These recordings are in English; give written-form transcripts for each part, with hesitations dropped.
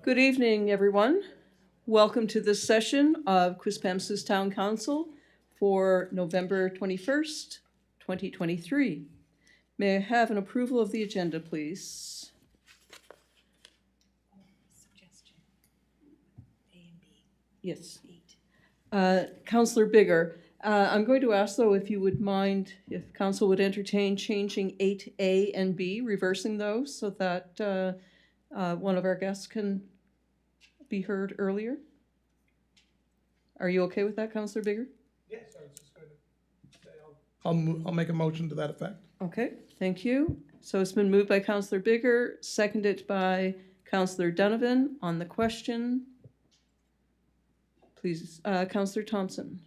Good evening, everyone. Welcome to this session of Quispamsis Town Council for November 21st, 2023. May I have an approval of the agenda, please? Suggestion. A and B. Yes. 8. Councillor Bigger, I'm going to ask, though, if you would mind, if council would entertain changing 8A and B, reversing those so that one of our guests can be heard earlier. Are you okay with that, Councillor Bigger? Yes, I was just going to say I'll make a motion to that effect. Okay, thank you. So it's been moved by Councillor Bigger, seconded by Councillor Donovan. On the question, please, Councillor Thompson.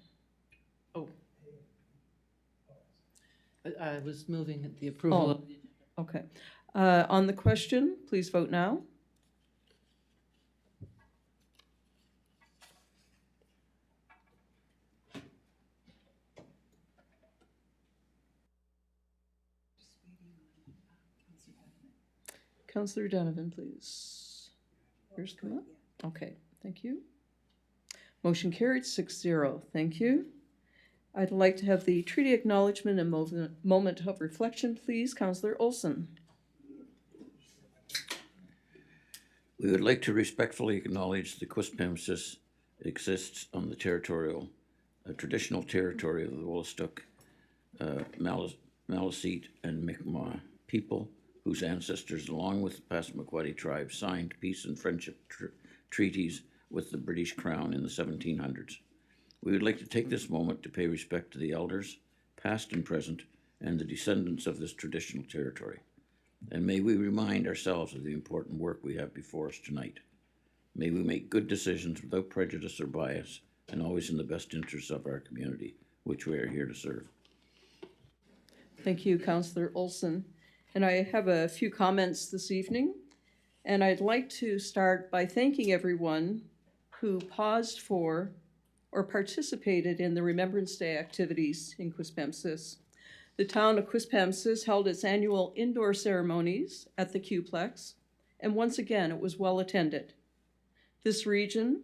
I was moving the approval of the agenda. Okay. On the question, please vote now. Councillor Donovan, please. Yours come up? Okay, thank you. Motion carried 6-0. Thank you. I'd like to have the treaty acknowledgement and moment of reflection, please. Councillor Olson. We would like to respectfully acknowledge the Quispamsis exists on the traditional territory of the Wollastook, Maliseet, and Mi'kmaq people, whose ancestors, along with the Passamaquoddy tribe, signed peace and friendship treaties with the British Crown in the 1700s. We would like to take this moment to pay respect to the elders, past and present, and the descendants of this traditional territory. And may we remind ourselves of the important work we have before us tonight. May we make good decisions without prejudice or bias, and always in the best interests of our community, which we are here to serve. Thank you, Councillor Olson. And I have a few comments this evening, and I'd like to start by thanking everyone who paused for or participated in the Remembrance Day activities in Quispamsis. The town of Quispamsis held its annual indoor ceremonies at the Qplex, and once again, it was well attended. This region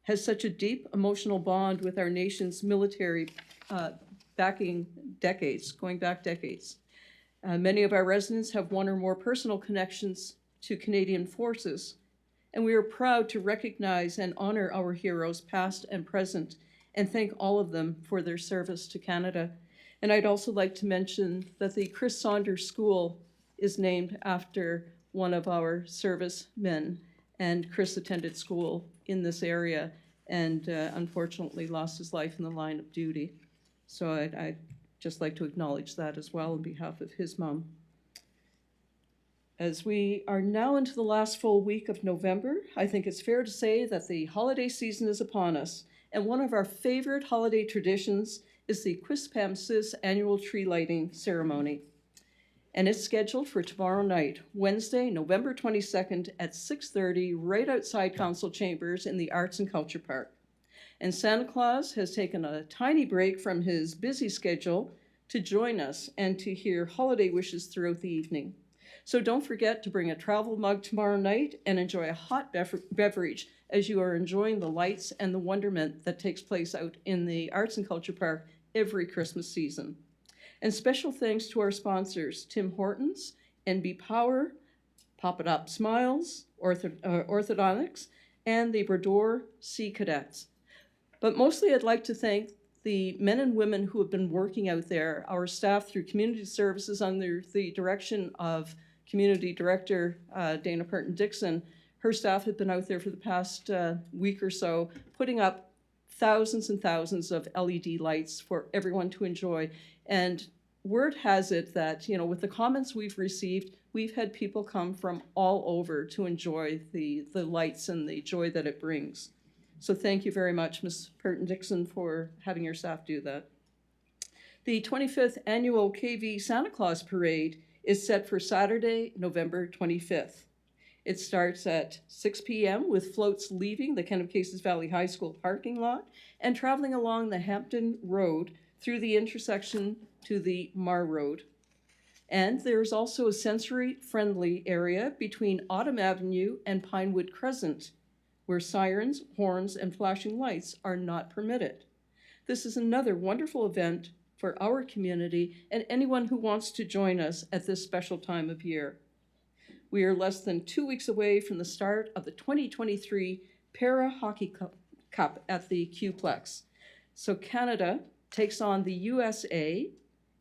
has such a deep emotional bond with our nation's military going back decades. Many of our residents have one or more personal connections to Canadian forces, and we are proud to recognize and honor our heroes past and present and thank all of them for their service to Canada. And I'd also like to mention that the Chris Saunders School is named after one of our servicemen, and Chris attended school in this area and unfortunately lost his life in the line of duty. So I'd just like to acknowledge that as well on behalf of his mom. As we are now into the last full week of November, I think it's fair to say that the holiday season is upon us, and one of our favorite holiday traditions is the Quispamsis annual tree lighting ceremony. And it's scheduled for tomorrow night, Wednesday, November 22nd at 6:30, right outside Council Chambers in the Arts and Culture Park. And Santa Claus has taken a tiny break from his busy schedule to join us and to hear holiday wishes throughout the evening. So don't forget to bring a travel mug tomorrow night and enjoy a hot beverage as you are enjoying the lights and the wonderment that takes place out in the Arts and Culture Park every Christmas season. And special thanks to our sponsors, Tim Hortons, NB Power, Pop It Up Smiles, Orthodontics, and the Brador Sea Cadets. But mostly I'd like to thank the men and women who have been working out there, our staff through community services under the direction of Community Director Dana Purton-Dixon. Her staff have been out there for the past week or so, putting up thousands and thousands of LED lights for everyone to enjoy. And word has it that, you know, with the comments we've received, we've had people come from all over to enjoy the lights and the joy that it brings. So thank you very much, Ms. Purton-Dixon, for having your staff do that. The 25th Annual KV Santa Claus Parade is set for Saturday, November 25th. It starts at 6 p.m. with floats leaving the Kennebecasis Valley High School parking lot and traveling along the Hampton Road through the intersection to the Mar Road. And there's also a sensory-friendly area between Autumn Avenue and Pinewood Crescent, where sirens, horns, and flashing lights are not permitted. This is another wonderful event for our community and anyone who wants to join us at this special time of year. We are less than 2 weeks away from the start of the 2023 Para Hockey Cup at the Qplex. So Canada takes on the USA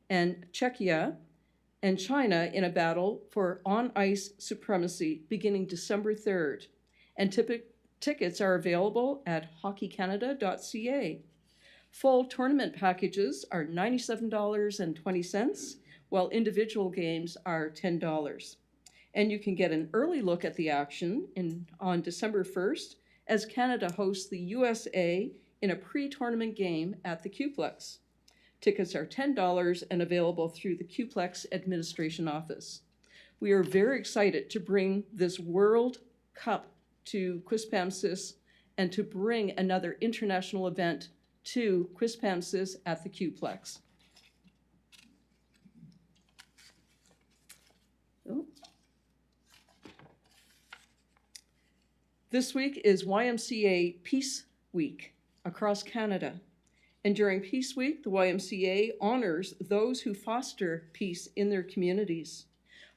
and Czechia and China in a battle for on-ice supremacy beginning December 3rd. And tickets are available at hockeycanada.ca. Full tournament packages are $97.20, while individual games are $10. And you can get an early look at the action on December 1st as Canada hosts the USA in a pre-tournament game at the Qplex. Tickets are $10 and available through the Qplex administration office. We are very excited to bring this World Cup to Quispamsis and to bring another international event to Quispamsis at the Qplex. Oh. This week is YMCA Peace Week across Canada. And during Peace Week, the YMCA honors those who foster peace in their communities.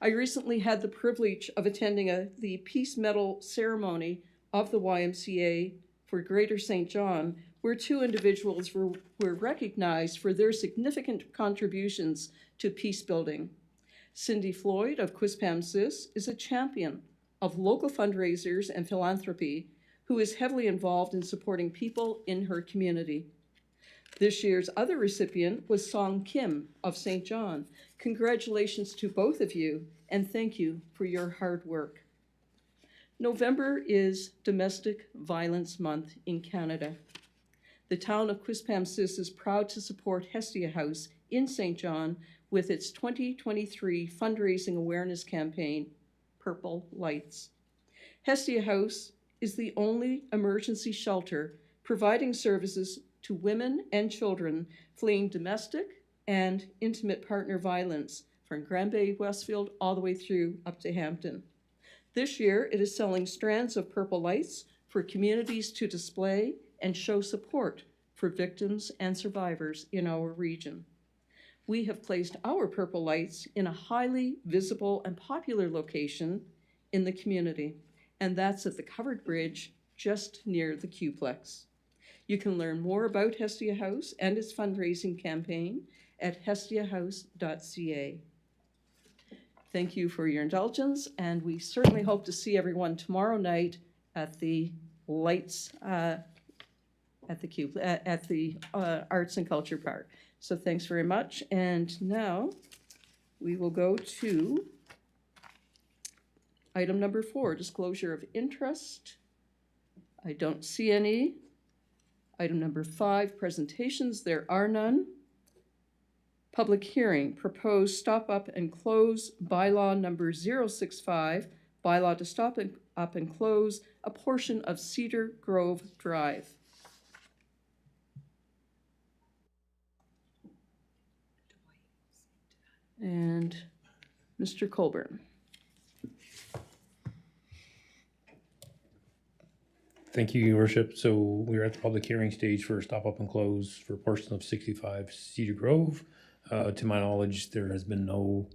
I recently had the privilege of attending the Peace Medal ceremony of the YMCA for Greater St. John, where 2 individuals were recognized for their significant contributions to peace building. Cindy Floyd of Quispamsis is a champion of local fundraisers and philanthropy who is heavily involved in supporting people in her community. This year's other recipient was Song Kim of St. John. Congratulations to both of you, and thank you for your hard work. November is Domestic Violence Month in Canada. The town of Quispamsis is proud to support Hestia House in St. John with its 2023 fundraising awareness campaign, Purple Lights. Hestia House is the only emergency shelter providing services to women and children fleeing domestic and intimate partner violence from Granby, Westfield, all the way through up to Hampton. This year, it is selling strands of purple lights for communities to display and show support for victims and survivors in our region. We have placed our purple lights in a highly visible and popular location in the community, and that's at the covered bridge just near the Qplex. You can learn more about Hestia House and its fundraising campaign at hestiahouse.ca. Thank you for your indulgence, and we certainly hope to see everyone tomorrow night at the lights at the Arts and Culture Park. So thanks very much, and now we will go to item number 4, disclosure of interest. I don't see any. Item number 5, presentations. There are none. Public hearing, proposed stop up and close bylaw number 065, bylaw to stop up and close a portion of Cedar Grove Drive. And Mr. Colburn. Thank you, Your Worship. So we're at the public hearing stage for stop up and close for a portion of 65 Cedar Grove. To my knowledge, there has been no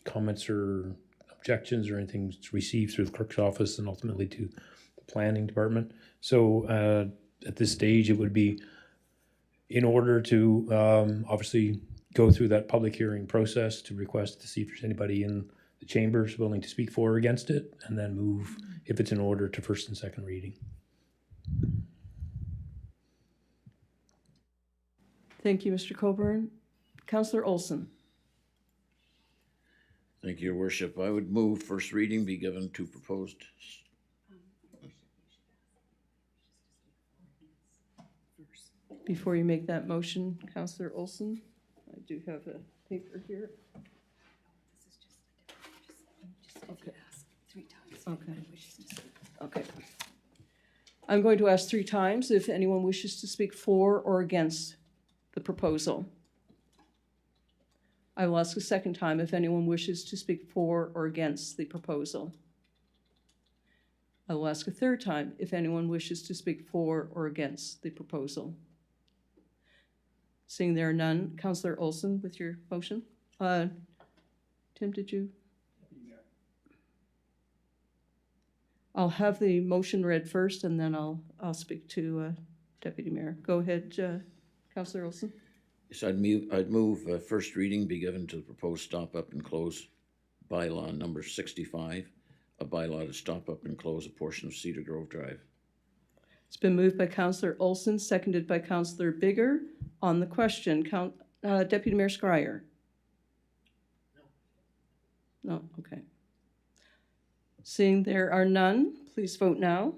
comments or objections or anything received through the clerk's office and ultimately to the planning department. So at this stage, it would be in order to obviously go through that public hearing process to request to see if there's anybody in the chambers willing to speak for or against it, and then move, if it's in order, to first and second reading. Thank you, Mr. Colburn. Councillor Olson. Thank you, Your Worship. I would move first reading be given to proposed. Before you make that motion, Councillor Olson, I do have a paper here. This is just Okay. ask 3 times. Okay. Wishes to speak. Okay. I'm going to ask 3 times if anyone wishes to speak for or against the proposal. I will ask a second time if anyone wishes to speak for or against the proposal. I will ask a third time if anyone wishes to speak for or against the proposal. Seeing there are none, Councillor Olson with your motion. Tim, did you? I'll have the motion read first, and then I'll speak to Deputy Mayor. Go ahead, Councillor Olson. Yes, I'd move first reading be given to the proposed stop up and close bylaw number 65, a bylaw to stop up and close a portion of Cedar Grove Drive. It's been moved by Councillor Olson, seconded by Councillor Bigger. On the question, Deputy Mayor Scryer. No, okay. Seeing there are none, please vote now.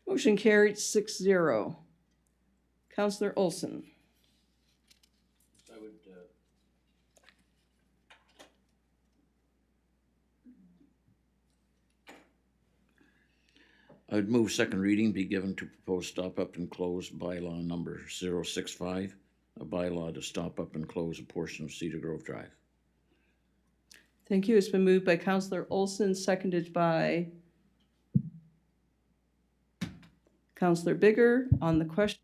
Motion carried 6-0. Councillor Olson. I would move second reading be given to proposed stop up and close bylaw number 065, a bylaw to stop up and close a portion of Cedar Grove Drive. Thank you. It's been moved by Councillor Olson, seconded by Councillor Bigger. On the question.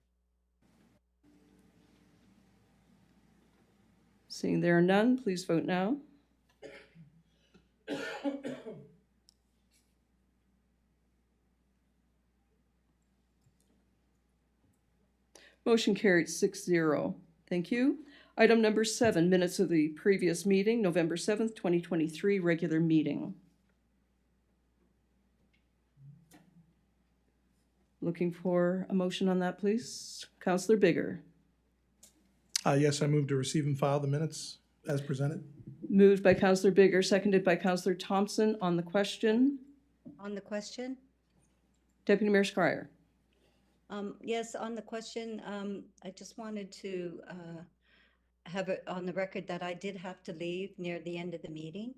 Seeing there are none, please vote now. Motion carried 6-0. Thank you. Item number 7, minutes of the previous meeting, November 7th, 2023, regular meeting. Looking for a motion on that, please. Councillor Bigger. Yes, I move to receive and file the minutes as presented. Moved by Councillor Bigger, seconded by Councillor Thompson. On the question, On the question? Deputy Mayor Scryer. Yes, on the question, I just wanted to have it on the record that I did have to leave near the end of the meeting.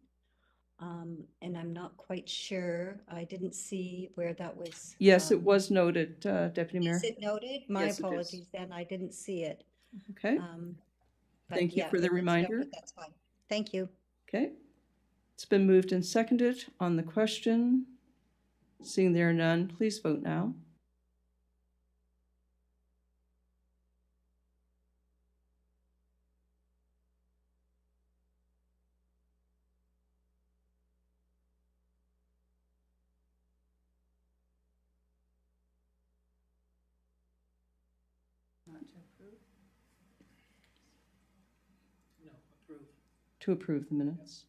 And I'm not quite sure. I didn't see where that was. Yes, it was noted, Deputy Mayor. Is it noted? My Yes, it is. apologies then, I didn't see it. Okay, But Thank you yeah, for the if it's reminder. noted, that's fine. Thank you. okay. It's been moved and seconded. On the question, seeing there are none, please vote now. To approve the minutes.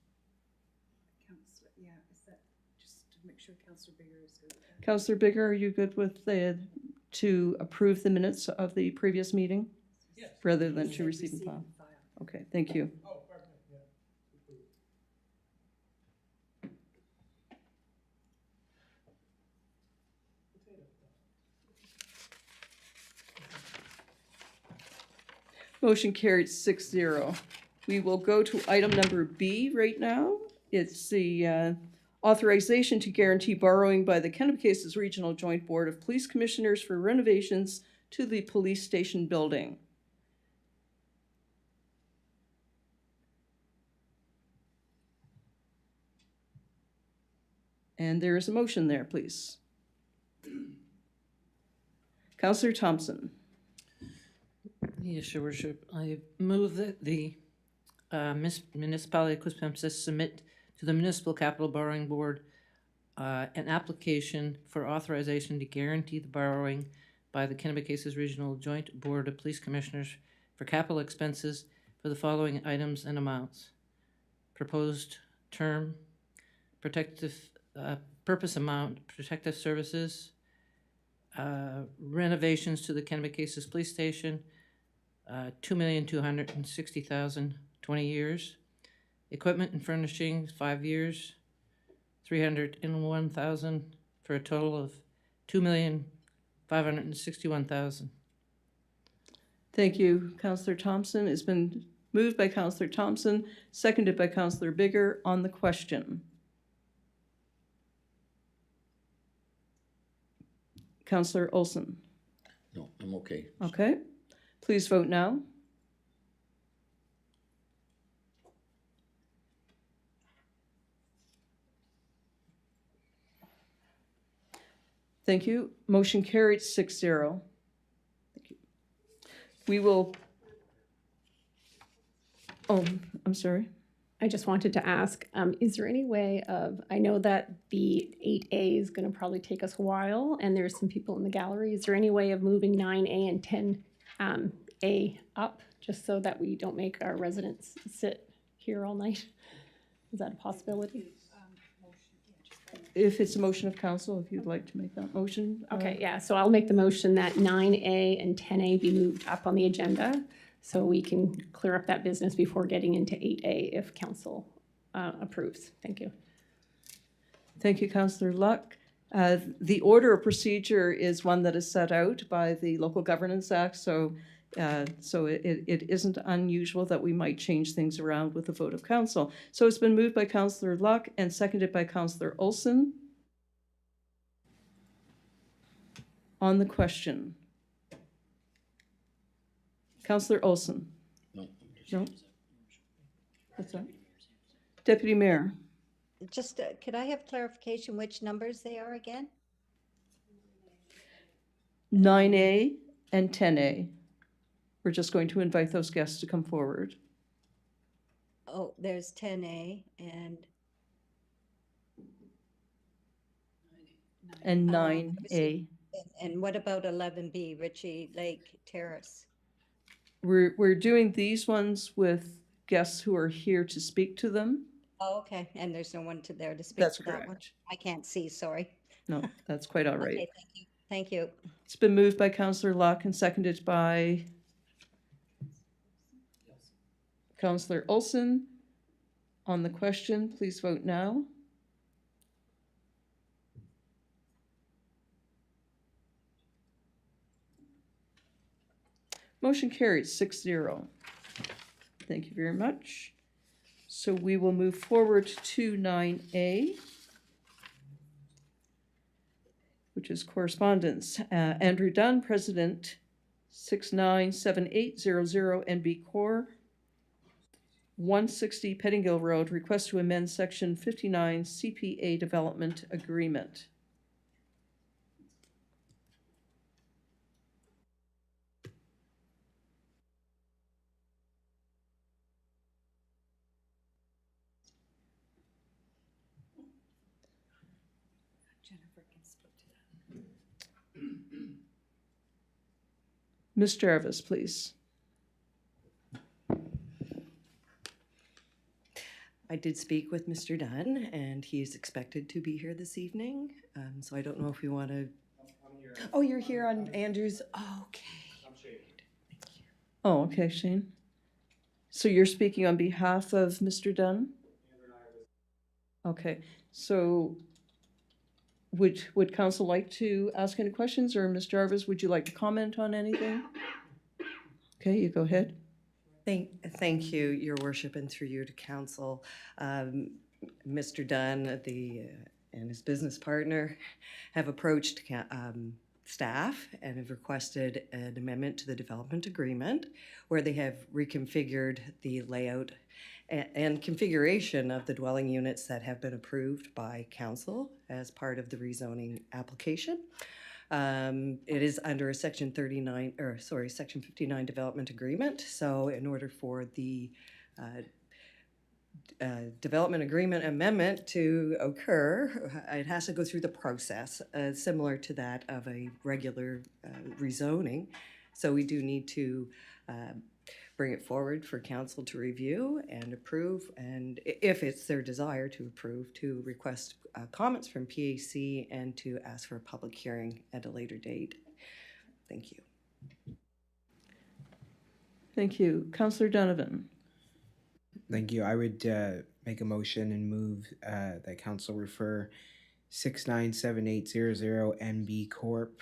Councillor, yeah, is that, just to make sure Councillor Bigger is good. Councillor Bigger, are you good with to approve the minutes of the previous meeting? Yes. Rather than to receive and file? Okay, thank you. Oh, perfect, yeah. Motion carried 6-0. We will go to item number B right now. It's the authorization to guarantee borrowing by the Kennebecasis Regional Joint Board of Police Commissioners for renovations to the police station building. And there is a motion there, please. Councillor Thompson. Yes, Your Worship. I move that the municipality of Quispamsis submit to the Municipal Capital Borrowing Board an application for authorization to guarantee the borrowing by the Kennebecasis Regional Joint Board of Police Commissioners for capital expenses for the following items and amounts. Proposed term, protective purpose amount, protective services, renovations to the Kennebecasis Police Station, 2,260,000, 20 years. Equipment and furnishings, 5 years, 301,000 for a total of 2,561,000. Thank you, Councillor Thompson. It's been Moved by Counselor Thompson, seconded by Counselor Bigger. On the question. Counselor Olson. No, I'm okay. Okay. Please vote now. Thank you. Motion carried 6-0. Thank you. We will, oh, I'm sorry. I just wanted to ask, is there any way of, I know that the 8A is going to probably take us a while, and there's some people in the gallery. Is there any way of moving 9A and 10A up, just so that we don't make our residents sit here all night? Is that a possibility? If it's a motion of council, if you'd like to make that motion. Okay, yeah, so I'll make the motion that 9A and 10A be moved up on the agenda, so we can clear up that business before getting into 8A if council approves. Thank you. Thank you, Councillor Luck. The order of procedure is one that is set out by the Local Governance Act, so it isn't unusual that we might change things around with the vote of council. So it's been moved by Councillor Luck and seconded by Councillor Olson. On the question. Councillor Olson. No. No? What's that? Deputy Mayor. Just, could I have clarification which numbers they are again? 9A and 10A. We're just going to invite those guests to come forward. Oh, there's 10A and. And Oh, 9A. And what about 11B, Ritchie Lake Terrace? We're doing these ones with guests who are here to speak to them. Oh, okay, and there's no one there to speak That's to that one? correct. I can't see, sorry. No, that's quite all right. Okay, thank you. It's been moved by Councillor Locke and seconded by Councillor Olson. On the question, please vote now. Motion carries 6-0. Thank you very much. So we will move forward to 9A, which is correspondence. Andrew Dunn, President, 697800 NB Corps, 160 Pettingill Road, request to amend Section 59 CPA Development Agreement. Ms. Jarvis, please. I did speak with Mr. Dunn, and he is expected to be here this evening. So I don't know if we want to. Oh, you're here on Andrew's. Oh, okay. Oh, okay, Shane. So you're speaking on behalf of Mr. Dunn? Okay, so would council like to ask any questions, or Ms. Jarvis, would you like to comment on anything? Okay, you go ahead. Thank you, Your Worship, and through you to council. Mr. Dunn, and his business partner have approached staff and have requested an amendment to the development agreement where they have reconfigured the layout and configuration of the dwelling units that have been approved by council as part of the rezoning application. It is under a Section 59 development agreement. So in order for the development agreement amendment to occur, it has to go through the process similar to that of a regular rezoning. So we do need to bring it forward for council to review and approve, and if it's their desire to approve, to request comments from PAC and to ask for a public hearing at a later date. Thank you. Thank you. Councillor Donovan. Thank you. I would make a motion and move that council refer 697800 NB Corp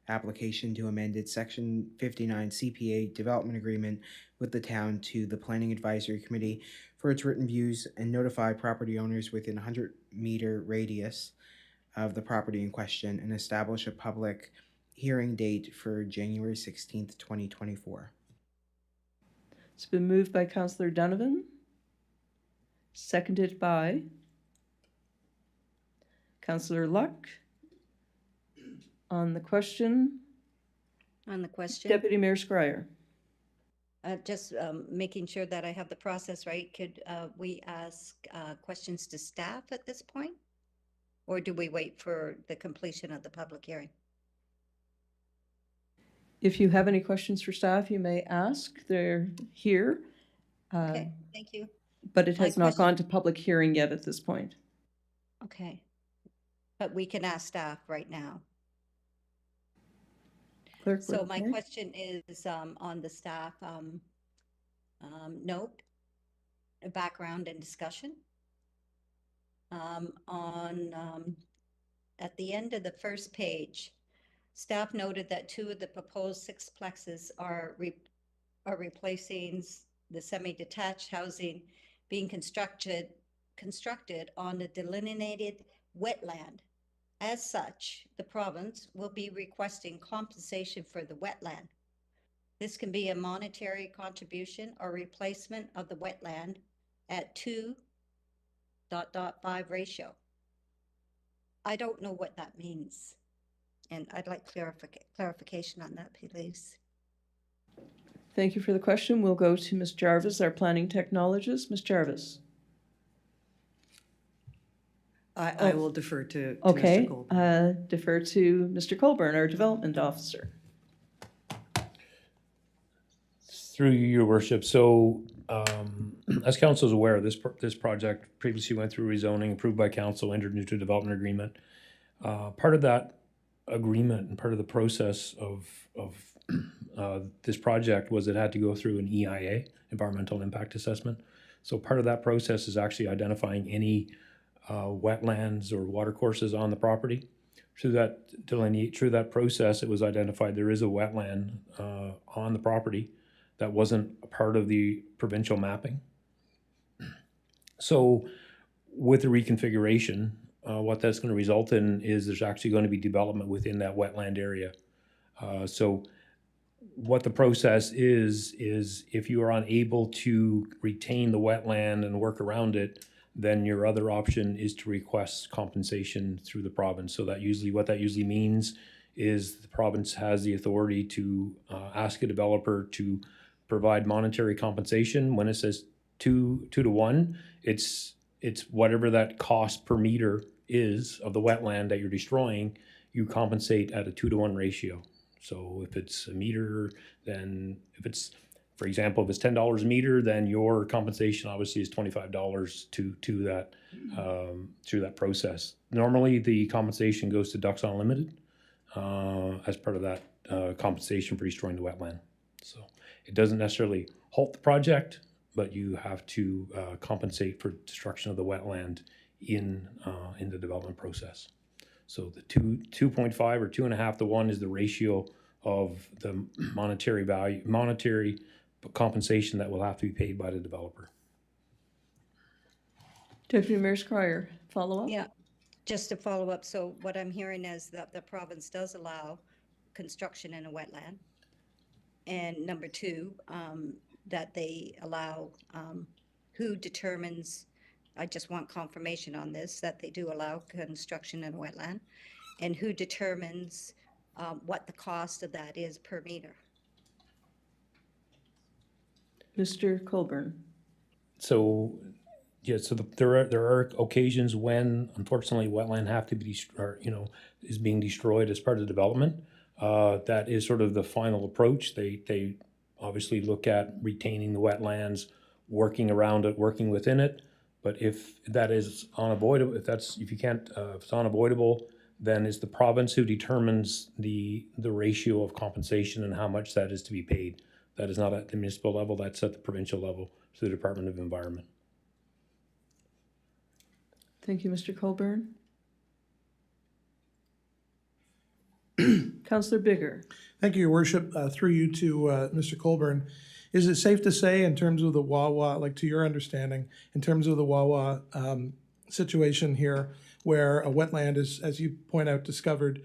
application to amend its Section 59 CPA development agreement with the town to the Planning Advisory Committee for its written views and notify property owners within a 100-meter radius of the property in question and establish a public hearing date for January 16th, 2024. It's been moved by Councillor Donovan, seconded by Councillor Luck. On the question, On the question, Deputy Mayor Scryer. just making sure that I have the process right, could we ask questions to staff at this point? Or do we wait for the completion of the public hearing? If you have any questions for staff, you may ask. They're here. Okay, thank you. But it My has not question- gone to public hearing yet at this point. Okay. But we can ask staff right now. Clerk, So would- my okay. question is on the staff note, background and discussion. At the end of the first page, staff noted that 2 of the proposed 6 plexes are replacing the semi-detached housing being constructed on the delineated wetland. As such, the province will be requesting compensation for the wetland. This can be a monetary contribution or replacement of the wetland at 2.5 ratio. I don't know what that means, and I'd like clarification on that, please. Thank you for the question. We'll go to Ms. Jarvis, our planning technologist. Ms. Jarvis. I will defer to Okay, Mr. Goldberg. defer to Mr. Colburn, our development officer. Through you, your worship. So, as council is aware, this project previously went through rezoning, approved by council, entered into a development agreement. Part of that agreement and part of the process of this project was it had to go through an EIA, environmental impact assessment. So part of that process is actually identifying any wetlands or watercourses on the property. Through that process, it was identified there is a wetland on the property that wasn't a part of the provincial mapping. So with the reconfiguration, what that's going to result in is there's actually going to be development within that wetland area. So what the process is if you are unable to retain the wetland and work around it, then your other option is to request compensation through the province. So what that usually means is the province has the authority to ask a developer to provide monetary compensation. When it says 2 to 1, it's whatever that cost per meter is of the wetland that you're destroying, you compensate at a 2 to 1 ratio. So if it's a meter, then for example, if it's $10 a meter, then your compensation obviously is $25 to that through that process. Normally, the compensation goes to Ducks Unlimited as part of that compensation for destroying the wetland. So it doesn't necessarily halt the project, but you have to compensate for destruction of the wetland in the development process. So the 2.5 or 2.5 to 1 is the ratio of the monetary compensation that will have to be paid by the developer. Deputy Mayor Scryer, follow up? Yeah, just to follow up. So what I'm hearing is that the province does allow construction in a wetland. And number 2, that they allow, who determines, I just want confirmation on this, that they do allow construction in a wetland, and who determines what the cost of that is per meter. Mr. Colburn. So, yeah, so there are occasions when, unfortunately, wetland have to be, is being destroyed as part of development. That is sort of the final approach. They obviously look at retaining the wetlands, working around it, working within it. But if that is unavoidable, if it's unavoidable, then it's the province who determines the ratio of compensation and how much that is to be paid. That is not at the municipal level, that's at the provincial level through the Department of Environment. Thank you, Mr. Colburn. Councillor Bigger. Thank you, Your Worship. Through you to Mr. Colburn. Is it safe to say, in terms of the Wawa, like to your understanding, in terms of the Wawa situation here, where a wetland is, as you point out, discovered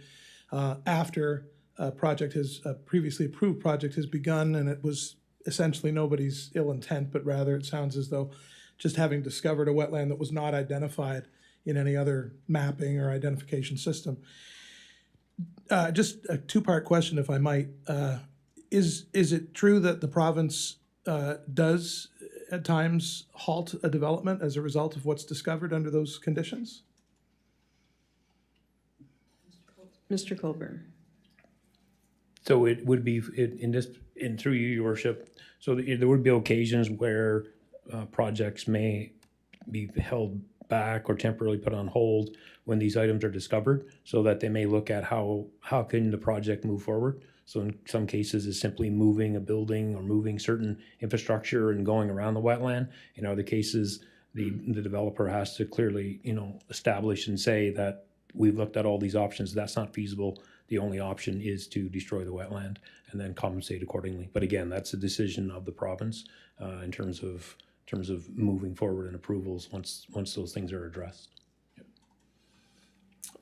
after a project has, a previously approved project has begun, and it was essentially nobody's ill intent, but rather it sounds as though just having discovered a wetland that was not identified in any other mapping or identification system. Just a two-part question, if I might. Is it true that the province does at times halt a development as a result of what's discovered under those conditions? Mr. Colburn. So it would be, and through you, Your Worship, so there would be occasions where projects may be held back or temporarily put on hold when these items are discovered, so that they may look at how can the project move forward. So in some cases, it's simply moving a building or moving certain infrastructure and going around the wetland. In other cases, the developer has to clearly, establish and say that we've looked at all these options, that's not feasible. The only option is to destroy the wetland and then compensate accordingly. But again, that's a decision of the province in terms of moving forward and approvals once those things are addressed.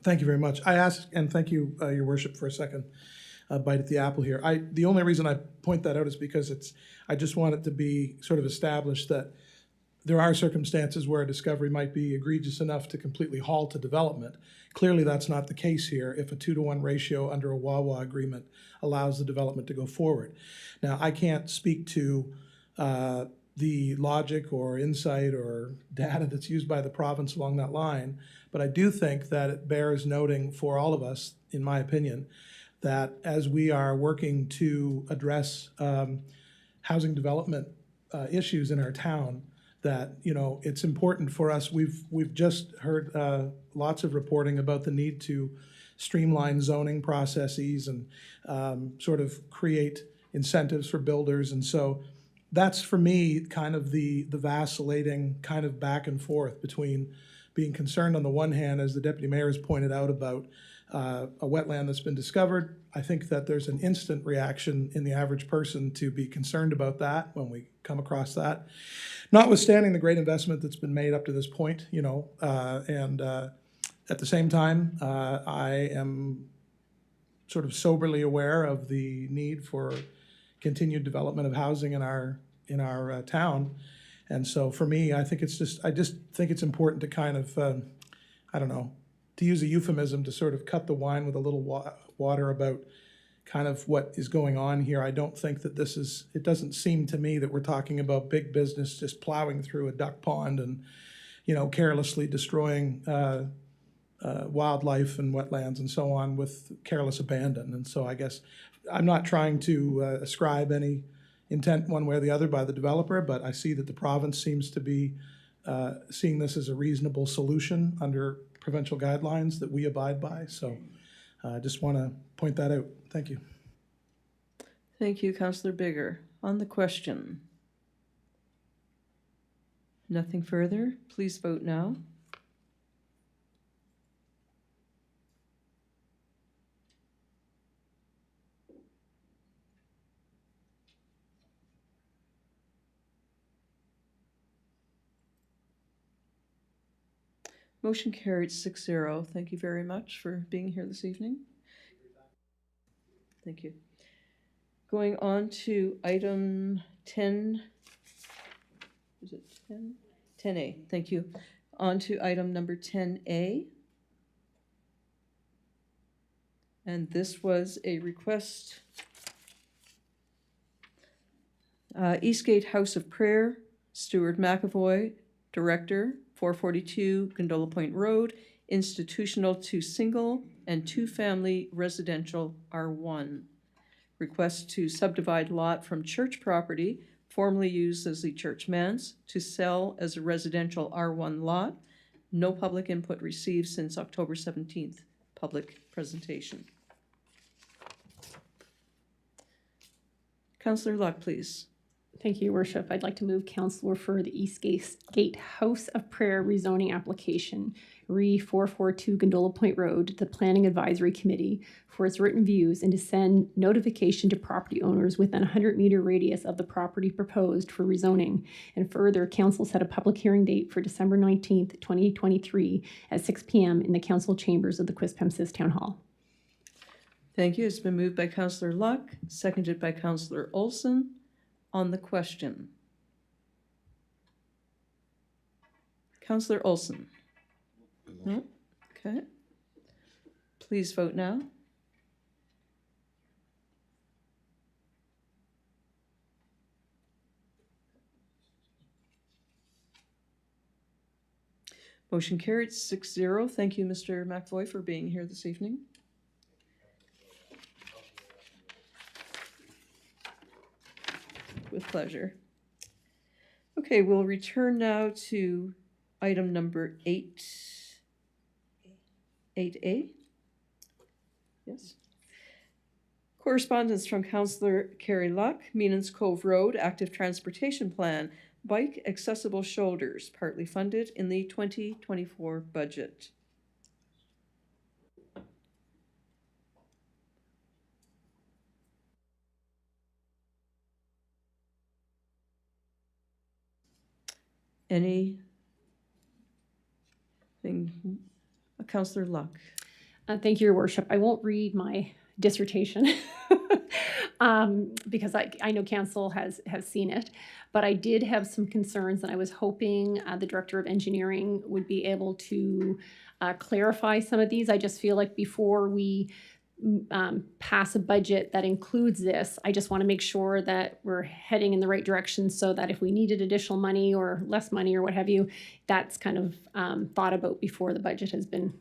Thank you very much. I ask, and thank you, Your Worship, for a second bite at the apple here. The only reason I point that out is because I just want it to be sort of established that there are circumstances where a discovery might be egregious enough to completely halt a development. Clearly, that's not the case here if a 2-to-1 ratio under a Wawa agreement allows the development to go forward. Now, I can't speak to the logic or insight or data that's used by the province along that line, but I do think that it bears noting for all of us, in my opinion, that as we are working to address housing development issues in our town, that it's important for us. We've just heard lots of reporting about the need to streamline zoning processes and sort of create incentives for builders, and so that's for me kind of the vacillating kind of back and forth between being concerned on the one hand, as the deputy mayor has pointed out, about a wetland that's been discovered. I think that there's an instant reaction in the average person to be concerned about that when we come across that. Notwithstanding the great investment that's been made up to this point, and at the same time, I am sort of soberly aware of the need for continued development of housing in our town. And so for me, I just think it's important to kind of, I don't know, to use a euphemism, to sort of cut the wine with a little water about kind of what is going on here. I don't think that it doesn't seem to me that we're talking about big business just plowing through a duck pond and, carelessly destroying wildlife and wetlands and so on with careless abandon. And so I guess I'm not trying to ascribe any intent one way or the other by the developer, but I see that the province seems to be seeing this as a reasonable solution under provincial guidelines that we abide by. So I just want to point that out. Thank you. Thank you, Councillor Bigger. On the question. Nothing further. Please vote now. Motion carried 6-0. Thank you very much for being here this evening. Thank you. Going on to item 10. Is it 10? 10A. Thank you. On to item number 10A. And this was a request. Eastgate House of Prayer, Stuart McAvoy, Director, 442 Gondola Point Road, institutional to single and 2-family residential R1. Request to subdivide lot from church property, formerly used as the church manse, to sell as a residential R1 lot. No public input received since October 17th, public presentation. Councillor Luck, please. Thank you, Your Worship. I'd like to move council refer the Eastgate House of Prayer rezoning application, re 442 Gondola Point Road, to the Planning Advisory Committee for its written views and to send notification to property owners within a 100-meter radius of the property proposed for rezoning. And further, council set a public hearing date for December 19th, 2023 at 6 p.m. in the council chambers of the Quispamsis Town Hall. Thank you. It's been moved by Councillor Luck, seconded by Councillor Olson. On the question. Councillor Olson. No? Okay. Please vote now. Motion carried 6-0. Thank you, Mr. McVoy, for being here this evening. With pleasure. Okay, we'll return now to item number 8A. Yes. Correspondence from Councillor Carrie Luck, Meenans Cove Road, Active Transportation Plan, Bike Accessible Shoulders, partly funded in the 2024 budget. Anything? Councillor Luck. Thank you, Your Worship. I won't read my dissertation because I know council has seen it, but I did have some concerns, and I was hoping the Director of Engineering would be able to clarify some of these. I just feel like before we pass a budget that includes this, I just want to make sure that we're heading in the right direction so that if we needed additional money or less money or what have you, that's kind of thought about before the budget has been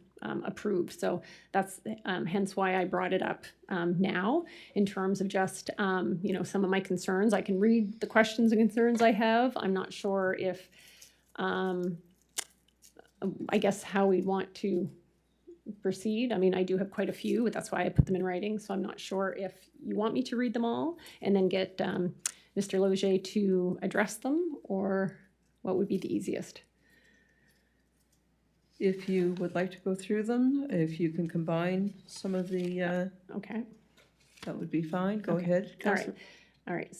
approved. So that's hence why I brought it up now in terms of just, some of my concerns. I can read the questions and concerns I have. I'm not sure if, I guess how we want to proceed. I mean, I do have quite a few, but that's why I put them in writing. So I'm not sure if you want me to read them all and then get Mr. Loger to address them, or what would be the easiest. If you would like to go through them, if you can combine some of the, Okay. that would be fine. Go Okay. ahead. All right. All right.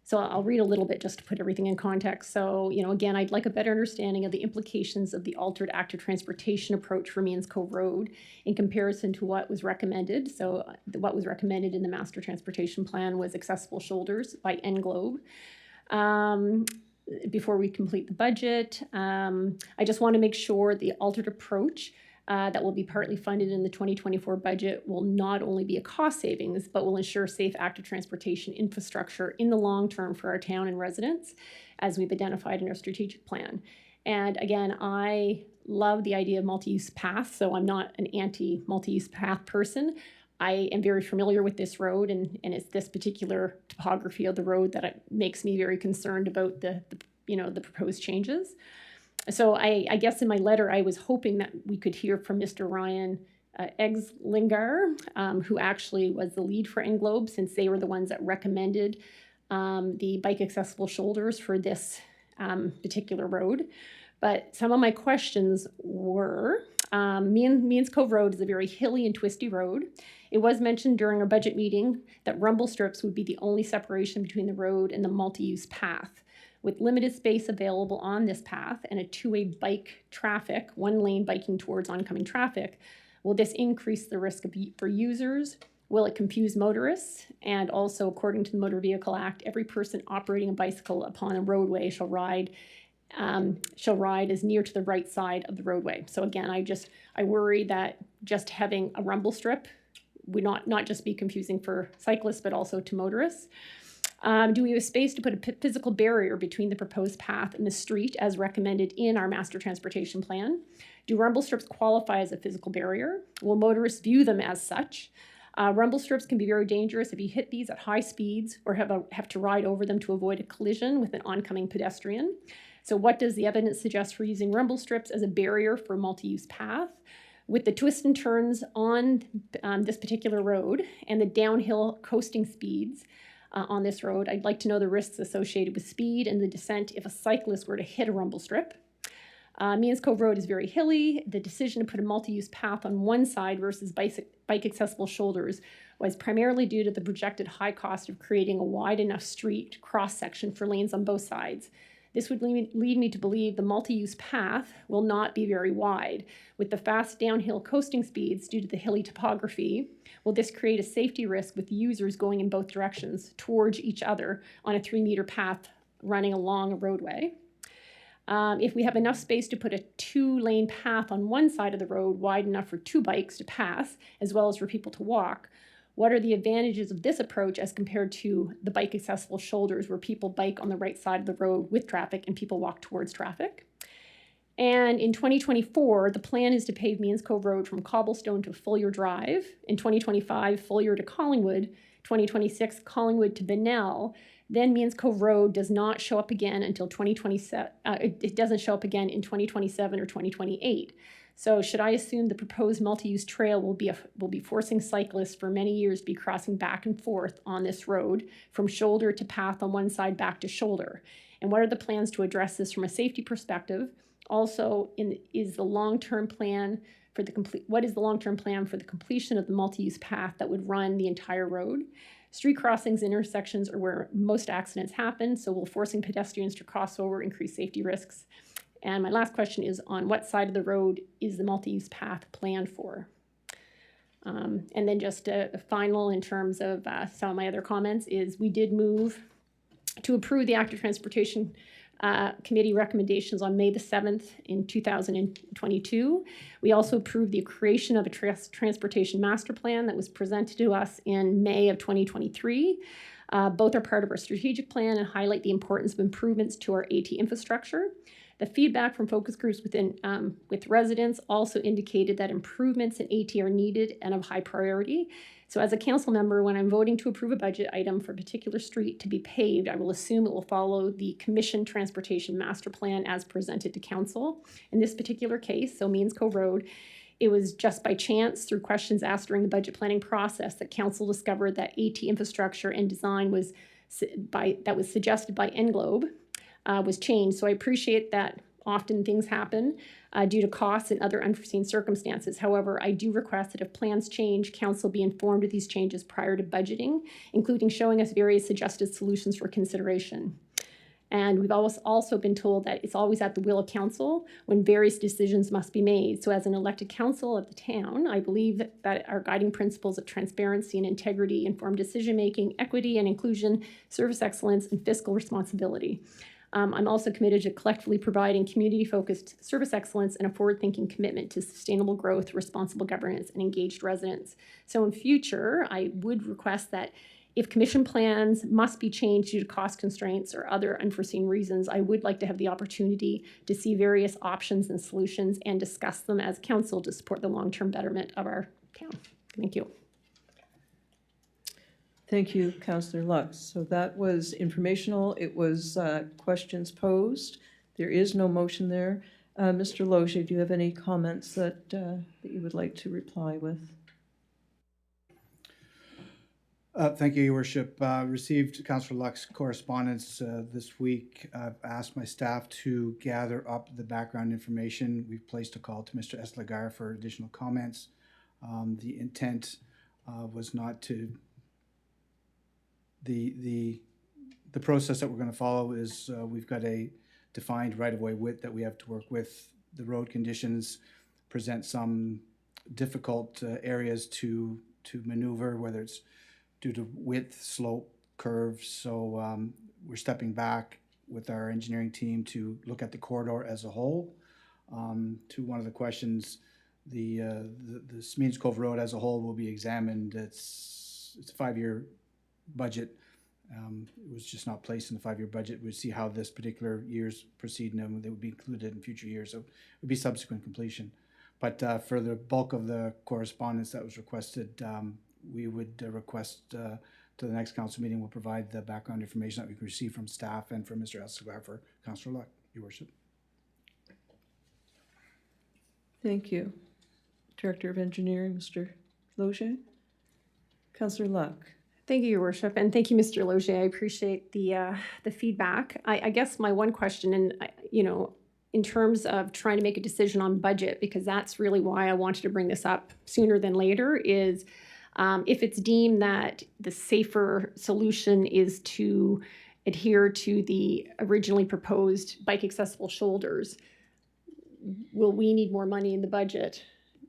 So I'll read a little bit just to put everything in context. So, again, I'd like a better understanding of the implications of the altered active transportation approach for Meenans Cove Road in comparison to what was recommended. So what was recommended in the Master Transportation Plan was accessible shoulders by Englobe. Before we complete the budget, I just want to make sure the altered approach that will be partly funded in the 2024 budget will not only be a cost savings, but will ensure safe active transportation infrastructure in the long term for our town and residents, as we've identified in our strategic plan. And again, I love the idea of multi-use paths, so I'm not an anti-multi-use path person. I am very familiar with this road, and it's this particular topography of the road that makes me very concerned about the proposed changes. So I guess in my letter, I was hoping that we could hear from Mr. Ryan Eggslinger, who actually was the lead for Englobe, since they were the ones that recommended the bike accessible shoulders for this particular road. But some of my questions were, Meenans Cove Road is a very hilly and twisty road. It was mentioned during our budget meeting that rumble strips would be the only separation between the road and the multi-use path. With limited space available on this path and a two-way bike traffic, one lane biking towards oncoming traffic, will this increase the risk for users? Will it confuse motorists? And also, according to the Motor Vehicle Act, every person operating a bicycle upon a roadway shall ride as near to the right side of the roadway. So again, I worry that just having a rumble strip would not just be confusing for cyclists, but also to motorists. Do we have space to put a physical barrier between the proposed path and the street as recommended in our master transportation plan? Do rumble strips qualify as a physical barrier? Will motorists view them as such? Rumble strips can be very dangerous if you hit these at high speeds or have to ride over them to avoid a collision with an oncoming pedestrian. So what does the evidence suggest for using rumble strips as a barrier for a multi-use path? With the twists and turns on this particular road and the downhill coasting speeds, on this road. I'd like to know the risks associated with speed and the descent if a cyclist were to hit a rumble strip. Means Cove Road is very hilly. The decision to put a multi-use path on one side versus bike accessible shoulders was primarily due to the projected high cost of creating a wide enough street cross section for lanes on both sides. This would lead me to believe the multi-use path will not be very wide. With the fast downhill coasting speeds due to the hilly topography, will this create a safety risk with users going in both directions towards each other on a 3-meter path running along a roadway? If we have enough space to put a 2-lane path on one side of the road wide enough for 2 bikes to pass, as well as for people to walk, what are the advantages of this approach as compared to the bike accessible shoulders where people bike on the right side of the road with traffic and people walk towards traffic? And in 2024, the plan is to pave Means Cove Road from Cobblestone to Fullier Drive. In 2025, Fullier to Collingwood. 2026, Collingwood to Benell. Then Means Cove Road does not show up again until 2027. It doesn't show up again in 2027 or 2028. So should I assume the proposed multi-use trail will be forcing cyclists for many years to be crossing back and forth on this road from shoulder to path on one side back to shoulder? And what are the plans to address this from a safety perspective? Also, what is the long-term plan for the completion of the multi-use path that would run the entire road? Street crossings, intersections are where most accidents happen, so will forcing pedestrians to cross over increase safety risks? And my last question is, on what side of the road is the multi-use path planned for? And then just a final in terms of some of my other comments is we did move to approve the Active Transportation Committee recommendations on May the 7th in 2022. We also approved the creation of a transportation master plan that was presented to us in May of 2023. Both are part of our strategic plan and highlight the importance of improvements to our AT infrastructure. The feedback from focus groups with residents also indicated that improvements in AT are needed and of high priority. So as a council member, when I'm voting to approve a budget item for a particular street to be paved, I will assume it will follow the Commission Transportation Master Plan as presented to council. In this particular case, so Means Cove Road, it was just by chance through questions asked during the budget planning process that council discovered that AT infrastructure and design that was suggested by Englobe was changed. So I appreciate that often things happen due to costs and other unforeseen circumstances. However, I do request that if plans change, council be informed of these changes prior to budgeting, including showing us various suggested solutions for consideration. And we've also been told that it's always at the will of council when various decisions must be made. So as an elected council of the town, I believe that our guiding principles of transparency and integrity, informed decision-making, equity and inclusion, service excellence, and fiscal responsibility. I'm also committed to collectively providing community-focused service excellence and a forward-thinking commitment to sustainable growth, responsible governance, and engaged residents. So in future, I would request that if commission plans must be changed due to cost constraints or other unforeseen reasons, I would like to have the opportunity to see various options and solutions and discuss them as council to support the long-term betterment of our town. Thank you. Thank you, Councillor Lux. So that was informational. It was questions posed. There is no motion there. Mr. Loge, do you have any comments that you would like to reply with? Thank you, Your Worship. Received Councillor Lux correspondence this week. I've asked my staff to gather up the background information. We've placed a call to Mr. Eslegar for additional comments. The intent was not to the process that we're going to follow is we've got a defined right-of-way width that we have to work with. The road conditions present some difficult areas to maneuver, whether it's due to width, slope, curves. So we're stepping back with our engineering team to look at the corridor as a whole. To one of the questions, the Means Cove Road as a whole will be examined. It's a 5-year budget. It was just not placed in the 5-year budget. We'll see how this particular year's proceed, and they would be included in future years. So it would be subsequent completion. But for the bulk of the correspondence that was requested, we would request to the next council meeting, we'll provide the background information that we can receive from staff and from Mr. Escobar for Councillor Luck, Your Worship. Thank you. Director of Engineering, Mr. Loge. Councillor Luck, Thank you, Your Worship, and thank you, Mr. Logier. I appreciate the feedback. I guess my one question, and in terms of trying to make a decision on budget, because that's really why I wanted to bring this up sooner than later, is if it's deemed that the safer solution is to adhere to the originally proposed bike accessible shoulders, will we need more money in the budget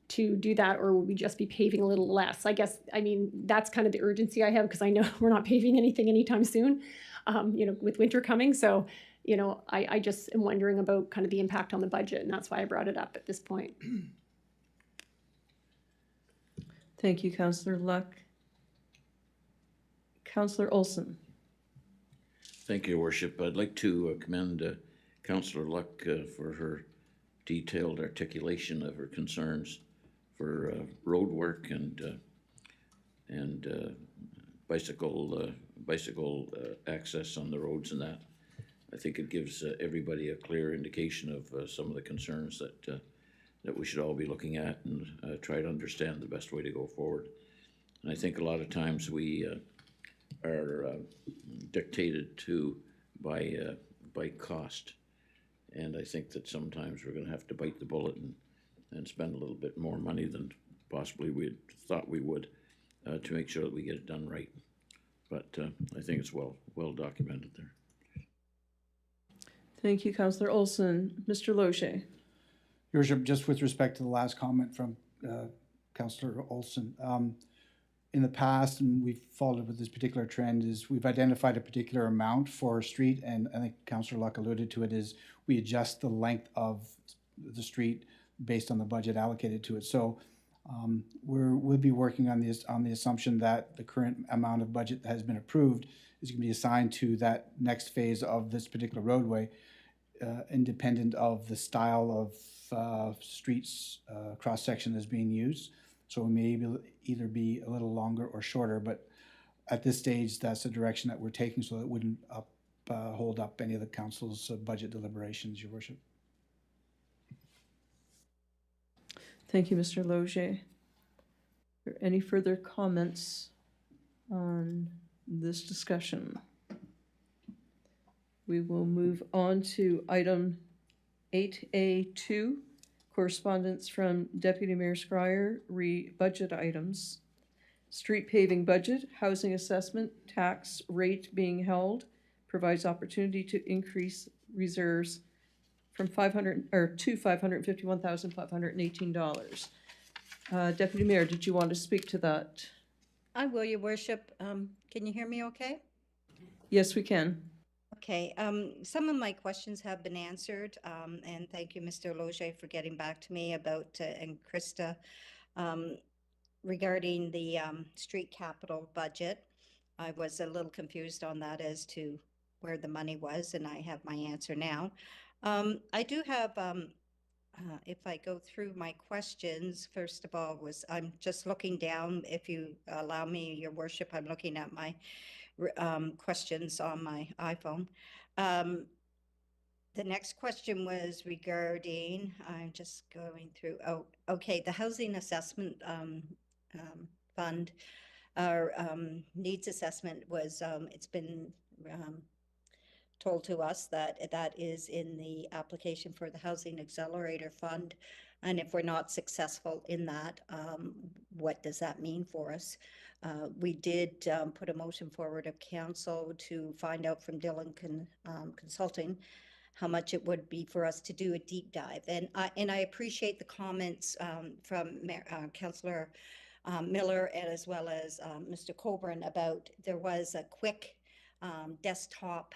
to do that, or will we just be paving a little less? I guess, that's kind of the urgency I have, because I know we're not paving anything anytime soon, with winter coming. So, I just am wondering about kind of the impact on the budget, and that's why I brought it up at this point. Thank you, Councillor Luck. Councillor Olson. Thank you, Your Worship. I'd like to commend Councillor Luck for her detailed articulation of her concerns for road work and bicycle access on the roads and that. I think it gives everybody a clear indication of some of the concerns that we should all be looking at and try to understand the best way to go forward. And I think a lot of times we are dictated to by cost. And I think that sometimes we're going to have to bite the bullet and spend a little bit more money than possibly we thought we would to make sure that we get it done right. But I think it's well documented there. Thank you, Councillor Olson. Mr. Logier. Your Worship, just with respect to the last comment from Councillor Olson, in the past, and we've followed with this particular trend, is we've identified a particular amount for a street, and I think Councillor Luck alluded to it, is we adjust the length of the street based on the budget allocated to it. So we'll be working on the assumption that the current amount of budget that has been approved is going to be assigned to that next phase of this particular roadway, independent of the style of streets cross section that's being used. So we may either be a little longer or shorter, but at this stage, that's the direction that we're taking, so that it wouldn't hold up any of the council's budget deliberations, Your Worship. Thank you, Mr. Logier. Are there any further comments on this discussion? We will move on to item 8A2. Correspondence from Deputy Mayor Scryer, budget items. Street paving budget, housing assessment, tax rate being held, provides opportunity to increase reserves from $551,518. Deputy Mayor, did you want to speak to that? I will, Your Worship. Can you hear me okay? Yes, we can. Okay, some of my questions have been answered, and thank you, Mr. Logier, for getting back to me about, and Krista, regarding the street capital budget. I was a little confused on that as to where the money was, and I have my answer now. I do have, if I go through my questions, first of all, I'm just looking down, if you allow me, Your Worship, I'm looking at my questions on my iPhone. The next question was regarding, I'm just going through, the housing assessment fund, our needs assessment was, it's been told to us that that is in the application for the Housing Accelerator Fund. And if we're not successful in that, what does that mean for us? We did put a motion forward of council to find out from Dillon Consulting how much it would be for us to do a deep dive. And I appreciate the comments from Councillor Miller, and as well as Mr. Coburn, about there was a quick desktop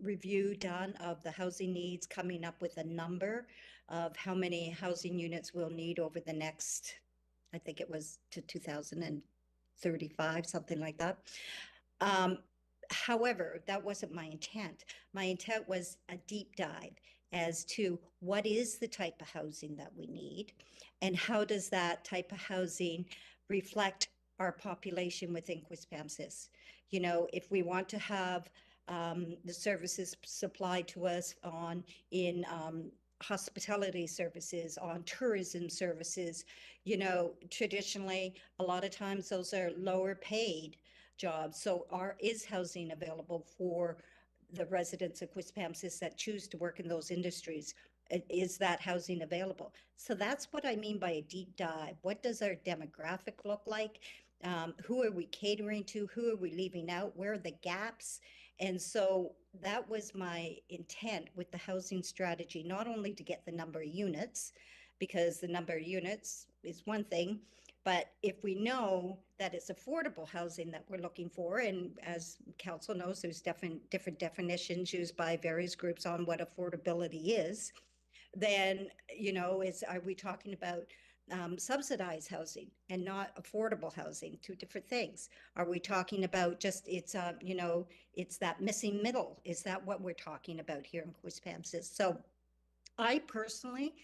review done of the housing needs, coming up with a number of how many housing units we'll need over the next, I think it was to 2035, something like that. However, that wasn't my intent. My intent was a deep dive as to what is the type of housing that we need, and how does that type of housing reflect our population within Quispamsis. You know, if we want to have the services supplied to us in hospitality services, on tourism services, you know, traditionally, a lot of times those are lower paid jobs. So is housing available for the residents of Quispamsis that choose to work in those industries? Is that housing available? So that's what I mean by a deep dive. What does our demographic look like? Who are we catering to? Who are we leaving out? Where are the gaps? And so that was my intent with the housing strategy, not only to get the number of units, because the number of units is one thing, but if we know that it's affordable housing that we're looking for, and as council knows, there's different definitions used by various groups on what affordability is, then, are we talking about subsidized housing and not affordable housing? Two different things. Are we talking about just it's that missing middle? Is that what we're talking about here in Quispamsis? So I personally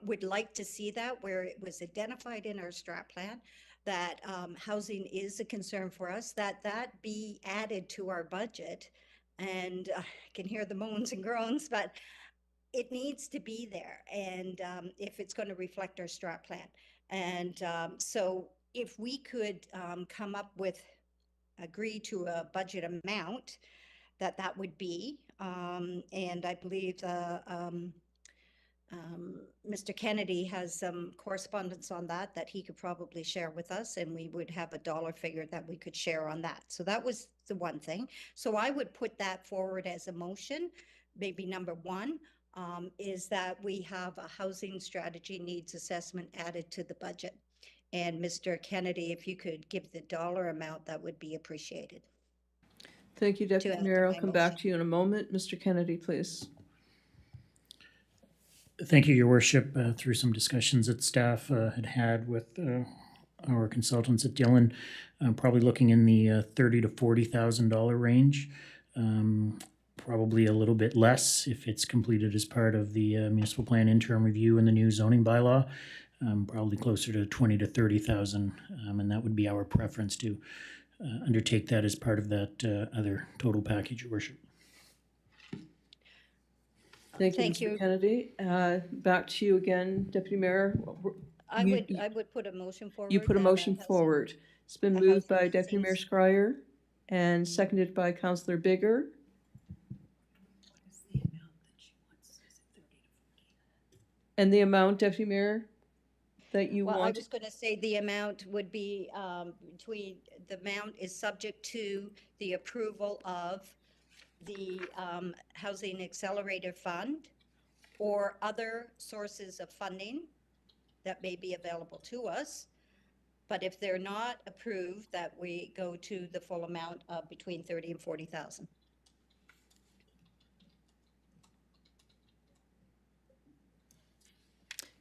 would like to see that where it was identified in our strat plan that housing is a concern for us, that be added to our budget. And I can hear the moans and groans, but it needs to be there. And if it's going to reflect our strat plan. And so if we could come up with, agree to a budget amount that would be, and I believe Mr. Kennedy has some correspondence on that he could probably share with us, and we would have a dollar figure that we could share on that. So that was the one thing. So I would put that forward as a motion. Maybe number one is that we have a housing strategy needs assessment added to the budget. And Mr. Kennedy, if you could give the dollar amount, that would be appreciated. Thank you, Deputy add to Mayor. I'll my come back motion. to you in a moment. Mr. Kennedy, please. Thank you, Your Worship. Through some discussions that staff had with our consultants at Dillon, probably looking in the $30,000 to $40,000 range. Probably a little bit less if it's completed as part of the municipal plan interim review and the new zoning bylaw. Probably closer to 20 to 30,000, and that would be our preference to undertake that as part of that other total package, Your Worship. Thank you, Thank Mr. you. Kennedy. Back to you again, Deputy Mayor. I You- would put a motion forward. You put a that motion housing- forward. It's been a moved housing by Deputy Mayor seems- Schreier and seconded by Councillor Bigger. And the amount, Deputy Mayor, that you Well, I want? was going to say the amount would be the amount is subject to the approval of the Housing Accelerator Fund or other sources of funding that may be available to us. But if they're not approved, that we go to the full amount of between 30 and 40,000.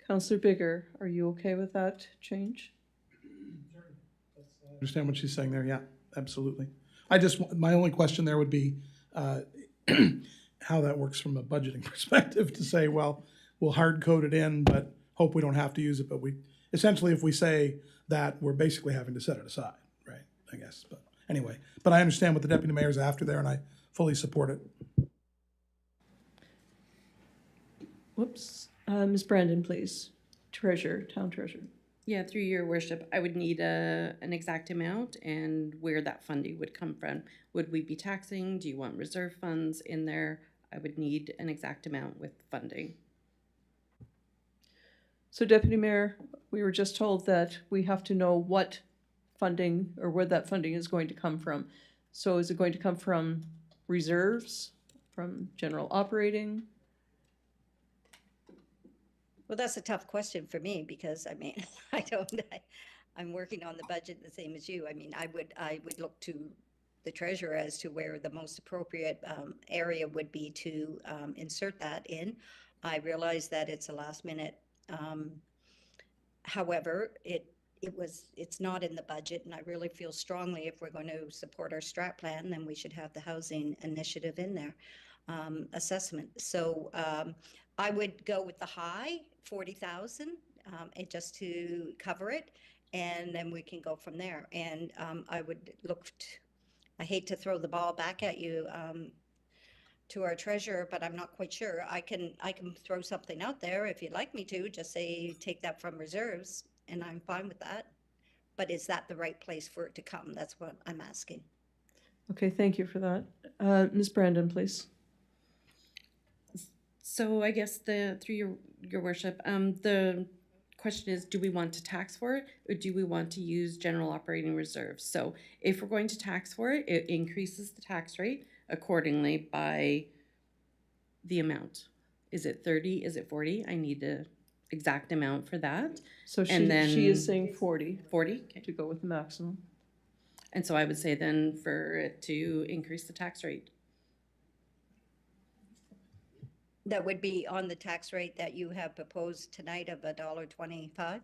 Councillor Bigger, are you okay with that change? Understand what she's saying there, yeah, absolutely. My only question there would be how that works from a budgeting perspective to say, well, we'll hard code it in, but hope we don't have to use it, but essentially if we say that, we're basically having to set it aside, right, I guess, but anyway. But I understand what the deputy mayor's after there, and I fully support it. Whoops. Ms. Brandon, please. Treasurer, Town Treasurer. Yeah, through your worship, I would need an exact amount and where that funding would come from. Would we be taxing? Do you want reserve funds in there? I would need an exact amount with funding. So Deputy Mayor, we were just told that we have to know what funding or where that funding is going to come from. So is it going to come from reserves, from general operating? Well, that's a tough question for me because I mean, I'm working on the budget the same as you. I mean, I would look to the treasurer as to where the most appropriate area would be to insert that in. I realize that it's a last minute. However, it's not in the budget, and I really feel strongly if we're going to support our strat plan, then we should have the housing initiative in there, assessment. So I would go with the high 40,000, and just to cover it, and then we can go from there. And I would I hate to throw the ball back at you, to our treasurer, but I'm not quite sure. I can throw something out there if you'd like me to. Just say take that from reserves, and I'm fine with that. but is that the right place for it to come? That's what I'm asking. Okay, thank you for that. Ms. Brandon, please. So I guess through your worship, the question is, do we want to tax for it, or do we want to use general operating reserves? So if we're going to tax for it, it increases the tax rate accordingly by the amount. Is it 30? Is it 40? I need the exact amount for that. So And she is then- saying 40 40? Okay. to go with the maximum. And so I would say then for it to increase the tax rate. That would be on the tax rate that you have proposed tonight of $1.25?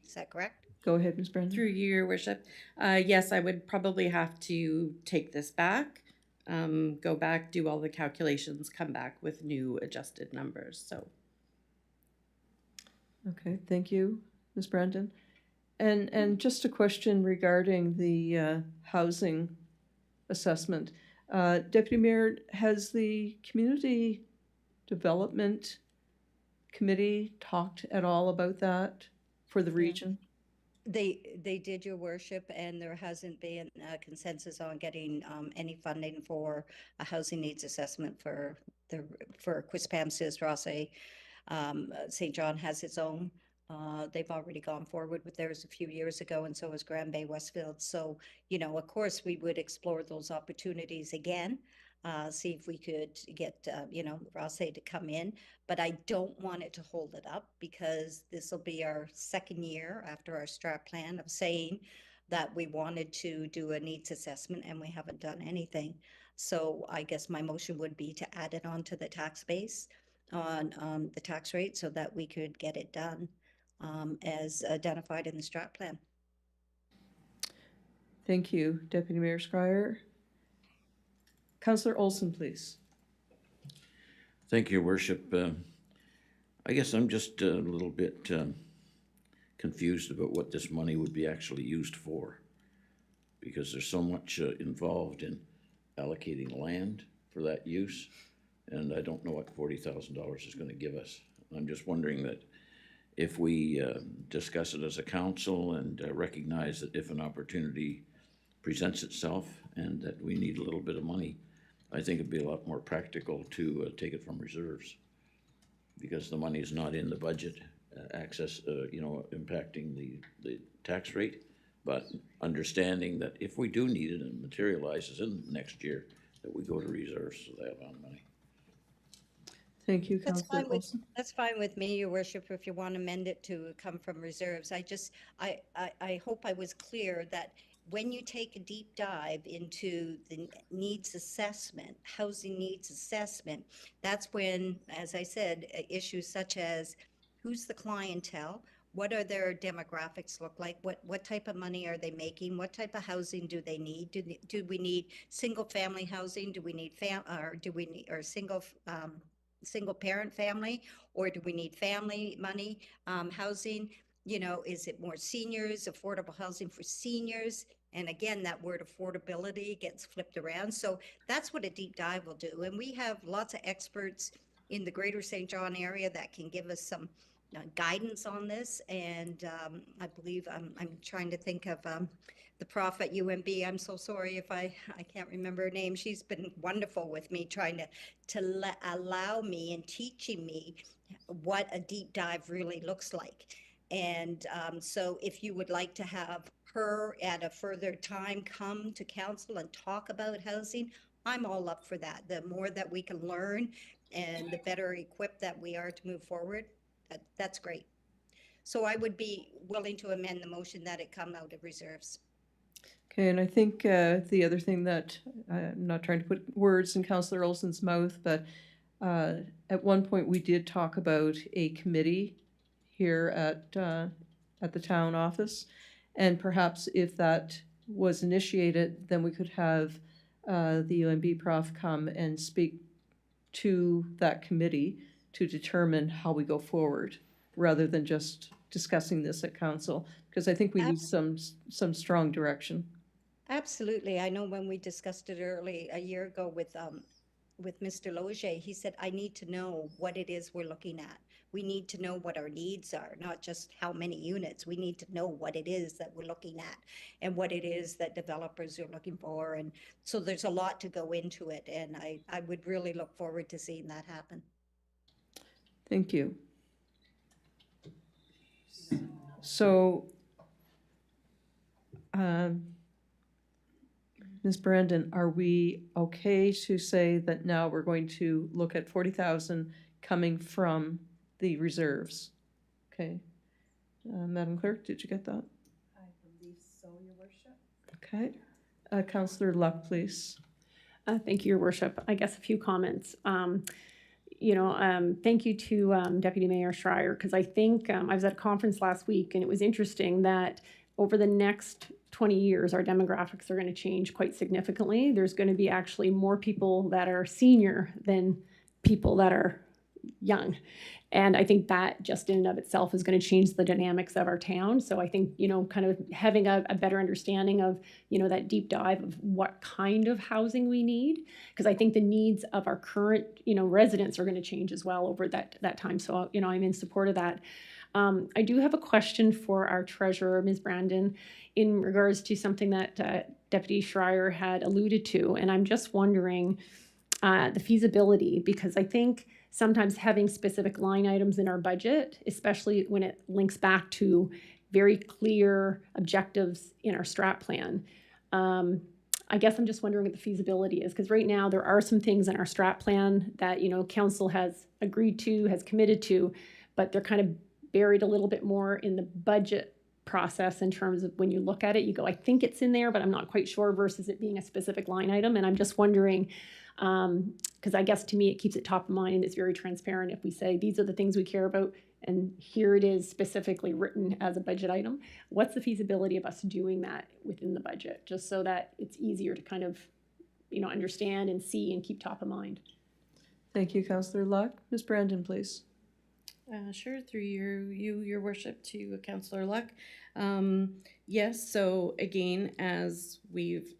Is that correct? Go ahead, Ms. Brandon. Through your worship, yes, I would probably have to take this back, go back, do all the calculations, come back with new adjusted numbers, so. Okay, thank you, Ms. Brandon. And just a question regarding the housing assessment. Deputy Mayor, has the Community Development Committee talked at all about that for the region? They did, your worship, and there hasn't been a consensus on getting any funding for a housing needs assessment for Quispamsis, Rosse. St. John has its own. They've already gone forward with theirs a few years ago, and so has Grand Bay Westfield. So, of course, we would explore those opportunities again, see if we could get, Rosse to come in. But I don't want it to hold it up, because this will be our second year after our strat plan of saying that we wanted to do a needs assessment, and we haven't done anything. So I guess my motion would be to add it onto the tax base on the tax rate so that we could get it done as identified in the strat plan. Thank you, Deputy Mayor Schreier. Councillor Olson, please. Thank you, Your Worship. I guess I'm just a little bit confused about what this money would be actually used for, because there's so much involved in allocating land for that use, and I don't know what $40,000 is going to give us. I'm just wondering that if we discuss it as a council and recognize that if an opportunity presents itself and that we need a little bit of money, I think it'd be a lot more practical to take it from reserves, because the money is not in the budget impacting the tax rate, but understanding that if we do need it and it materializes in next year, that we go to reserves so they have our money. Thank you, That's Councillor fine Olson. that's fine with me, Your Worship, if you want to amend it to come from reserves. I hope I was clear that when you take a deep dive into the needs assessment, housing needs assessment, that's when, as I said, issues such as who's the clientele, what are their demographics look like, what type of money are they making, what type of housing do they need, do we need single family housing, do we need single parent family, or do we need family money housing? Is it more seniors, affordable housing for seniors? And again, that word affordability gets flipped around. So that's what a deep dive will do. And we have lots of experts in the greater St. John area that can give us some guidance on this. And I believe I'm trying to think of the prof at UMB. I'm so sorry if I can't remember her name. She's been wonderful with me, trying to allow me and teaching me what a deep dive really looks like. And so if you would like to have her at a further time come to council and talk about housing, I'm all up for that. The more that we can learn and the better equipped that we are to move forward, that's great. So I would be willing to amend the motion that it come out of reserves. Okay, and I think the other thing that, I'm not trying to put words in Councillor Olson's mouth, but at one point we did talk about a committee here at the town office, and perhaps if that was initiated, then we could have the UMB prof come and speak to that committee to determine how we go forward, rather than just discussing this at council, because I think we need some strong direction. Absolutely. I know when we discussed it a year ago with with Mr. Loge, he said, I need to know what it is we're looking at. We need to know what our needs are, not just how many units. We need to know what it is that we're looking at and what it is that developers are looking for. And so there's a lot to go into it. And I would really look forward to seeing that happen. Thank you. So, Ms. Brandon, are we okay to say that now we're going to look at 40,000 coming from the reserves? Okay. Madam Clerk, did you get that? I believe so, Your Worship. Okay. Councillor Luck, please. Thank you, Your Worship. I guess a few comments. Thank you to Deputy Mayor Schreier, because I think I was at a conference last week, and it was interesting that over the next 20 years, our demographics are going to change quite significantly. There's going to be actually more people that are senior than people that are young. And I think that just in and of itself is going to change the dynamics of our town. So I think, kind of having a better understanding of, that deep dive of what kind of housing we need, because I think the needs of our current, residents are going to change as well over that time. So, I'm in support of that. I do have a question for our treasurer, Ms. Brandon, in regards to something that Deputy Schreier had alluded to. And I'm just wondering the feasibility, because I think sometimes having specific line items in our budget, especially when it links back to very clear objectives in our strat plan. I guess I'm just wondering what the feasibility is, because right now there are some things in our strat plan that, council has agreed to, has committed to, but they're kind of buried a little bit more in the budget process in terms of when you look at it, you go, I think it's in there, but I'm not quite sure, versus it being a specific line item. And I'm just wondering, because I guess to me, it keeps it top of mind and it's very transparent if we say, these are the things we care about, and here it is specifically written as a budget item. What's the feasibility of us doing that within the budget, just so that it's easier to kind of, understand and see and keep top of mind? Thank you, Councillor Luck. Ms. Brandon, please. Sure, through your worship, to Councillor Luck. Yes, so again, as we've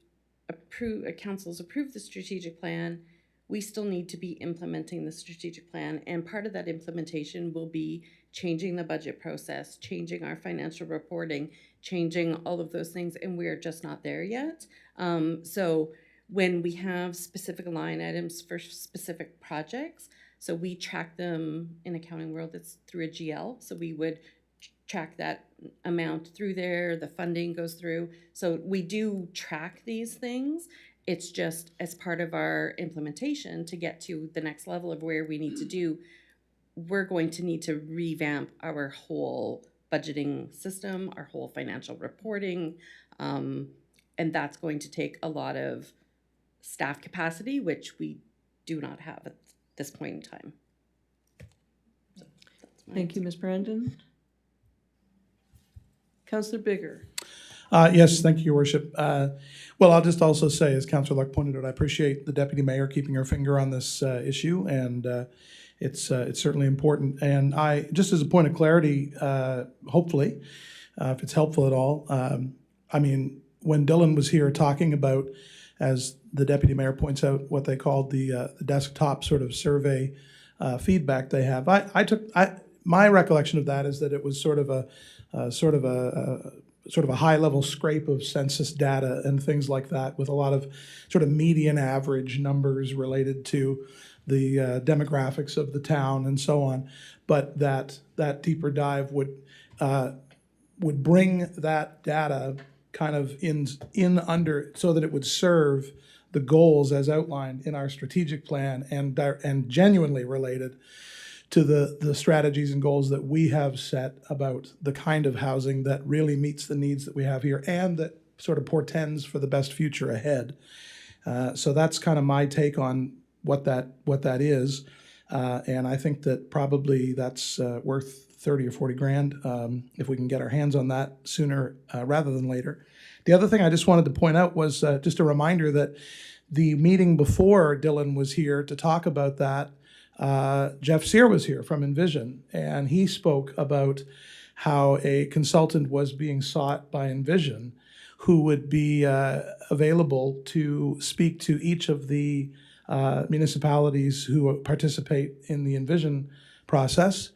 council's approved the strategic plan, we still need to be implementing the strategic plan, and part of that implementation will be changing the budget process, changing our financial reporting, changing all of those things, and we're just not there yet. So when we have specific line items for specific projects, so we track them in accounting world, it's through a GL. So we would track that amount through there, the funding goes through. So we do track these things. It's just as part of our implementation to get to the next level of where we need to do, we're going to need to revamp our whole budgeting system, our whole financial reporting. And that's going to take a lot of staff capacity, which we do not have at this point in time. So thank you, Ms. Brandon. Councillor Bigger. Yes, thank you, Your Worship. Well, I'll just also say, as Councillor Luck pointed out, I appreciate the Deputy Mayor keeping her finger on this issue, and it's certainly important. And I, just as a point of clarity, hopefully, if it's helpful at all, I mean, when Dylan was here talking about, as the Deputy Mayor points out, what they called the desktop sort of survey feedback they have, my recollection of that is that it was sort of a high-level scrape of census data and things like that, with a lot of sort of median average numbers related to the demographics of the town and so on. But that deeper dive would bring that data kind of in under, so that it would serve the goals as outlined in our strategic plan, and genuinely related to the strategies and goals that we have set about the kind of housing that really meets the needs that we have here, and that sort of portends for the best future ahead. So that's kind of my take on what that is. And I think that probably that's worth 30 or 40 grand if we can get our hands on that sooner rather than later. The other thing I just wanted to point out was just a reminder that the meeting before Dylan was here to talk about that, Jeff Sear was here from Envision, and he spoke about how a consultant was being sought by Envision who would be available to speak to each of the municipalities who participate in the Envision process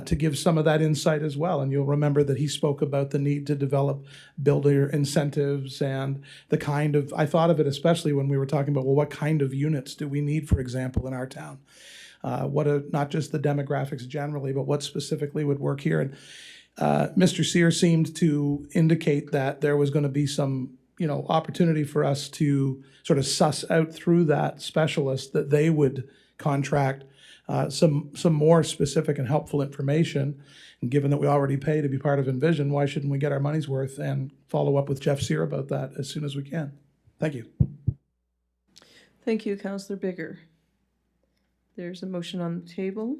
to give some of that insight as well. And you'll remember that he spoke about the need to develop builder incentives and the kind of, I thought of it especially when we were talking about, well, what kind of units do we need, for example, in our town? Not just the demographics generally, but what specifically would work here. And Mr. Sear seemed to indicate that there was going to be some opportunity for us to sort of suss out through that specialist that they would contract some more specific and helpful information. And given that we already pay to be part of Envision, why shouldn't we get our money's worth and follow up with Jeff Sear about that as soon as we can? Thank you. Thank you, Councillor Bigger. There's a motion on the table.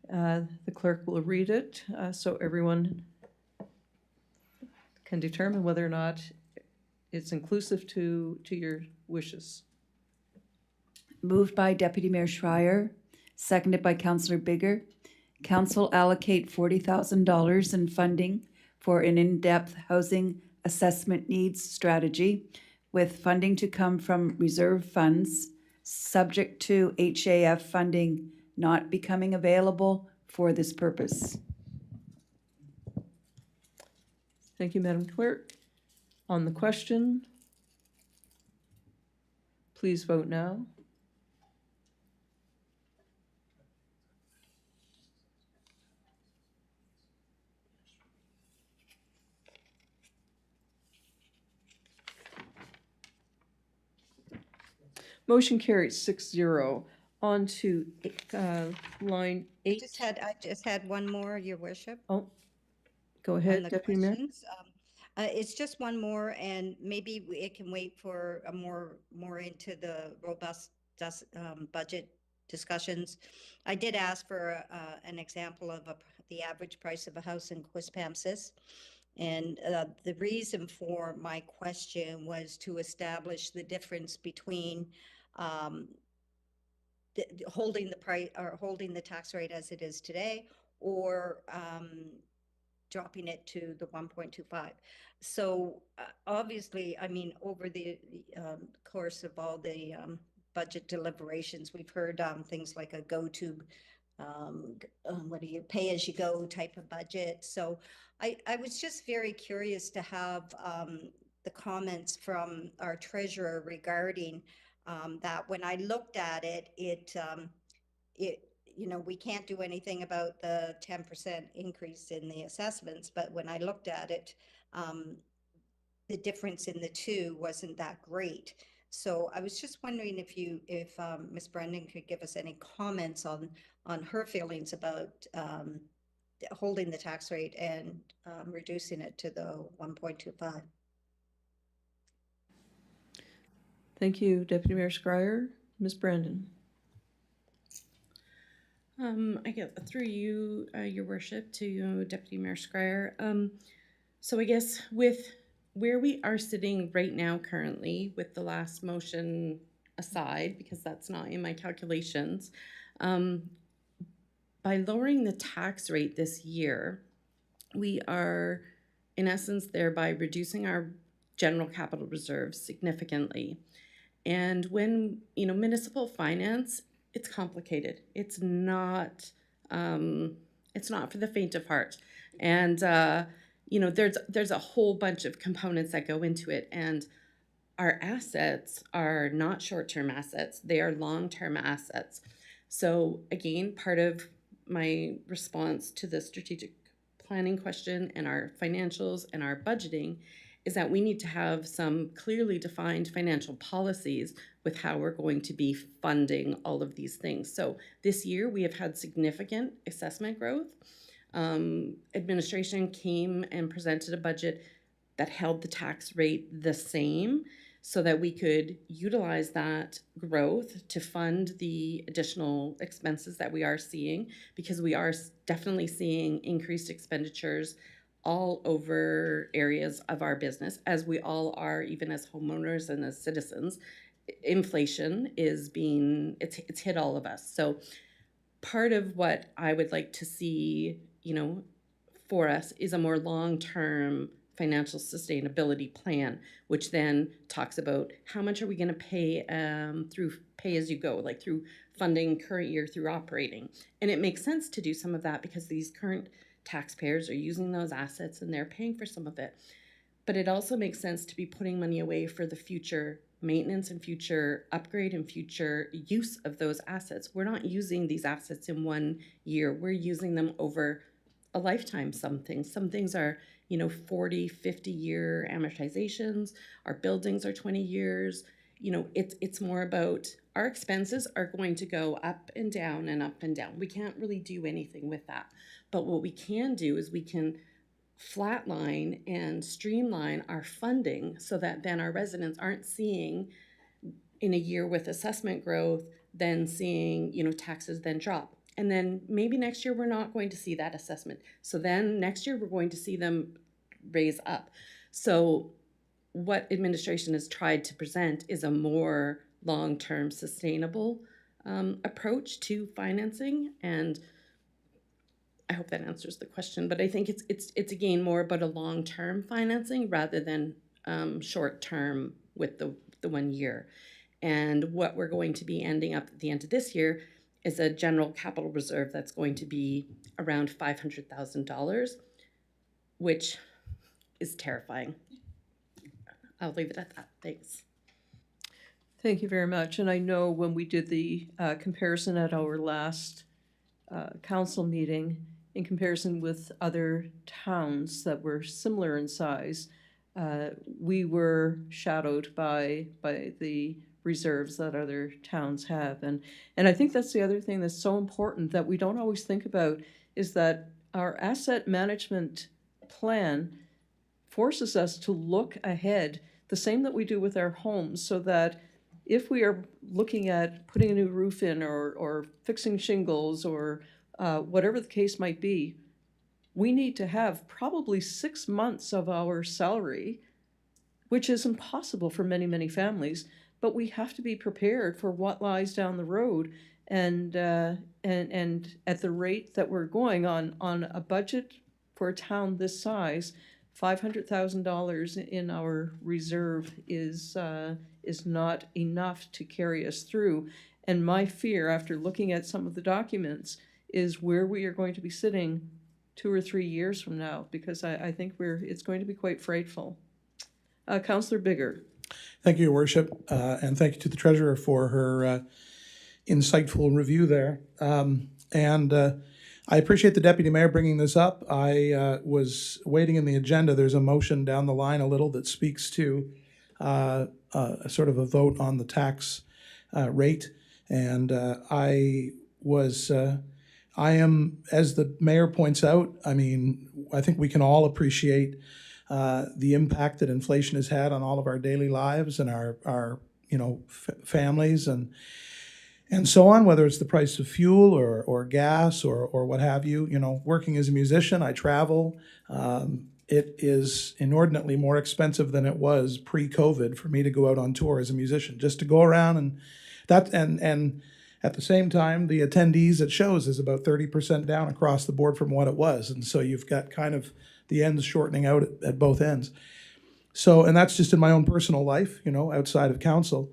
The clerk will read it so everyone can determine whether or not it's inclusive to your wishes. Moved by Deputy Mayor Schreier, seconded by Councillor Bigger. Council allocate $40,000 in funding for an in-depth housing assessment needs strategy, with funding to come from reserve funds, subject to HAF funding not becoming available for this purpose. Thank you, Madam Clerk. On the question, please vote now. Motion carries 6-0. On to line 8. I just had one more, Your Worship. Oh, go On ahead, the Deputy Mayor. questions. It's just one more, and maybe it can wait for a more into the robust budget discussions. I did ask for an example of the average price of a house in Quispamsis. And the reason for my question was to establish the difference between holding the price or holding the tax rate as it is today, or dropping it to the 1.25. So obviously, I mean, over the course of all the budget deliberations, we've heard things like a go-to, what do you pay as you go type of budget. So I was just very curious to have the comments from our treasurer regarding that. When I looked at it, we can't do anything about the 10% increase in the assessments, but when I looked at it, the difference in the two wasn't that great. So I was just wondering if Ms. Brendan could give us any comments on her feelings about holding the tax rate and reducing it to the 1.25. Thank you, Deputy Mayor Schreier. Ms. Brandon. I get through you, Your Worship, to Deputy Mayor Schreier. So I guess with where we are sitting right now currently, with the last motion aside, because that's not in my calculations, by lowering the tax rate this year, we are in essence thereby reducing our general capital reserves significantly. And when, municipal finance, it's complicated. It's not for the faint of heart. And, there's a whole bunch of components that go into it. And our assets are not short-term assets. They are long-term assets. So again, part of my response to the strategic planning question and our financials and our budgeting is that we need to have some clearly defined financial policies with how we're going to be funding all of these things. So this year we have had significant assessment growth. Administration came and presented a budget that held the tax rate the same so that we could utilize that growth to fund the additional expenses that we are seeing, because we are definitely seeing increased expenditures all over areas of our business, as we all are, even as homeowners and as citizens. Inflation is it's hit all of us. So part of what I would like to see, for us is a more long-term financial sustainability plan, which then talks about how much are we going to pay through pay as you go, like through funding current year through operating. And it makes sense to do some of that because these current taxpayers are using those assets and they're paying for some of it. But it also makes sense to be putting money away for the future maintenance and future upgrade and future use of those assets. We're not using these assets in 1 year. We're using them over a lifetime. Some things are, 40, 50-year amortizations. Our buildings are 20 years. It's more about our expenses are going to go up and down and up and down. We can't really do anything with that. But what we can do is we can flatline and streamline our funding so that then our residents aren't seeing in a year with assessment growth, then seeing, taxes then drop. And then maybe next year we're not going to see that assessment. So then next year we're going to see them raise up. So what administration has tried to present is a more long-term sustainable approach to financing. And I hope that answers the question, but I think it's again more about a long-term financing rather than short-term with the 1 year. And what we're going to be ending up at the end of this year is a general capital reserve that's going to be around $500,000, which is terrifying. I'll leave it at that. Thanks. Thank you very much. And I know when we did the comparison at our last council meeting, in comparison with other towns that were similar in size, we were shadowed by the reserves that other towns have. And I think that's the other thing that's so important that we don't always think about, is that our asset management plan forces us to look ahead, the same that we do with our homes, so that if we are looking at putting a new roof in or fixing shingles or whatever the case might be, we need to have probably 6 months of our salary, which is impossible for many, many families, but we have to be prepared for what lies down the road. And at the rate that we're going on a budget for a town this size, $500,000 in our reserve is not enough to carry us through. And my fear, after looking at some of the documents, is where we are going to be sitting 2 or 3 years from now, because I think it's going to be quite frightful. Councillor Bigger. Thank you, Your Worship, and thank you to the Treasurer for her insightful review there. I appreciate the Deputy Mayor bringing this up. I was waiting in the agenda. There's a motion down the line a little that speaks to sort of a vote on the tax rate, and I am, as the Mayor points out, I think we can all appreciate the impact that inflation has had on all of our daily lives and our families and so on, whether it's the price of fuel or gas or what have you. Working as a musician, I travel. It is inordinately more expensive than it was pre-COVID for me to go out on tour as a musician, just to go around and at the same time, the attendees at shows is about 30% down across the board from what it was. And so you've got kind of the ends shortening out at both ends. So, and that's just in my own personal life, outside of council.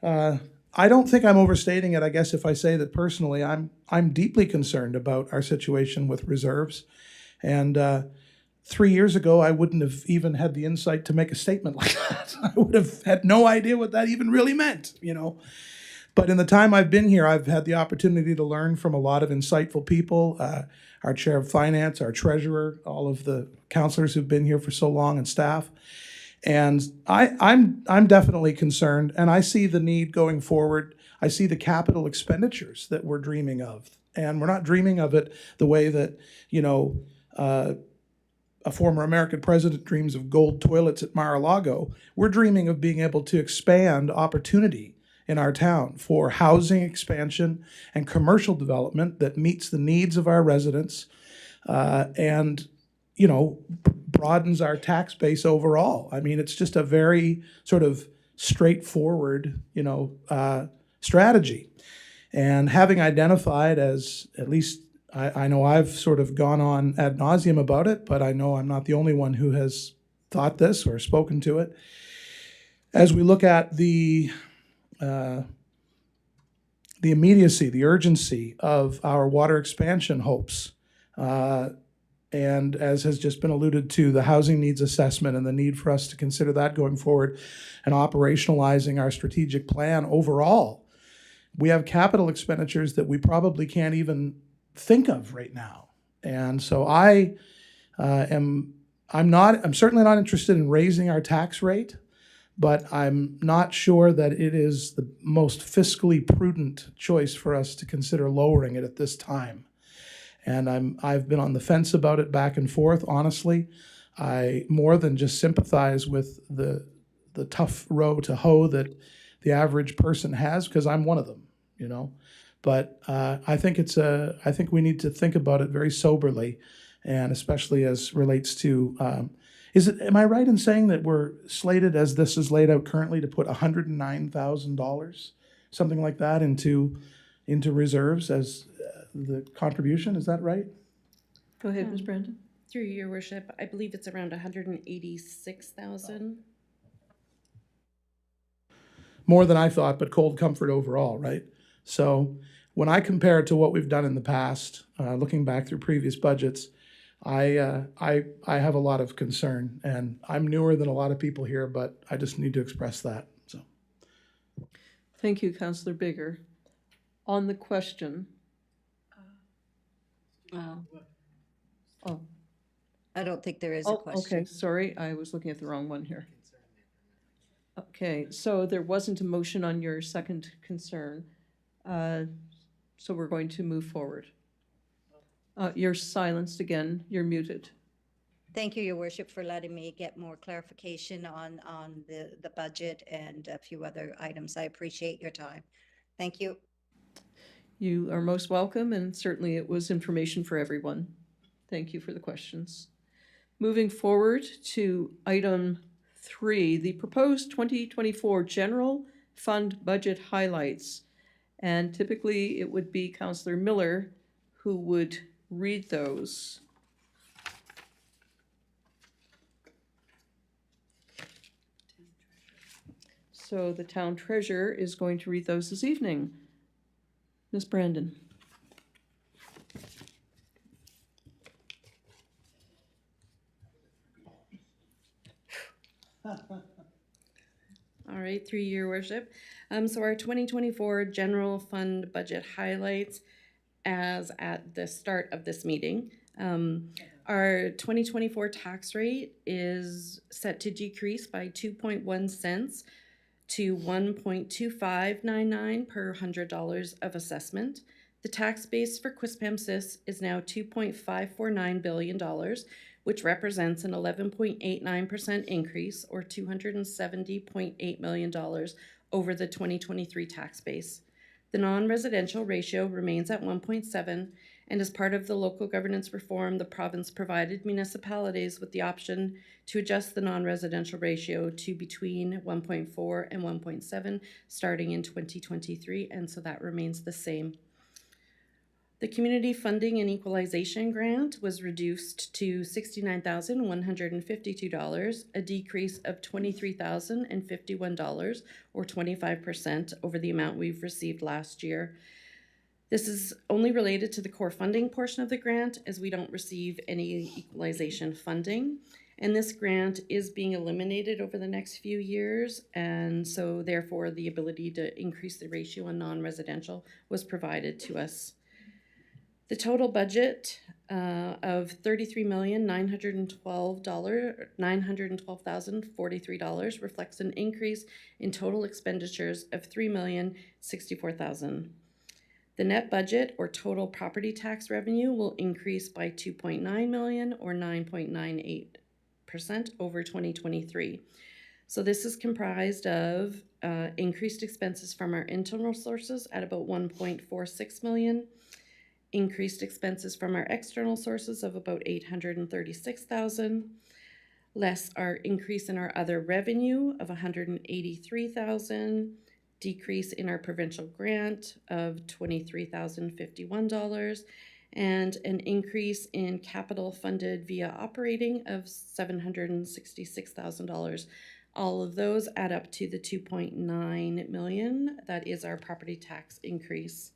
I don't think I'm overstating it, I guess, if I say that personally I'm deeply concerned about our situation with reserves. And 3 years ago, I wouldn't have even had the insight to make a statement like that. I would have had no idea what that even really meant, But in the time I've been here, I've had the opportunity to learn from a lot of insightful people, our Chair of Finance, our Treasurer, all of the councillors who've been here for so long, and staff. And I'm definitely concerned, and I see the need going forward. I see the capital expenditures that we're dreaming of, and we're not dreaming of it the way that, a former American president dreams of gold toilets at Mar-a-Lago. We're dreaming of being able to expand opportunity in our town for housing expansion and commercial development that meets the needs of our residents and broadens our tax base overall. It's just a very sort of straightforward, strategy. And having identified, as at least I know I've sort of gone on ad nauseum about it, but I know I'm not the only one who has thought this or spoken to it. As we look at the immediacy, the urgency of our water expansion hopes, and as has just been alluded to, the housing needs assessment and the need for us to consider that going forward and operationalizing our strategic plan overall, we have capital expenditures that we probably can't even think of right now. And so I'm certainly not interested in raising our tax rate, but I'm not sure that it is the most fiscally prudent choice for us to consider lowering it at this time. And I've been on the fence about it back and forth, honestly. I more than just sympathize with the tough row to hoe that the average person has, because I'm one of them, you know. But I think we need to think about it very soberly, and especially as relates to, am I right in saying that we're slated, as this is laid out currently, to put $109,000, something like that, into reserves as the contribution? Is that right? Go ahead, Ms. Brandon. Through your worship, I believe it's around 186,000. More than I thought, but cold comfort overall, right? So when I compare it to what we've done in the past, looking back through previous budgets, I have a lot of concern, and I'm newer than a lot of people here, but I just need to express that. So, Thank you, Councillor Bigger. On the question. Oh, I don't think there is a question. okay, sorry, I was looking at the wrong one here. Okay, so there wasn't a motion on your second concern, so we're going to move forward. You're silenced again, you're muted. Thank you, Your Worship, for letting me get more clarification on the budget and a few other items. I appreciate your time. Thank you. You are most welcome, and certainly it was information for everyone. Thank you for the questions. Moving forward to item 3, the proposed 2024 general fund budget highlights. And typically it would be Councillor Miller who would read those. So the town treasurer is going to read those this evening. Ms. Brandon. All right, through your worship. So our 2024 general fund budget highlights as at the start of this meeting. Our 2024 tax rate is set to decrease by 2.1 cents to 1.2599 per $100 of assessment. The tax base for Quispamsis is now $2.549 billion, which represents an 11.89% increase, or $270.8 million over the 2023 tax base. The non-residential ratio remains at 1.7, and as part of the local governance reform, the province provided municipalities with the option to adjust the non-residential ratio to between 1.4 and 1.7 starting in 2023, and so that remains the same. The Community Funding and Equalization Grant was reduced to $69,152, a decrease of $23,051, or 25% over the amount we've received last year. This is only related to the core funding portion of the grant, as we don't receive any equalization funding. And this grant is being eliminated over the next few years, and so therefore the ability to increase the ratio on non-residential was provided to us. The total budget of $33,912,043 reflects an increase in total expenditures of $3,064,000. The net budget, or total property tax revenue, will increase by $2.9 million, or 9.98% over 2023. So this is comprised of increased expenses from our internal sources at about $1.46 million, increased expenses from our external sources of about $836,000, less our increase in our other revenue of $183,000, decrease in our provincial grant of $23,051, and an increase in capital funded via operating of $766,000. All of those add up to the 2.9 million. That is our property tax increase.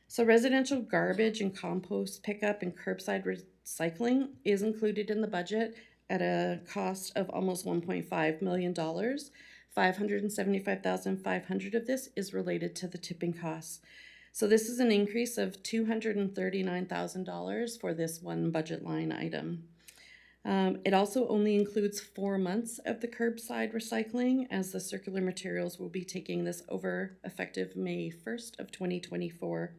So residential garbage and compost pickup and curbside recycling is included in the budget at a cost of almost $1.5 million. $575,500 of this is related to the tipping costs. So this is an increase of $239,000 for this one budget line item. It also only includes 4 months of the curbside recycling, as the circular materials will be taking this over effective May 1st of 2024.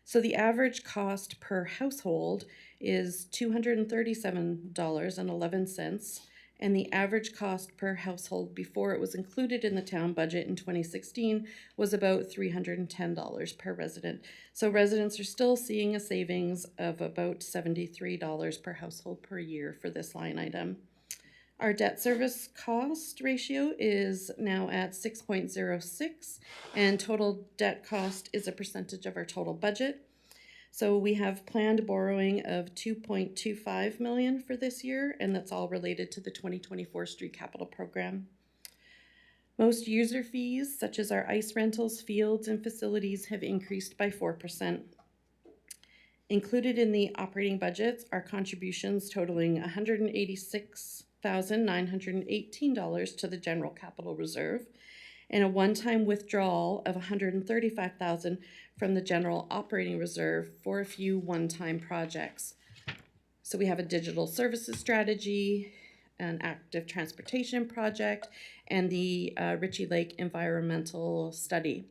So the average cost per household is $237.11, and the average cost per household before it was included in the town budget in 2016 was about $310 per resident. So residents are still seeing a savings of about $73 per household per year for this line item. Our debt service cost ratio is now at 6.06, and total debt cost is a percentage of our total budget. So we have planned borrowing of $2.25 million for this year, and that's all related to the 2024 street capital program. Most user fees, such as our ice rentals, fields, and facilities, have increased by 4%. Included in the operating budgets are contributions totaling $186,918 to the general capital reserve, and a one-time withdrawal of $135,000 from the general operating reserve for a few one-time projects. So we have a digital services strategy, an active transportation project, and the Ritchie Lake environmental study.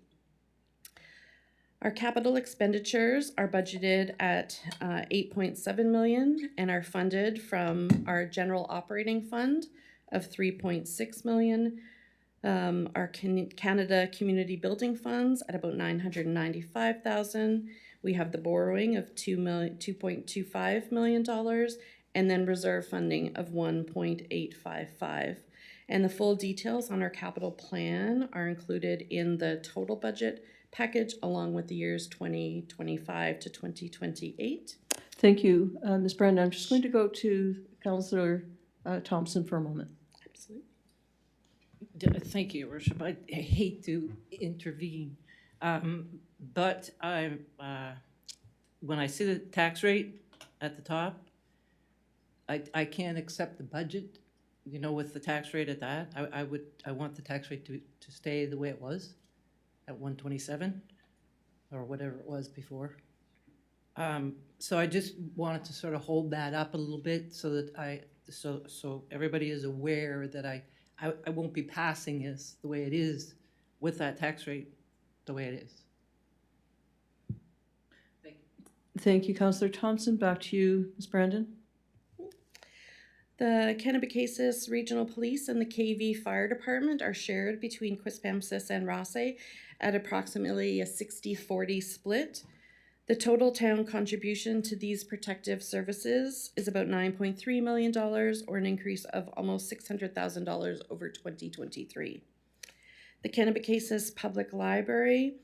Our capital expenditures are budgeted at $8.7 million and are funded from our general operating fund of $3.6 million, our Canada Community Building Funds at about $995,000. We have the borrowing of $2.25 million, and then reserve funding of $1.855. And the full details on our capital plan are included in the total budget package, along with the years 2025 to 2028. Thank you, Ms. Brandon. I'm just going to go to Councillor Thompson for a moment. Absolutely. Thank you, Your Worship. I hate to intervene, but when I see the tax rate at the top, I can't accept the budget, you know, with the tax rate at that. I want the tax rate to stay the way it was at 127 or whatever it was before. So I just wanted to sort of hold that up a little bit so that so everybody is aware that I won't be passing this the way it is with that tax rate the way it is. Thank you. Thank you, Councillor Thompson. Back to you, Ms. Brandon. The Kennebecasis Regional Police and the KV Fire Department are shared between Quispamsis and Rothesay at approximately a 60-40 split. The total town contribution to these protective services is about $9.3 million, or an increase of almost $600,000 over 2023. The Kennebecasis Public Library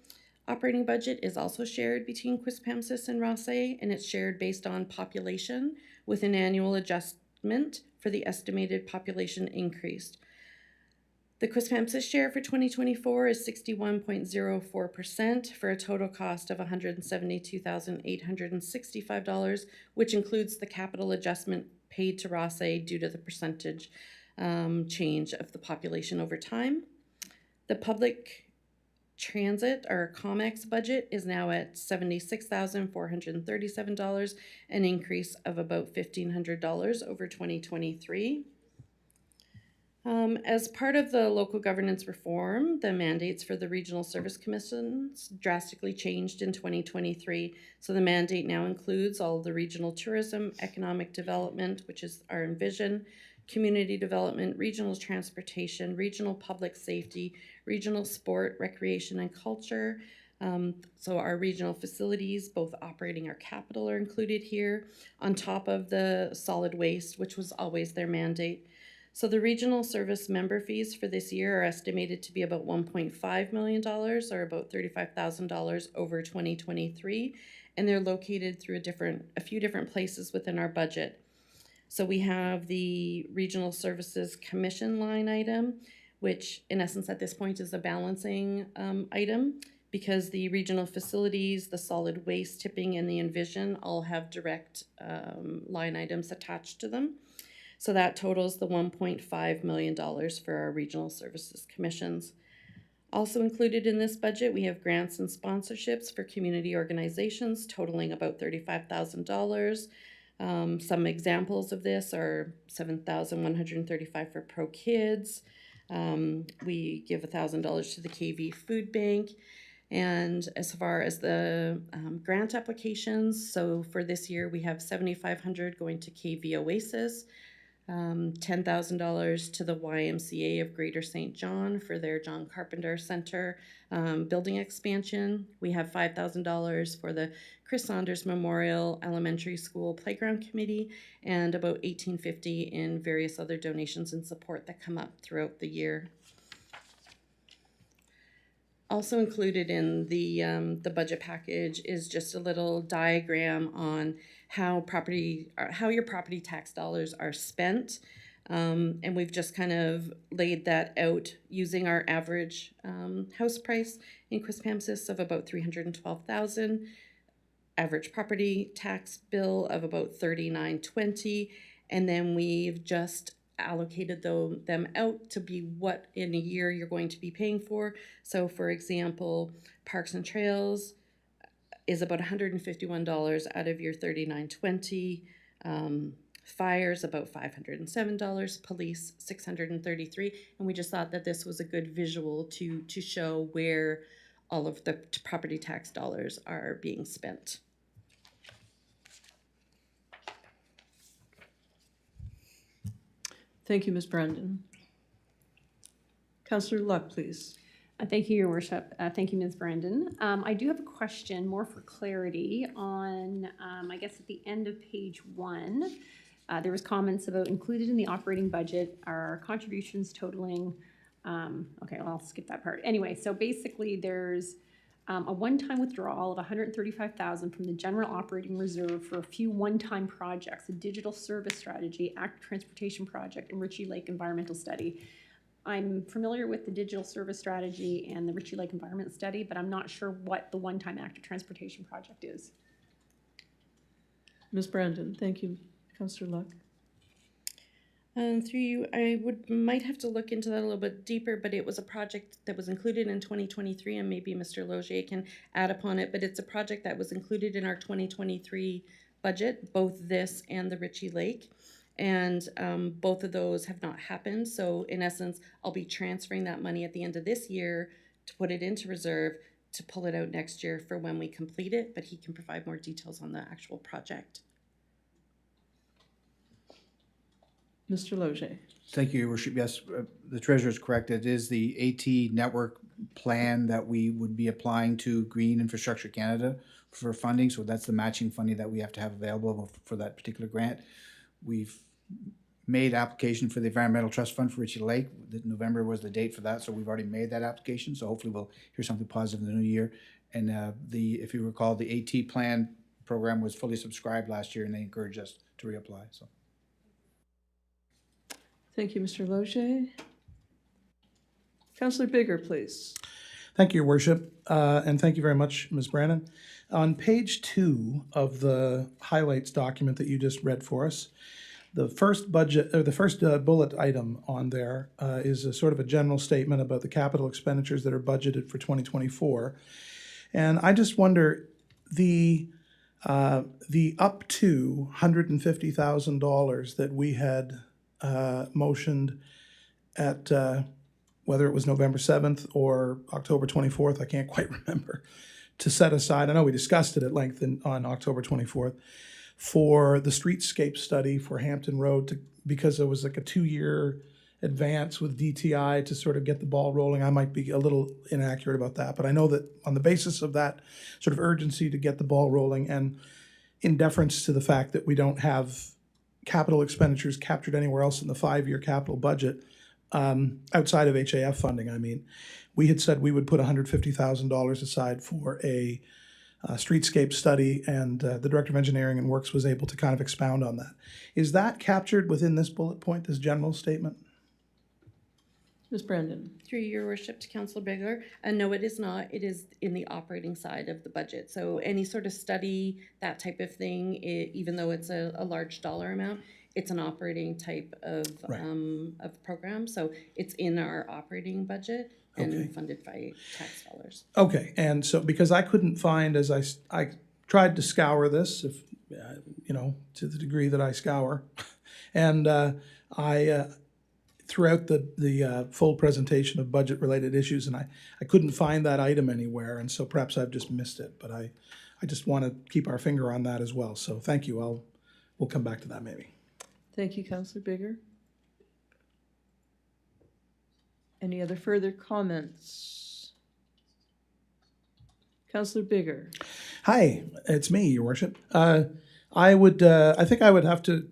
operating budget is also shared between Quispamsis and Rothesay, and it's shared based on population with an annual adjustment for the estimated population increased. The Quispamsis share for 2024 is 61.04% for a total cost of $172,865, which includes the capital adjustment paid to Rothesay due to the percentage change of the population over time. The public transit, or COMEX budget, is now at $76,437, an increase of about $1,500 over 2023. As part of the local governance reform, the mandates for the regional service commissions drastically changed in 2023. So the mandate now includes all of the regional tourism, economic development, which is our envision, community development, regional transportation, regional public safety, regional sport, recreation, and culture. So our regional facilities, both operating our capital, are included here, on top of the solid waste, which was always their mandate. So the regional service member fees for this year are estimated to be about $1.5 million, or about $35,000 over 2023, and they're located through a few different places within our budget. So we have the Regional Services Commission line item, which in essence at this point is a balancing item, because the regional facilities, the solid waste tipping, and the Envision all have direct line items attached to them. So that totals the $1.5 million for our regional services commissions. Also included in this budget, we have grants and sponsorships for community organizations totaling about $35,000. Some examples of this are $7,135 for Pro Kids. We give $1,000 to the KV Food Bank. And as far as the grant applications, so for this year we have $7,500 going to KV Oasis, $10,000 to the YMCA of Greater St. John for their John Carpenter Center building expansion. We have $5,000 for the Chris Saunders Memorial Elementary School Playground Committee, and about $1,850 in various other donations and support that come up throughout the year. Also included in the budget package is just a little diagram on how your property tax dollars are spent, and we've just kind of laid that out using our average house price in Quispamsis of about $312,000, average property tax bill of about $39.20, and then we've just allocated them out to be what in a year you're going to be paying for. So for example, Parks and Trails is about $151 out of your $39.20. Fires about $507, police $633, and we just thought that this was a good visual to show where all of the property tax dollars are being spent. Thank you, Ms. Brandon. Councillor Luck, please. Thank you, Your Worship. Thank you, Ms. Brandon. I do have a question more for clarity on, I guess at the end of page 1, there was comments about included in the operating budget are contributions totaling, okay, well, I'll skip that part. Anyway, so basically there's a one-time withdrawal of $135,000 from the general operating reserve for a few one-time projects, a digital service strategy, active transportation project, and Ritchie Lake environmental study. I'm familiar with the digital service strategy and the Ritchie Lake environment study, but I'm not sure what the one-time active transportation project is. Ms. Brandon, thank you. Councillor Luck. Through you, I might have to look into that a little bit deeper, but it was a project that was included in 2023, and maybe Mr. Logier can add upon it, but it's a project that was included in our 2023 budget, both this and the Ritchie Lake, and both of those have not happened. So in essence, I'll be transferring that money at the end of this year to put it into reserve to pull it out next year for when we complete it, but he can provide more details on the actual project. Mr. Logier. Thank you, Your Worship. Yes, the Treasurer is correct. It is the AT network plan that we would be applying to Green Infrastructure Canada for funding. So that's the matching funding that we have to have available for that particular grant. We've made application for the Environmental Trust Fund for Ritchie Lake. November was the date for that, so we've already made that application. So hopefully we'll hear something positive in the new year. And if you recall, the AT plan program was fully subscribed last year, and they encouraged us to reapply. So. Thank you, Mr. Logier. Councillor Bigger, please. Thank you, Your Worship, and thank you very much, Ms. Brandon. On page 2 of the highlights document that you just read for us, the first bullet item on there is a sort of a general statement about the capital expenditures that are budgeted for 2024, and I just wonder the up to $150,000 that we had motioned at whether it was November 7th or October 24th, I can't quite remember, to set aside, I know we discussed it at length on October 24th, for the streetscape study for Hampton Road, because it was like a 2-year advance with DTI to sort of get the ball rolling. I might be a little inaccurate about that, but I know that on the basis of that sort of urgency to get the ball rolling, and in deference to the fact that we don't have capital expenditures captured anywhere else in the 5-year capital budget, outside of HAF funding, I mean. We had said we would put $150,000 aside for a streetscape study, and the Director of Engineering and Works was able to kind of expound on that. Is that captured within this bullet point, this general statement? Ms. Brandon? Through your worship to Councillor Bigler, and no, it is not. It is in the operating side of the budget. So any sort of study, that type of thing, even though it's a large dollar amount, it's an operating type of Right. of program. So it's in our operating budget and Okay. funded by tax dollars. Okay, and so, because I couldn't find, as I tried to scour this, if, to the degree that I scour, and I throughout the full presentation of budget-related issues, and I couldn't find that item anywhere, and so perhaps I've just missed it, but I just want to keep our finger on that as well, so thank you. We'll come back to that maybe. Thank you, Councillor Bigger. Any other further comments? Councillor Bigger. Hi, it's me, Your Worship. I think I would have to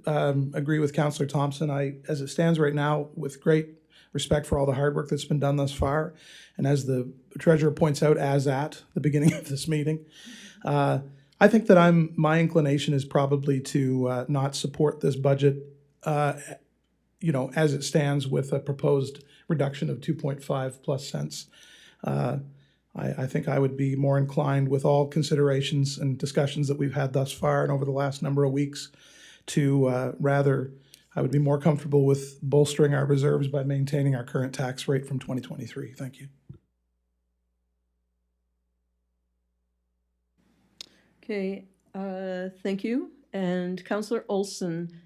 agree with Councillor Thompson. As it stands right now, with great respect for all the hard work that's been done thus far, and as the Treasurer points out, as at the beginning of this meeting, I think that my inclination is probably to not support this budget, as it stands with a proposed reduction of 2.5 plus cents. I think I would be more inclined, with all considerations and discussions that we've had thus far and over the last number of weeks, to I would be more comfortable with bolstering our reserves by maintaining our current tax rate from 2023. Thank you. Okay, thank you. And Councillor Olson,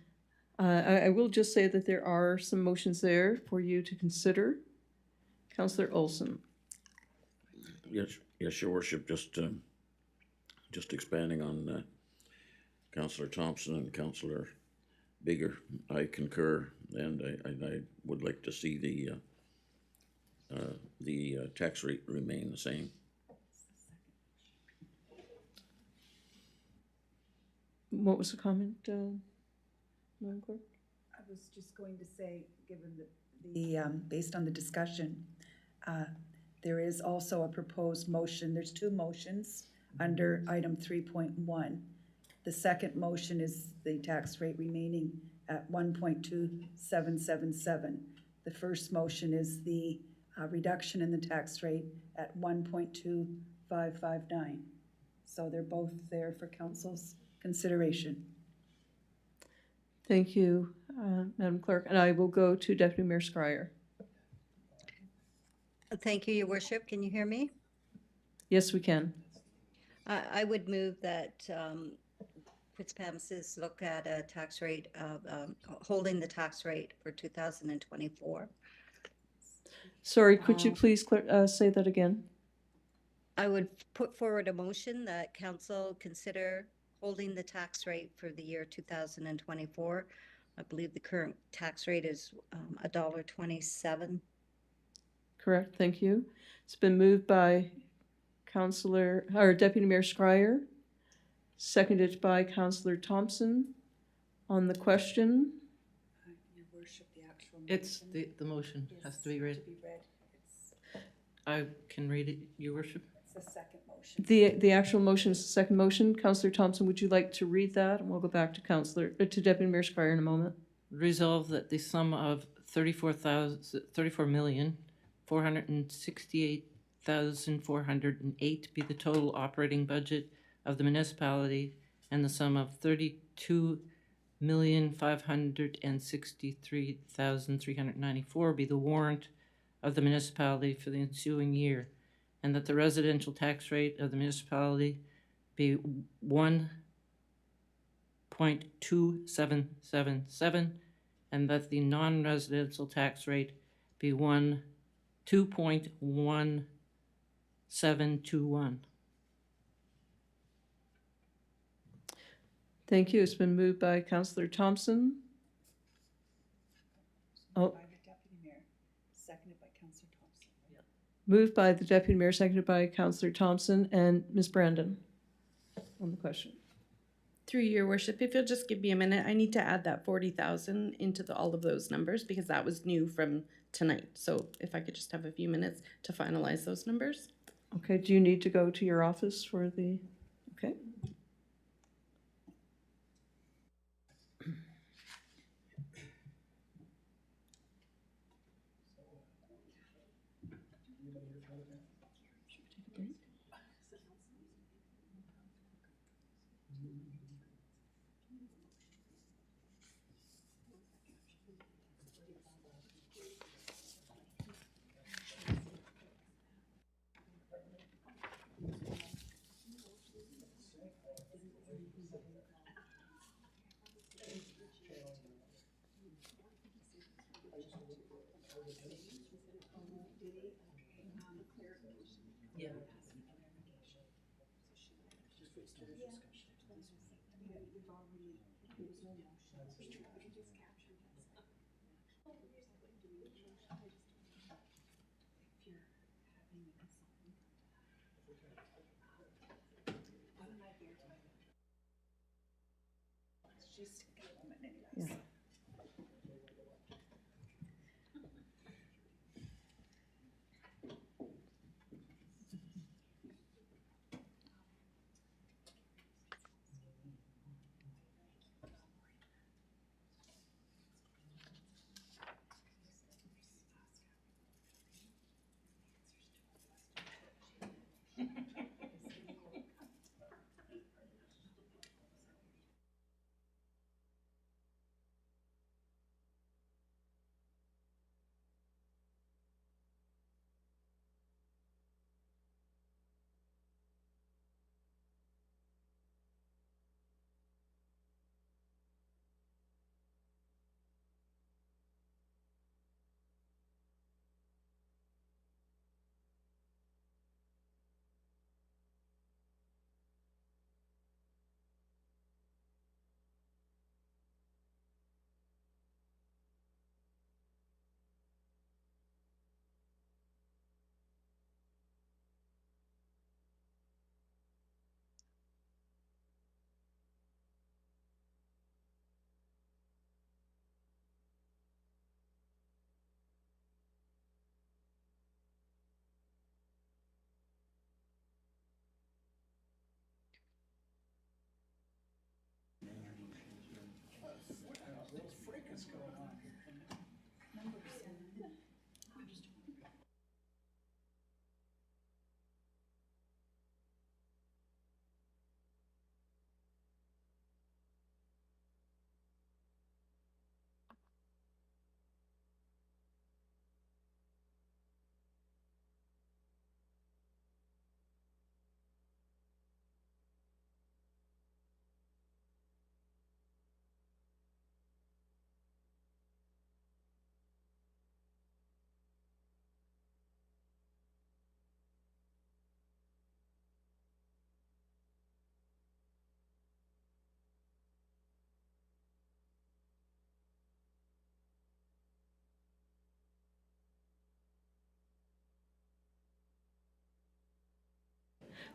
I will just say that there are some motions there for you to consider. Councillor Olson. Yes, Your Worship. Just expanding on Councillor Thompson and Councillor Bigger, I concur, and I would like to see the tax rate remain the same. What was the comment, Madam Clerk? I was just going to say, given based on the discussion, there is also a proposed motion. There's two motions under item 3.1. The second motion is the tax rate remaining at 1.2777. The first motion is the reduction in the tax rate at 1.2559. So they're both there for council's consideration. Thank you, Madam Clerk. And I will go to Deputy Mayor Scryer. Thank you, Your Worship. Can you hear me? Yes, we can. I would move that Quispamsis look at a tax rate of holding the tax rate for 2024. Sorry, could you please say that again? I would put forward a motion that council consider holding the tax rate for the year 2024. I believe the current tax rate is $1.27. Correct, thank you. It's been moved by Deputy Mayor Scryer, seconded by Councillor Thompson. On the question, Your Worship, the actual It's the motion has to be read. I can read it, Your Worship. It's the second motion. the actual motion is the second motion. Councillor Thompson, would you like to read that? And we'll go back to Deputy Mayor Scryer in a moment. Resolve that the sum of $34,468,408 be the total operating budget of the municipality, and the sum of $32,563,394 be the warrant of the municipality for the ensuing year, and that the residential tax rate of the municipality be 1.2777, and that the non-residential tax rate be 2.1721. Thank you. It's been moved by Councillor Thompson. Oh. By the Deputy Mayor, seconded by Councillor Thompson. Moved by the Deputy Mayor, seconded by Councillor Thompson and Ms. Brandon on the question. Through your worship, if you'll just give me a minute, I need to add that 40,000 into all of those numbers because that was new from tonight. So if I could just have a few minutes to finalize those numbers. Okay, do you need to go to your office for the, okay? Yeah.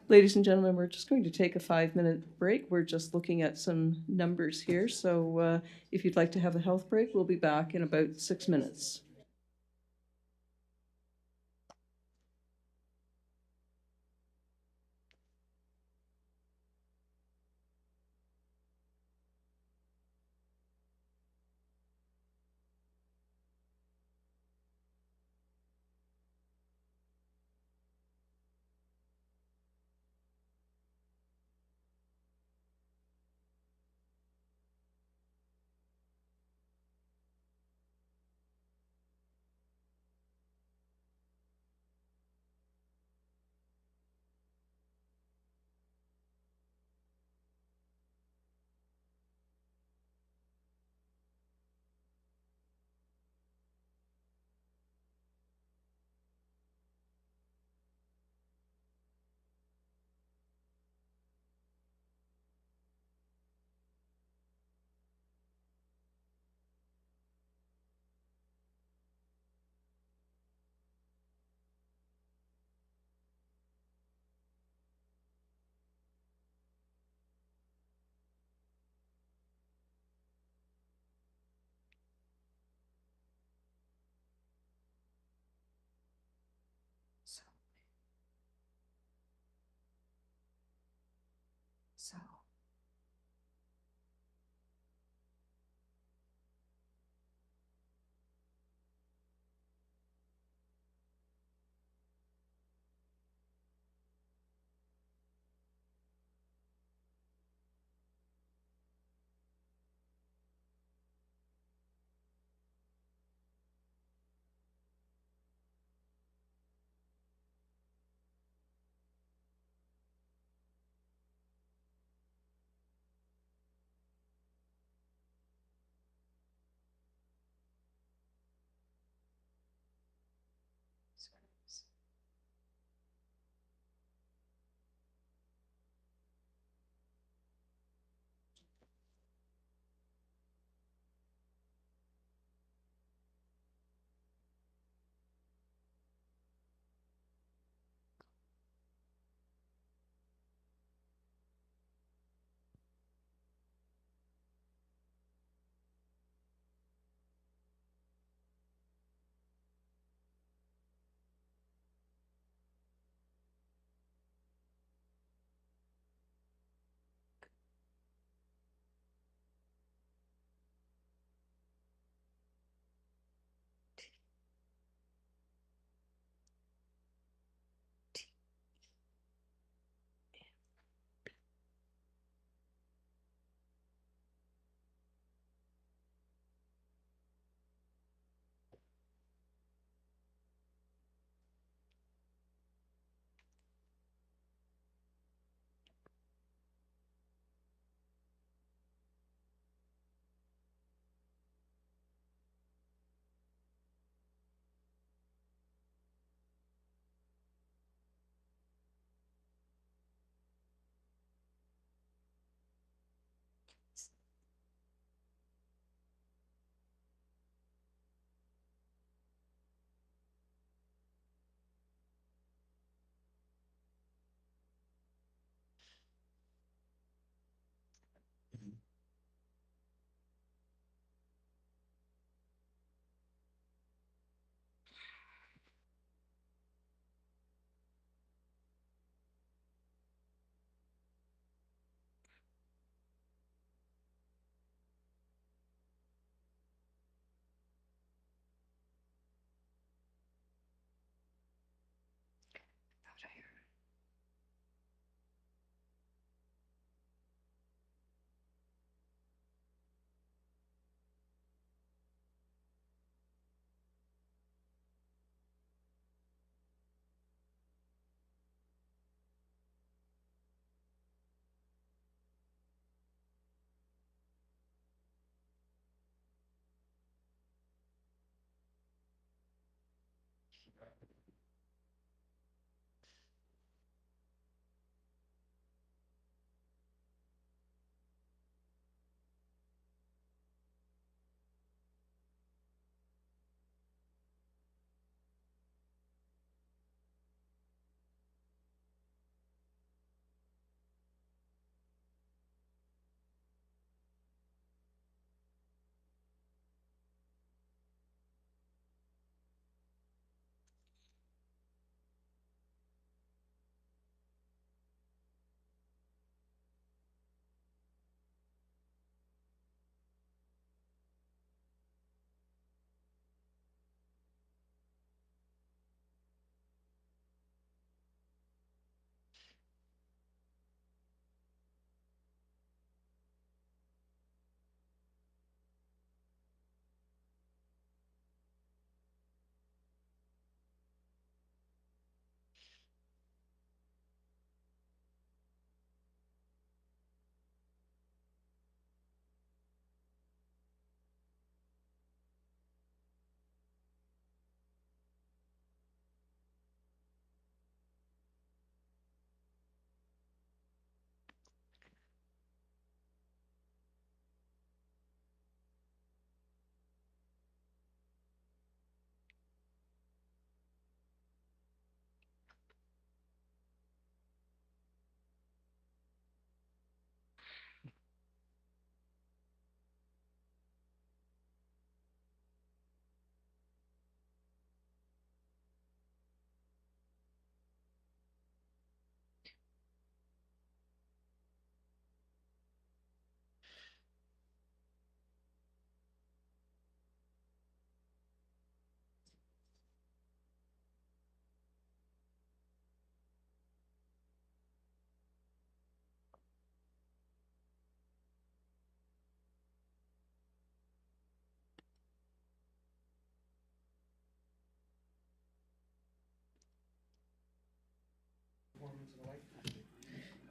Ladies and gentlemen, we're just going to take a 5-minute break. We're just looking at some numbers here. So if you'd like to have a health break, we'll be back in about 6 minutes.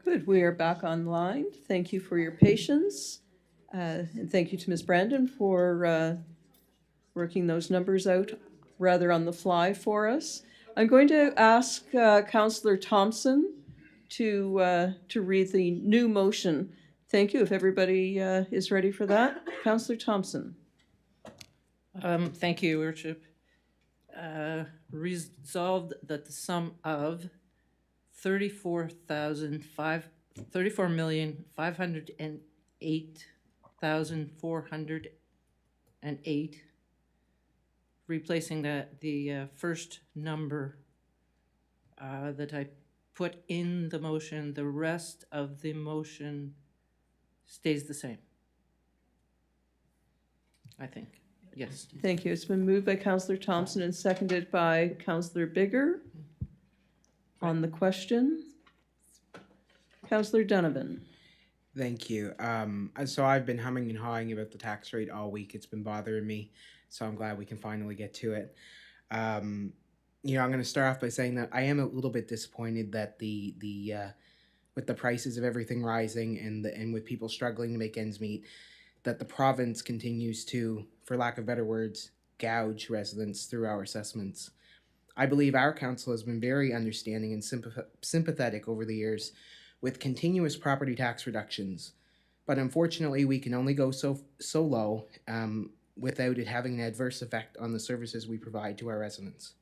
Good, we are back online. Thank you for your patience. And thank you to Ms. Brandon for working those numbers out rather on the fly for us. I'm going to ask Councillor Thompson to read the new motion. Thank you. If everybody is ready for that. Councillor Thompson. Thank you, Your Worship. Resolved that the sum of $34,508,408, replacing the first number that I put in the motion. The rest of the motion stays the same, I think. Yes. Thank you. It's been moved by Councillor Thompson and seconded by Councillor Bigger. On the question, Councillor Donovan. Thank you. So I've been humming and hawing about the tax rate all week. It's been bothering me, so I'm glad we can finally get to it. I'm going to start off by saying that I am a little bit disappointed that the with the prices of everything rising and with people struggling to make ends meet, that the province continues to, for lack of better words, gouge residents through our assessments. I believe our council has been very understanding and sympathetic over the years with continuous property tax reductions, but unfortunately we can only go so low without it having an adverse effect on the services we provide to our residents.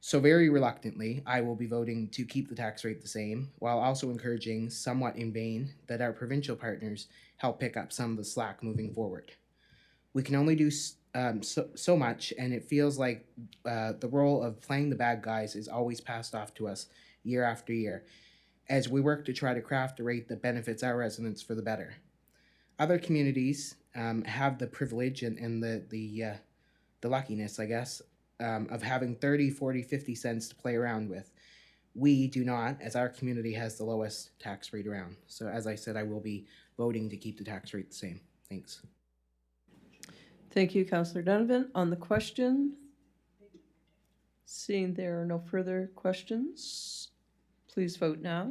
So very reluctantly, I will be voting to keep the tax rate the same, while also encouraging, somewhat in vain, that our provincial partners help pick up some of the slack moving forward. We can only do so much, and it feels like the role of playing the bad guys is always passed off to us year after year, as we work to try to craft a rate that benefits our residents for the better. Other communities have the privilege and the luckiness, I guess, of having 30, 40, 50 cents to play around with. We do not, as our community has the lowest tax rate around. So as I said, I will be voting to keep the tax rate the same. Thanks. Thank you, Councillor Donovan. On the question, seeing there are no further questions, please vote now.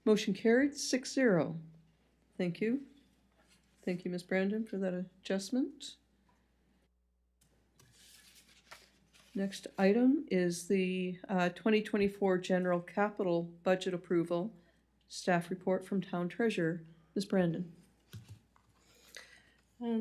Motion carried 6-0. Thank you. Thank you, Ms. Brandon, for that adjustment. Next item is the 2024 General Capital Budget Approval. Staff report from Town Treasurer. Ms. Brandon.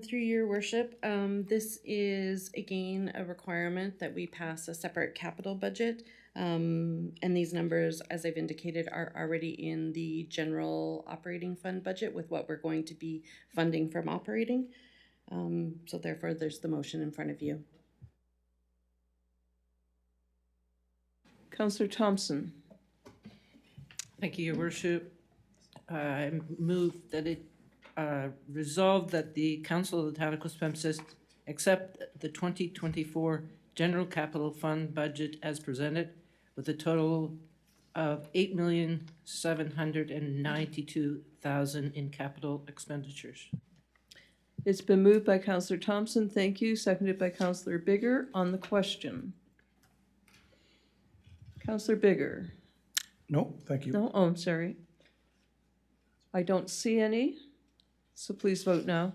Through your worship, this is again a requirement that we pass a separate capital budget. And these numbers, as I've indicated, are already in the general operating fund budget with what we're going to be funding from operating. So therefore, there's the motion in front of you. Councillor Thompson. Thank you, Your Worship. I move that it resolved that the Council of the Town of Quispamsis accept the 2024 General Capital Fund budget as presented with a total of $8,792,000 in capital expenditures. It's been moved by Councillor Thompson. Thank you. Seconded by Councillor Bigger. On the question. Councillor Bigger. No, thank you. No? Oh, I'm sorry. I don't see any, so please vote now.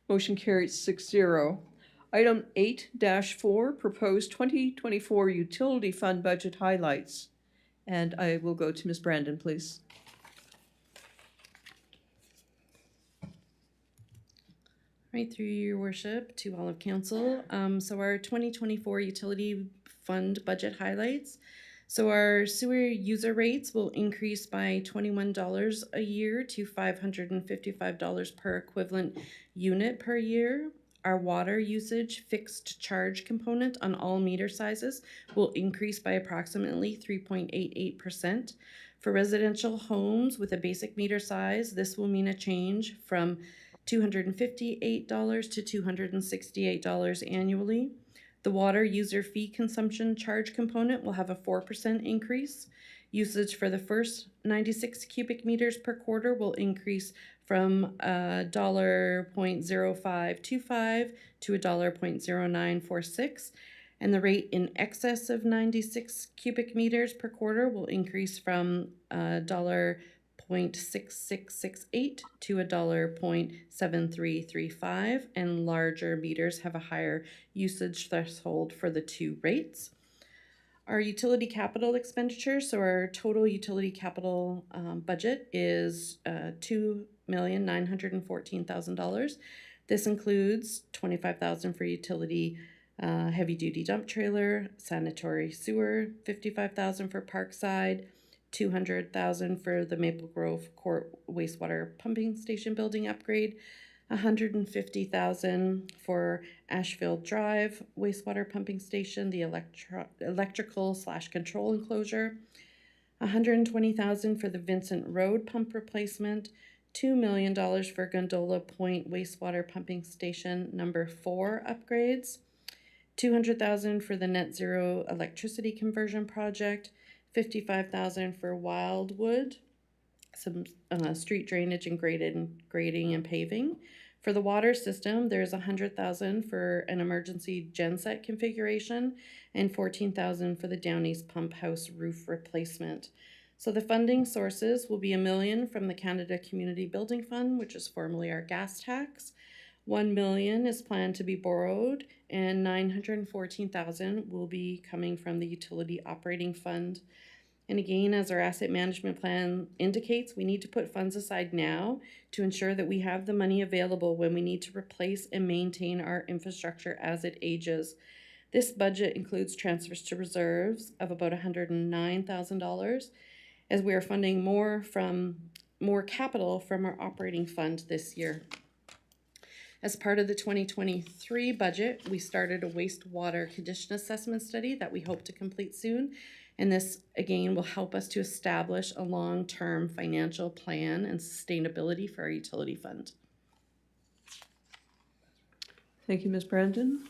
Motion carried 6-0. Item 8-4, proposed 2024 utility fund budget highlights. And I will go to Ms. Brandon, please. Right, through your worship, to all of council. So our 2024 utility fund budget highlights. So our sewer user rates will increase by $21 a year to $555 per equivalent unit per year. Our water usage fixed charge component on all meter sizes will increase by approximately 3.88%. For residential homes with a basic meter size, this will mean a change from $258 to $268 annually. The water user fee consumption charge component will have a 4% increase. Usage for the first 96 cubic meters per quarter will increase from $0.0525 to $0.0946, and the rate in excess of 96 cubic meters per quarter will increase from $0.6668 to $0.7335, and larger meters have a higher usage threshold for the two rates. Our utility capital expenditure, so our total utility capital budget is $2,914,000. This includes $25,000 for utility heavy-duty dump trailer, sanitary sewer, $55,000 for Parkside, $200,000 for the Maple Grove Court wastewater pumping station building upgrade, $150,000 for Ashfield Drive wastewater pumping station, the electrical/control enclosure, $120,000 for the Vincent Road pump replacement, $2 million for Gondola Point wastewater pumping station number 4 upgrades, $200,000 for the net zero electricity conversion project, $55,000 for Wildwood, some street drainage and grading and paving. For the water system, there's $100,000 for an emergency genset configuration and $14,000 for the Downey's pump house roof replacement. So the funding sources will be $1 million from the Canada Community Building Fund, which is formerly our gas tax. $1 million is planned to be borrowed, and $914,000 will be coming from the utility operating fund. And again, as our asset management plan indicates, we need to put funds aside now to ensure that we have the money available when we need to replace and maintain our infrastructure as it ages. This budget includes transfers to reserves of about $109,000, as we are funding more capital from our operating fund this year. As part of the 2023 budget, we started a wastewater condition assessment study that we hope to complete soon. And this, again, will help us to establish a long-term financial plan and sustainability for our utility fund. Thank you, Ms. Brandon.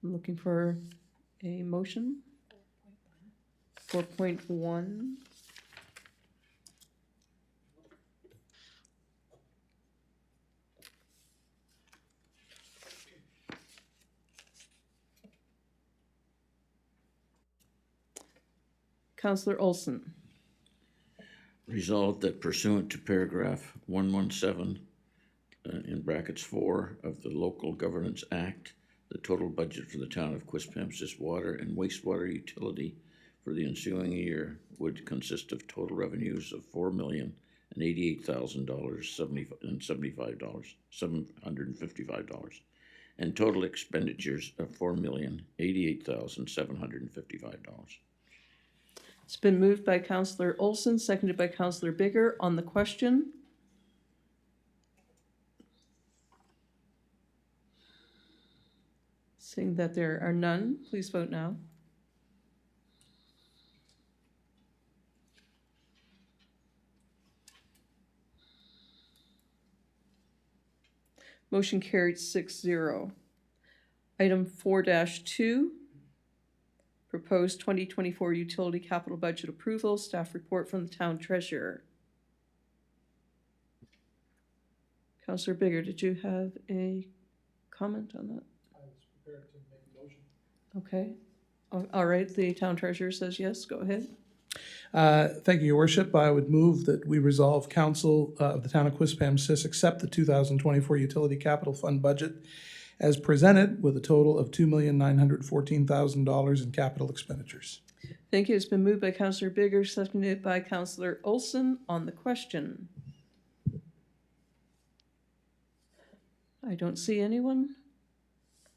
I'm looking for a motion. 4.1. Councillor Olson. Resolved that pursuant to paragraph 117 in brackets 4 of the Local Governance Act, the total budget for the town of Quispamsis water and wastewater utility for the ensuing year would consist of total revenues of $4,088,755 and total expenditures of $4,088,755. It's been moved by Councillor Olson, seconded by Councillor Bigger. On the question, seeing that there are none, please vote now. Motion carried 6-0. Item 4-2. Proposed 2024 utility capital budget approval. Staff report from the town treasurer. Councillor Bigger, did you have a comment on that? I was prepared to make a motion. Okay. All right, the town treasurer says yes. Go ahead. Thank you, Your Worship. I would move that we resolve council of the town of Quispamsis accept the 2024 utility capital fund budget as presented with a total of $2,914,000 in capital expenditures. Thank you. It's been moved by Councillor Bigger, seconded by Councillor Olson. On the question, I don't see anyone.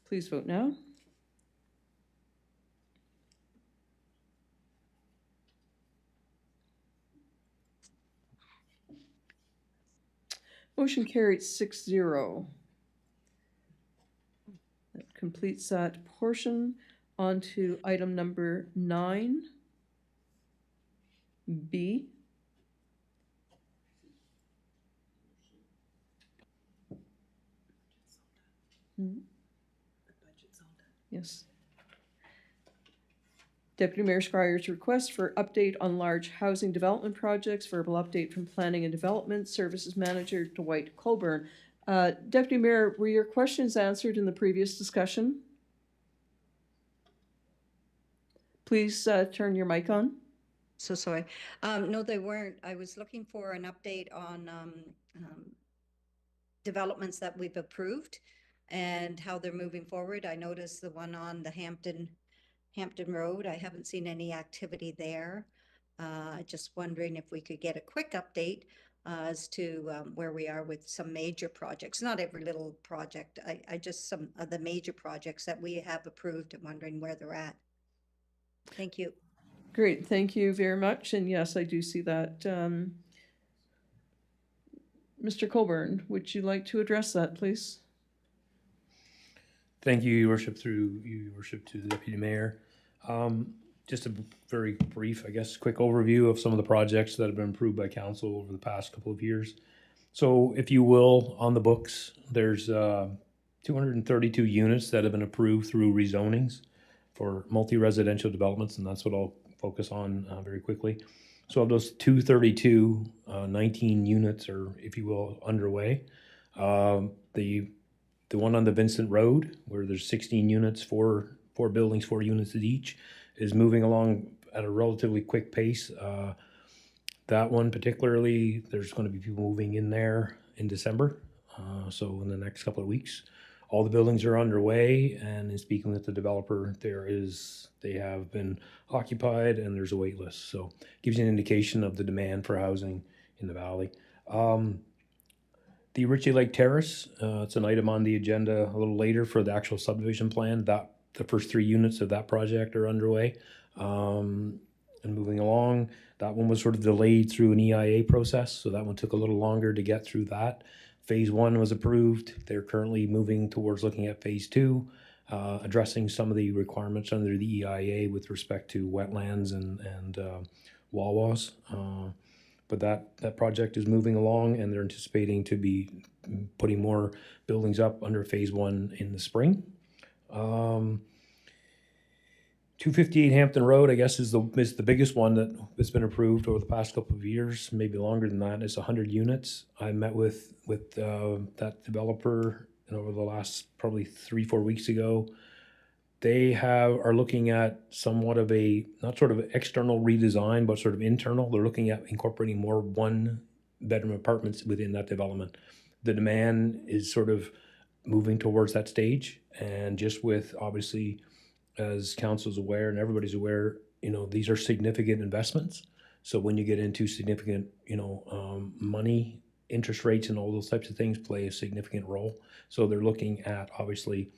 Please vote now. Motion carried 6-0. That completes that portion. On to item number 9B. Yes. Deputy Mayor Scryer's request for update on large housing development projects. Verbal update from Planning and Development Services Manager Dwight Colburn. Deputy Mayor, were your questions answered in the previous discussion? Please turn your mic on. So sorry. No, they weren't. I was looking for an update on developments that we've approved and how they're moving forward. I noticed the one on the Hampton Road. I haven't seen any activity there. Just wondering if we could get a quick update as to where we are with some major projects. Not every little project. I just some of the major projects that we have approved. I'm wondering where they're at. Thank you. Great, thank you very much. And yes, I do see that. Mr. Colburn, would you like to address that, please? Thank you, Your Worship, through Your Worship to the Deputy Mayor. Just a very brief, I guess, quick overview of some of the projects that have been approved by council over the past couple of years. So if you will, on the books, there's 232 units that have been approved through rezonings for multi-residential developments, and that's what I'll focus on very quickly. So of those 232, 19 units are, if you will, underway. The one on the Vincent Road, where there's 16 units, four buildings, 4 units at each, is moving along at a relatively quick pace. That one particularly, there's going to be people moving in there in December, so in the next couple of weeks. All the buildings are underway, and in speaking with the developer, they have been occupied and there's a wait list. So it gives you an indication of the demand for housing in the valley. The Ritchie Lake Terrace, it's an item on the agenda a little later for the actual subdivision plan. The first 3 units of that project are underway and moving along. That one was sort of delayed through an EIA process, so that one took a little longer to get through that. Phase 1 was approved. They're currently moving towards looking at phase 2, addressing some of the requirements under the EIA with respect to wetlands and wawas. But that project is moving along, and they're anticipating to be putting more buildings up under phase 1 in the spring. 258 Hampton Road, I guess, is the biggest one that's been approved over the past couple of years, maybe longer than that. It's 100 units. I met with that developer over the last probably 3-4 weeks ago. They are looking at somewhat of a, not sort of external redesign, but sort of internal. They're looking at incorporating more 1-bedroom apartments within that development. The demand is sort of moving towards that stage, and just with, obviously, as council's aware and everybody's aware, these are significant investments. So when you get into significant, money, interest rates and all those types of things play a significant role. So they're looking at, obviously,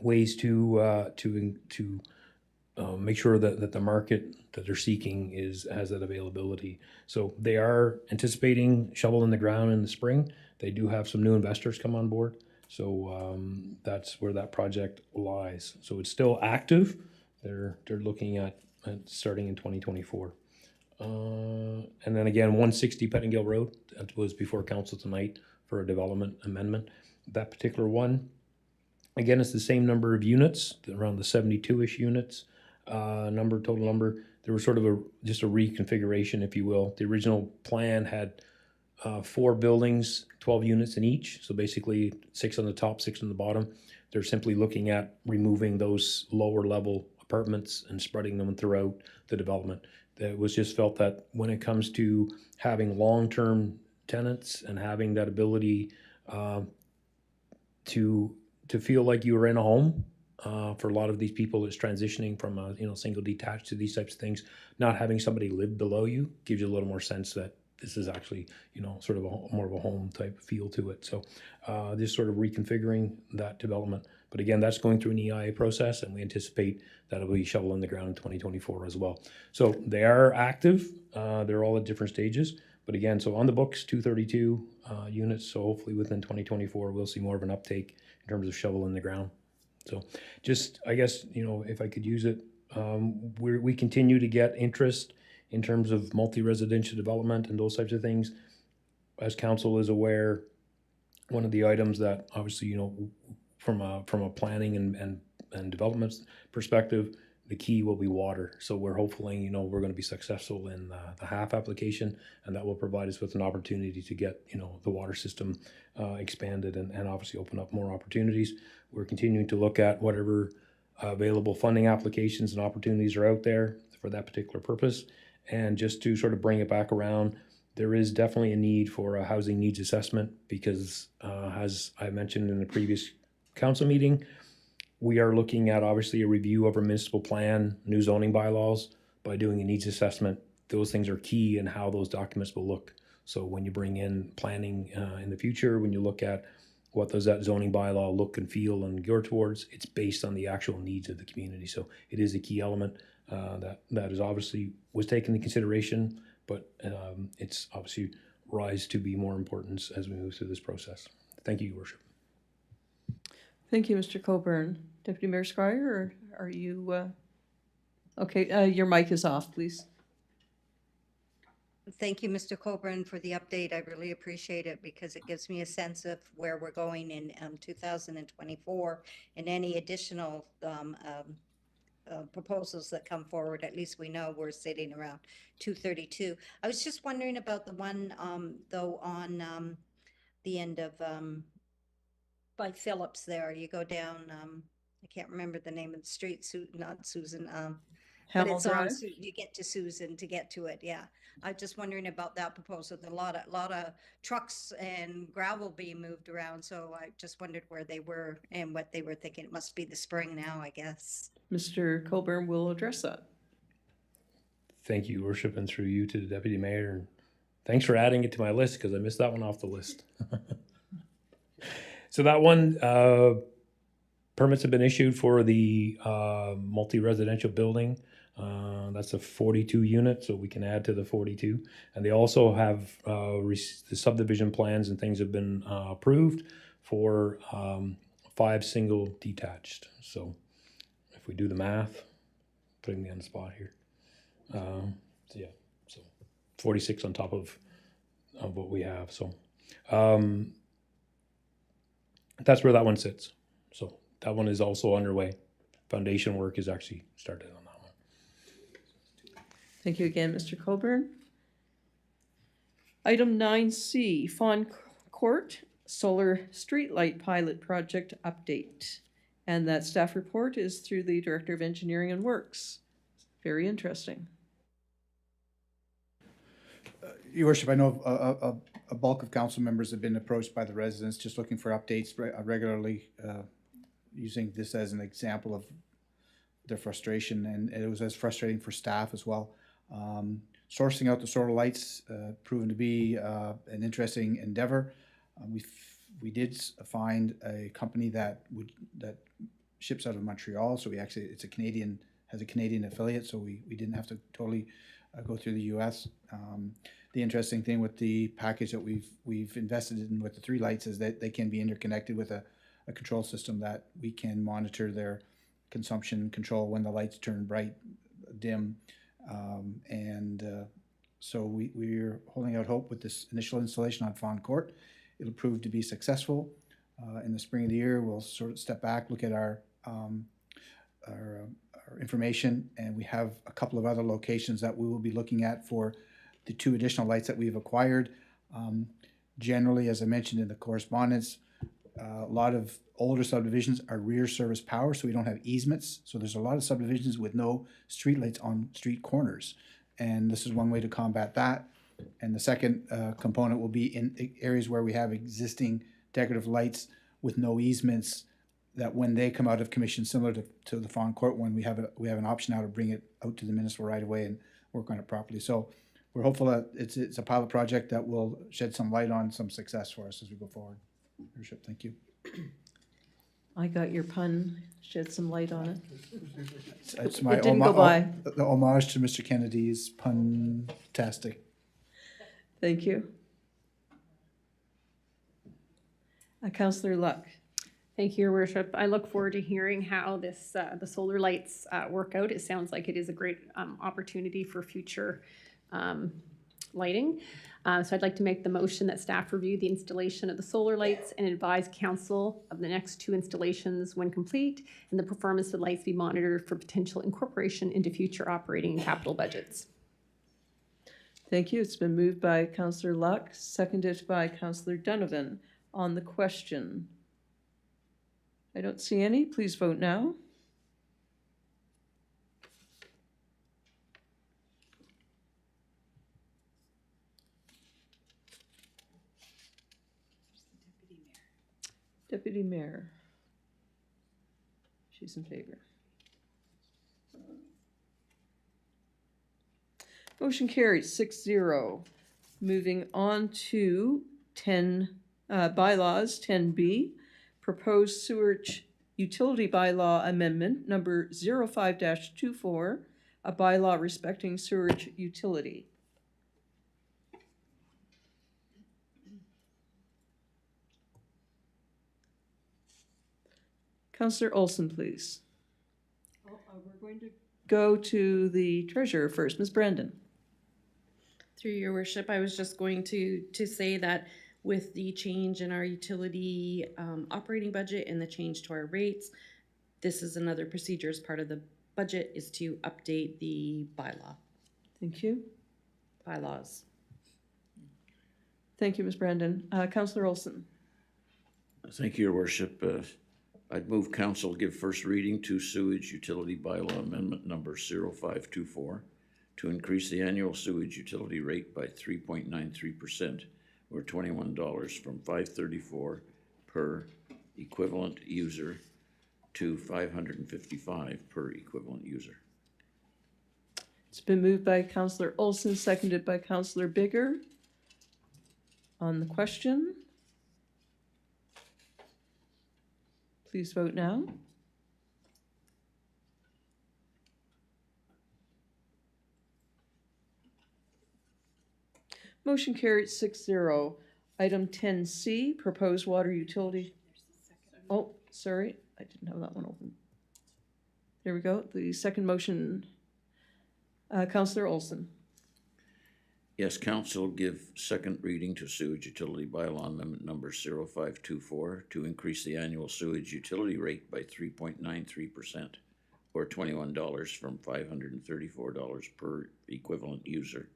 ways to make sure that the market that they're seeking has that availability. So they are anticipating shovel in the ground in the spring. They do have some new investors come on board. So that's where that project lies. So it's still active. They're looking at starting in 2024. And then again, 160 Pettingill Road, that was before council tonight for a development amendment. That particular one, again, it's the same number of units, around the 72-ish units, total number. There was sort of just a reconfiguration, if you will. The original plan had 4 buildings, 12 units in each. So basically 6 on the top, 6 on the bottom. They're simply looking at removing those lower level apartments and spreading them throughout the development. It was just felt that when it comes to having long-term tenants and having that ability to feel like you were in a home, for a lot of these people it's transitioning from a single detached to these types of things, not having somebody live below you gives you a little more sense that this is actually, sort of more of a home type feel to it. So just sort of reconfiguring that development. But again, that's going through an EIA process, and we anticipate that it'll be shovel in the ground in 2024 as well. So they are active. They're all at different stages. But again, so on the books, 232 units, so hopefully within 2024, we'll see more of an uptake in terms of shovel in the ground. So just, I guess, you know, if I could use it, we continue to get interest in terms of multi-residential development and those types of things. As council is aware, one of the items that obviously, you know, from a planning and development perspective, the key will be water. So we're hopefully, you know, we're going to be successful in the HAF application, and that will provide us with an opportunity to get, you know, the water system expanded and obviously open up more opportunities. We're continuing to look at whatever available funding applications and opportunities are out there for that particular purpose. And just to sort of bring it back around, there is definitely a need for a housing needs assessment because, as I mentioned in the previous council meeting, we are looking at obviously a review of our municipal plan, new zoning bylaws. By doing a needs assessment, those things are key in how those documents will look. So when you bring in planning in the future, when you look at what does that zoning bylaw look and feel and gear towards, it's based on the actual needs of the community. So it is a key element that is obviously was taken into consideration, but it's obviously rise to be more important as we move through this process. Thank you, Your Worship. Thank you, Mr. Coburn. Deputy Mayor Schreier, or are you, okay, your mic is off, please. Thank you, Mr. Coburn, for the update. I really appreciate it because it gives me a sense of where we're going in 2024 and any additional proposals that come forward. At least we know we're sitting around 232. I was just wondering about the one, though, on the end of by Phillips there. You go down, I can't remember the name of the street, not Susan, but Hamel it's on, Drive? you get to Susan to get to it, yeah. I'm just wondering about that proposal. There's a lot of trucks and gravel being moved around, so I just wondered where they were and what they were thinking. It must be the spring now, I guess. Mr. Coburn will address that. Thank you, Your Worship, and through you to the Deputy Mayor. And thanks for adding it to my list because I missed that one off the list. So that one, permits have been issued for the multi-residential building. That's a 42 unit, so we can add to the 42. And they also have the subdivision plans and things have been approved for 5 single detached. So if we do the math, putting me on the spot here. So yeah, so 46 on top of what we have. So that's where that one sits. So that one is also underway. Foundation work is actually started on that one. Thank you again, Mr. Coburn. Item 9C, Fawn Court Solar Streetlight Pilot Project Update. And that staff report is through the Director of Engineering and Works. Very interesting. Your Worship, I know a bulk of council members have been approached by the residents just looking for updates regularly, using this as an example of their frustration, and it was as frustrating for staff as well. Sourcing out the solar lights proven to be an interesting endeavor. We did find a company that ships out of Montreal, so it's a Canadian, has a Canadian affiliate, so we didn't have to totally go through the U.S. The interesting thing with the package that we've invested in with the 3 lights is that they can be interconnected with a control system that we can monitor their consumption control when the lights turn bright, dim, so we're holding out hope with this initial installation on Fawn Court. It'll prove to be successful. In the spring of the year, we'll sort of step back, look at our information, and we have a couple of other locations that we will be looking at for the 2 additional lights that we've acquired. Generally, as I mentioned in the correspondence, a lot of older subdivisions are rear service power, so we don't have easements. So there's a lot of subdivisions with no streetlights on street corners, and this is one way to combat that. And the second component will be in areas where we have existing decorative lights with no easements, that when they come out of commission, similar to the Fawn Court one, we have an option now to bring it out to the municipal right of way and work on it properly. So we're hopeful that it's a pilot project that will shed some light on some success for us as we go forward. Worship, thank you. I got your pun, shed some light on it. It's my It didn't go by. the homage to Mr. Kennedy's pun-tastic. Thank you. Councillor Luck. Thank you, Your Worship. I look forward to hearing how this, the solar lights work out. It sounds like it is a great opportunity for future lighting. So I'd like to make the motion that staff review the installation of the solar lights and advise council of the next 2 installations when complete, and the performance of the lights be monitored for potential incorporation into future operating and capital budgets. Thank you. It's been moved by Councillor Luck, seconded by Councillor Donovan. On the question, I don't see any. Please vote now. Deputy Mayor. She's in favor. Motion carried 6-0. Moving on to 10 bylaws, 10B, proposed sewage utility bylaw amendment number 05-24, a bylaw respecting sewage utility. Councillor Olson, please. We're going to go to the treasurer first. Ms. Brandon. Through your worship, I was just going to say that with the change in our utility operating budget and the change to our rates, this is another procedure as part of the budget is to update the bylaw. Thank you. Bylaws. Thank you, Ms. Brandon. Councillor Olson. Thank you, Your Worship. I'd move council give first reading to sewage utility bylaw amendment number 0524 to increase the annual sewage utility rate by 3.93% or $21 from $5.34 per equivalent user to $555 per equivalent user. It's been moved by Councillor Olson, seconded by Councillor Bigger. On the question, please vote now. Motion carried 6-0. Item 10C, proposed water utility. Oh, sorry, I didn't have that one open. There we go. The second motion, Councillor Olson. Yes, council give second reading to sewage utility bylaw amendment number 0524 to increase the annual sewage utility rate by 3.93% or $21 from $534 per equivalent user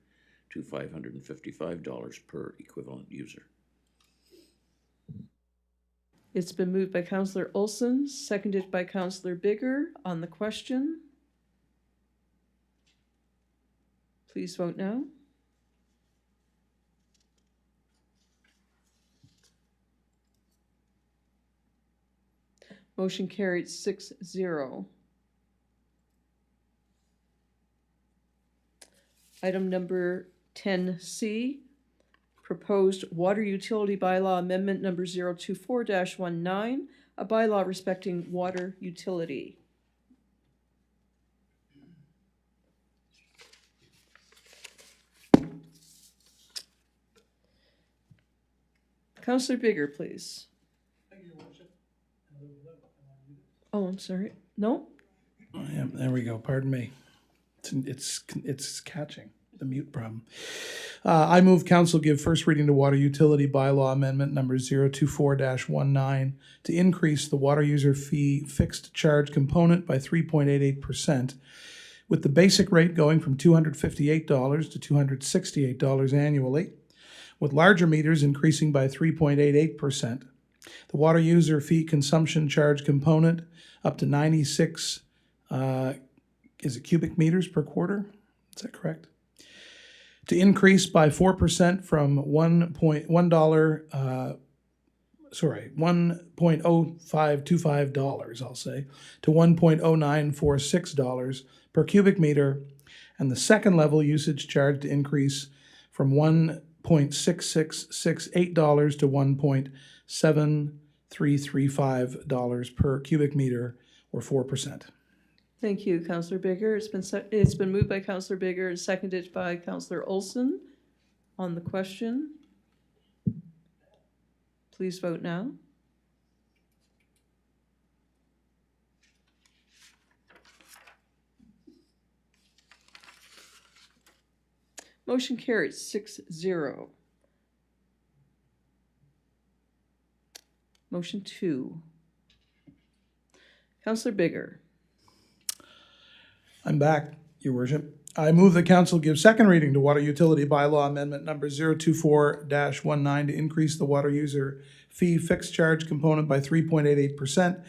to $555 per equivalent user. It's been moved by Councillor Olson, seconded by Councillor Bigger. On the question, please vote now. Motion carried 6-0. Item number 10C, proposed water utility bylaw amendment number 024-19, a bylaw respecting water utility. Councillor Bigger, please. Oh, I'm sorry. No? Oh, yeah, there we go. Pardon me. It's catching the mute problem. I move council give first reading to water utility bylaw amendment number 024-19 to increase the water user fee fixed charge component by 3.88%, with the basic rate going from $258 to $268 annually, with larger meters increasing by 3.88%. The water user fee consumption charge component up to 96 is it cubic meters per quarter? Is that correct? To increase by 4% from $1.0525, I'll say, to $1.0946 per cubic meter, and the second level usage charge to increase from $1.6668 to $1.7335 per cubic meter, or 4%. Thank you, Councillor Bigger. It's been moved by Councillor Bigger and seconded by Councillor Olson. on the question. Please vote now. Motion carries 6-0. Motion 2. Councillor Bigger. I'm back, Your Worship. I move the council give second reading to Water Utility Bylaw Amendment number 024-19 to increase the water user fee fixed charge component by 3.88%,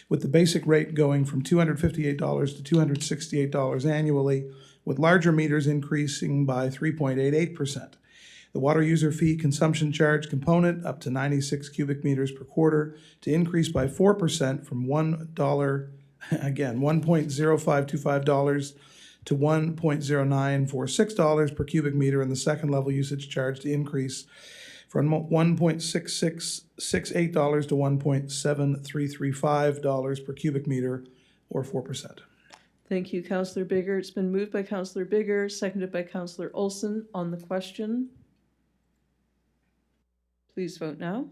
with the basic rate going from $258 to $268 annually, with larger meters increasing by 3.88%. The water user fee consumption charge component up to 96 cubic meters per quarter to increase by 4% from $1.0525 to $1.0946 per cubic meter, and the second level usage charge to increase from $1.6668 to $1.7335 per cubic meter, or 4%. Thank you, Councillor Bigger. It's been moved by Councillor Bigger, seconded by Councillor Olson on the question. Please vote now.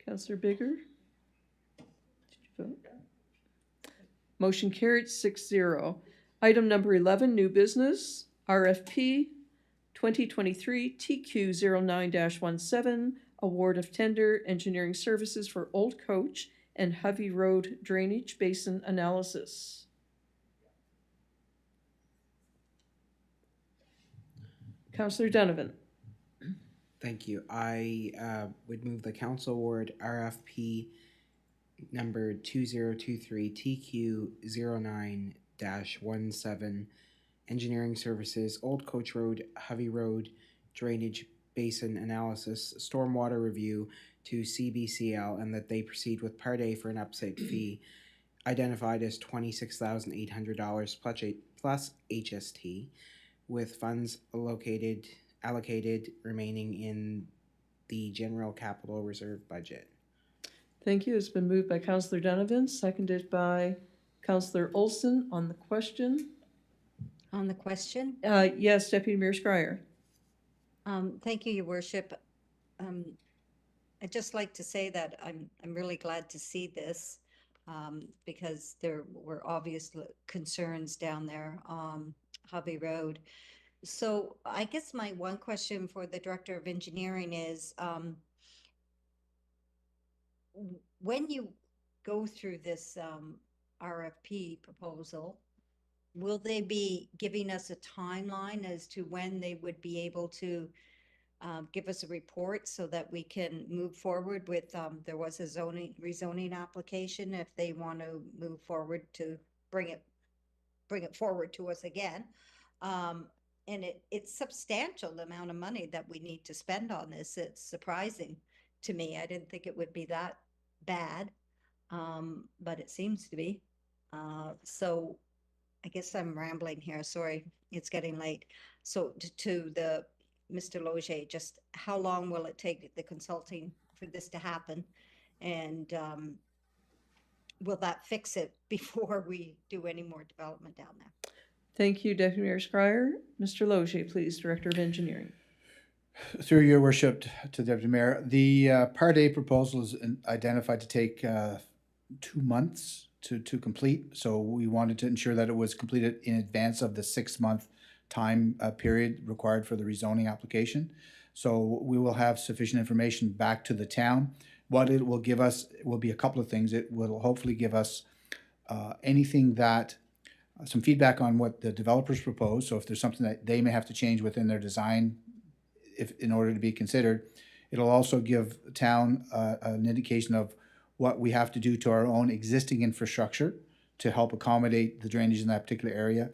Councillor Bigger? Did you vote? Motion carried 6-0. Item number 11, new business, RFP 2023 TQ09-17, award of tender engineering services for Old Coach and Hovey Road drainage basin analysis. Councillor Donovan. Thank you. I would move the council award RFP number 2023 TQ09-17, engineering services, Old Coach Road, Hovey Road drainage basin analysis, stormwater review to CBCL, and that they proceed with Part A for an upside fee identified as $26,800 plus HST, with funds allocated remaining in the general capital reserve budget. Thank you. It's been moved by Councillor Donovan, seconded by Councillor Olson on the question. On the question? Yes, Deputy Mayor Schreier. Thank you, Your Worship. I'd just like to say that I'm really glad to see this because there were obvious concerns down there on Hovey Road. So I guess my one question for the Director of Engineering is, when you go through this RFP proposal, will they be giving us a timeline as to when they would be able to give us a report so that we can move forward with, there was a rezoning application if they want to move forward to bring it forward to us again. And it's substantial, the amount of money that we need to spend on this. It's surprising to me. I didn't think it would be that bad, but it seems to be. So I guess I'm rambling here. Sorry, it's getting late. So to the Mr. Loge, just how long will it take the consulting for this to happen? And will that fix it before we do any more development down there? Thank you, Deputy Mayor Schreier. Mr. Loge, please, Director of Engineering. Through your worship to Deputy Mayor, the Part A proposal is identified to take 2 months to complete. So we wanted to ensure that it was completed in advance of the 6-month time period required for the rezoning application. So we will have sufficient information back to the town. What it will give us will be a couple of things. It will hopefully give us anything that some feedback on what the developers propose. So if there's something that they may have to change within their design, if in order to be considered, it'll also give the town an indication of what we have to do to our own existing infrastructure to help accommodate the drainage in that particular area.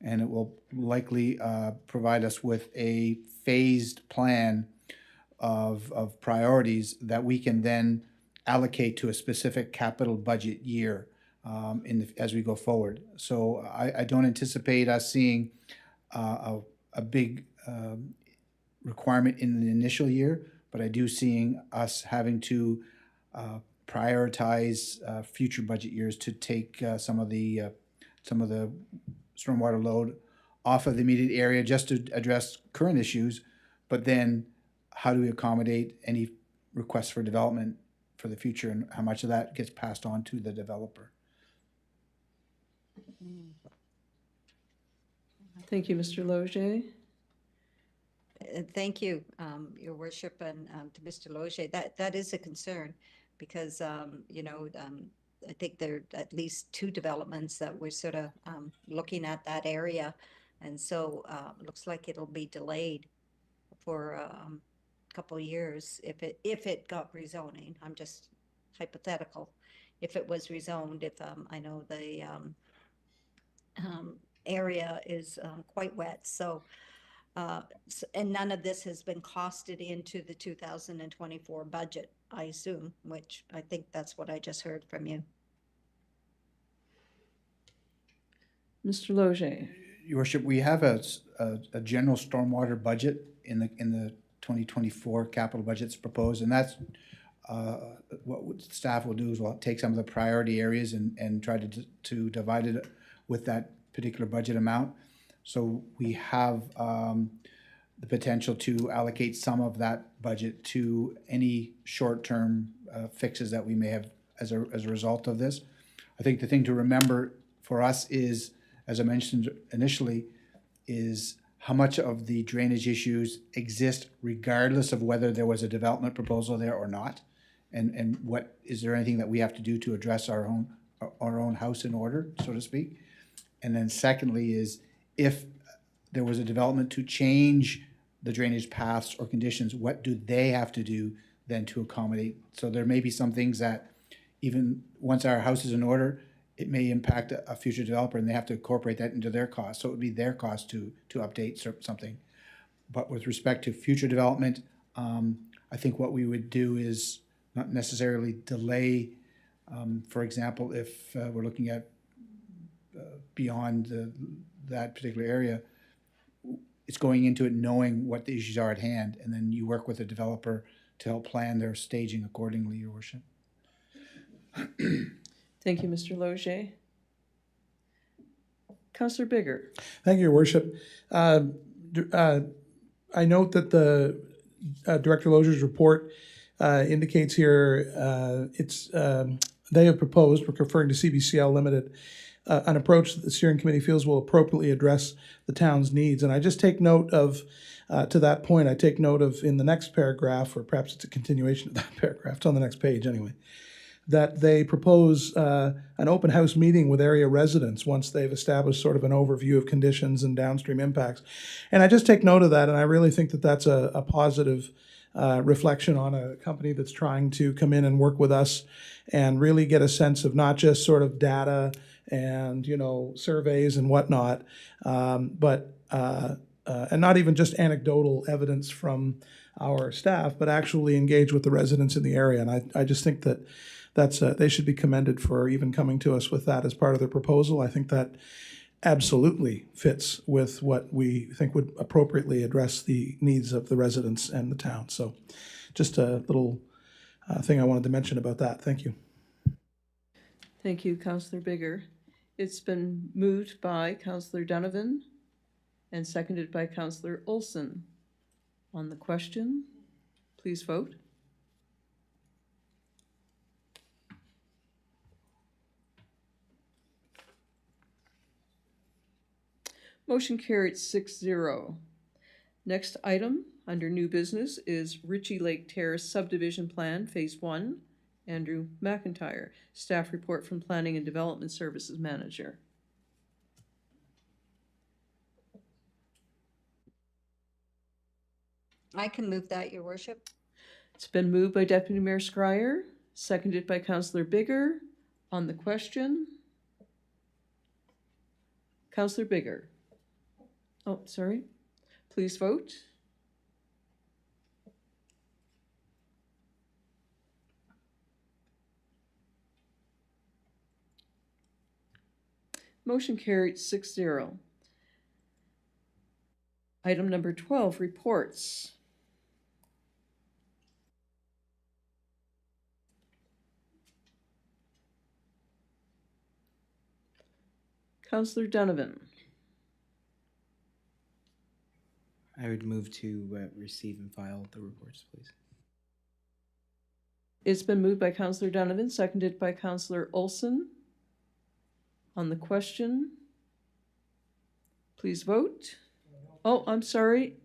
And it will likely provide us with a phased plan of priorities that we can then allocate to a specific capital budget year as we go forward. So I don't anticipate us seeing a big requirement in the initial year, but I do seeing us having to prioritize future budget years to take some of the stormwater load off of the immediate area just to address current issues, but then how do we accommodate any requests for development for the future, and how much of that gets passed on to the developer? Thank you, Mr. Loge. Thank you, Your Worship, and to Mr. Loge. That is a concern because, I think there are at least 2 developments that we're sort of looking at that area. And so looks like it'll be delayed for a couple of years if it got rezoning. I'm just hypothetical. If it was rezoned, if I know the area is quite wet. So, and none of this has been costed into the 2024 budget, I assume, which I think that's what I just heard from you. Mr. Loge. Your Worship, we have a general stormwater budget in the 2024 capital budgets proposed, and that's what staff will do is we'll take some of the priority areas and try to divide it with that particular budget amount. So we have the potential to allocate some of that budget to any short-term fixes that we may have as a result of this. I think the thing to remember for us is, as I mentioned initially, is how much of the drainage issues exist regardless of whether there was a development proposal there or not, and what is there anything that we have to do to address our own house in order, so to speak. And then secondly is if there was a development to change the drainage paths or conditions, what do they have to do then to accommodate? So there may be some things that even once our house is in order, it may impact a future developer and they have to incorporate that into their cost. So it would be their cost to update something. But with respect to future development, I think what we would do is not necessarily delay, for example, if we're looking at beyond that particular area, it's going into it knowing what the issues are at hand, and then you work with the developer to help plan their staging accordingly, Your Worship. Thank you, Mr. Loge. Councillor Bigger. Thank you, Your Worship. I note that the Director Loge's report indicates here they have proposed, we're referring to CBCL Limited, an approach that the steering committee feels will appropriately address the town's needs. And I just take note of, to that point, I take note of in the next paragraph, or perhaps it's a continuation of that paragraph, it's on the next page anyway, that they propose an open house meeting with area residents once they've established sort of an overview of conditions and downstream impacts. And I just take note of that, and I really think that that's a positive reflection on a company that's trying to come in and work with us and really get a sense of not just sort of data and, surveys and whatnot, but and not even just anecdotal evidence from our staff, but actually engage with the residents in the area. And I just think that they should be commended for even coming to us with that as part of their proposal. I think that absolutely fits with what we think would appropriately address the needs of the residents and the town. So just a little thing I wanted to mention about that. Thank you. Thank you, Councillor Bigger. It's been moved by Councillor Donovan and seconded by Councillor Olson. On the question, please vote. Motion carried 6-0. Next item under new business is Ritchie Lake Terrace Subdivision Plan, Phase 1. Andrew McIntyre, Staff Report from Planning and Development Services Manager. I can move that, Your Worship. It's been moved by Deputy Mayor Scryer, seconded by Councillor Bigger. On the question, Councillor Bigger. Oh, sorry. Please vote. Motion carried 6-0. Item number 12, reports. Councillor Donovan. I would move to receive and file the reports, please. It's been moved by Councillor Donovan, seconded by Councillor Olson. On the question, please vote. Oh, I'm sorry.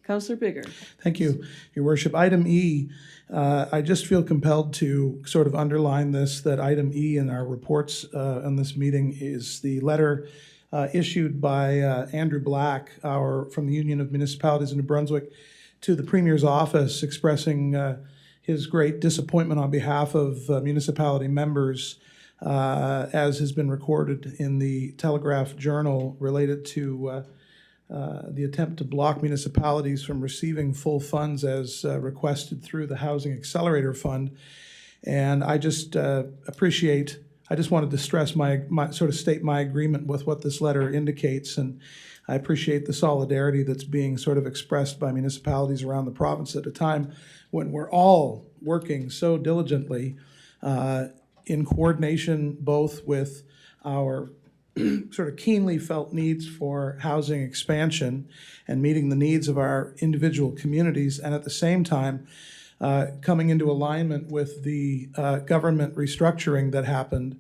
Councillor Bigger. Thank you, Your Worship. Item E, I just feel compelled to sort of underline this, that item E in our reports on this meeting is the letter issued by Andrew Black, from the Union of Municipalities in New Brunswick, to the Premier's office expressing his great disappointment on behalf of municipality members, as has been recorded in the Telegraph Journal related to the attempt to block municipalities from receiving full funds as requested through the Housing Accelerator Fund. And I just I just wanted to stress sort of state my agreement with what this letter indicates, and I appreciate the solidarity that's being sort of expressed by municipalities around the province at a time when we're all working so diligently in coordination both with our sort of keenly felt needs for housing expansion and meeting the needs of our individual communities, and at the same time coming into alignment with the government restructuring that happened,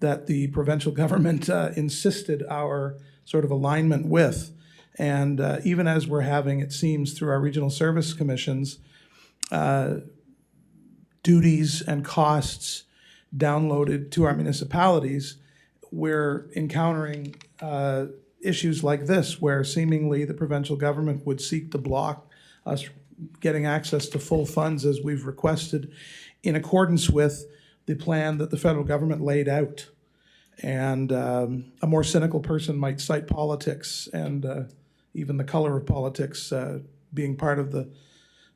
that the provincial government insisted our sort of alignment with. And even as we're having, it seems, through our regional service commissions, duties and costs downloaded to our municipalities, we're encountering issues like this, where seemingly the provincial government would seek to block us getting access to full funds as we've requested, in accordance with the plan that the federal government laid out. And a more cynical person might cite politics and even the color of politics being part of the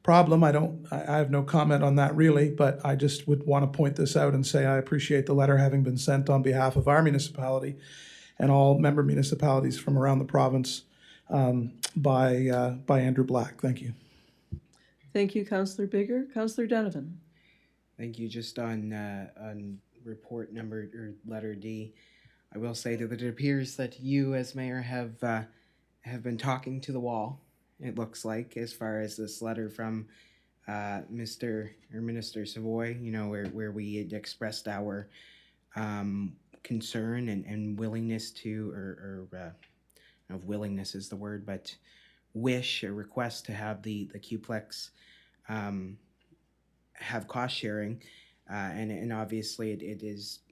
problem. I have no comment on that really, but I just would want to point this out and say I appreciate the letter having been sent on behalf of our municipality and all member municipalities from around the province by Andrew Black. Thank you. Thank you, Councillor Bigger. Councillor Donovan. Thank you. Just on report number or letter D, I will say that it appears that you as mayor have been talking to the wall. It looks like, as far as this letter from Minister Savoy, you know, where we had expressed our concern and willingness to, or I don't know if willingness is the word, but wish or request to have the Qplex have cost sharing, and obviously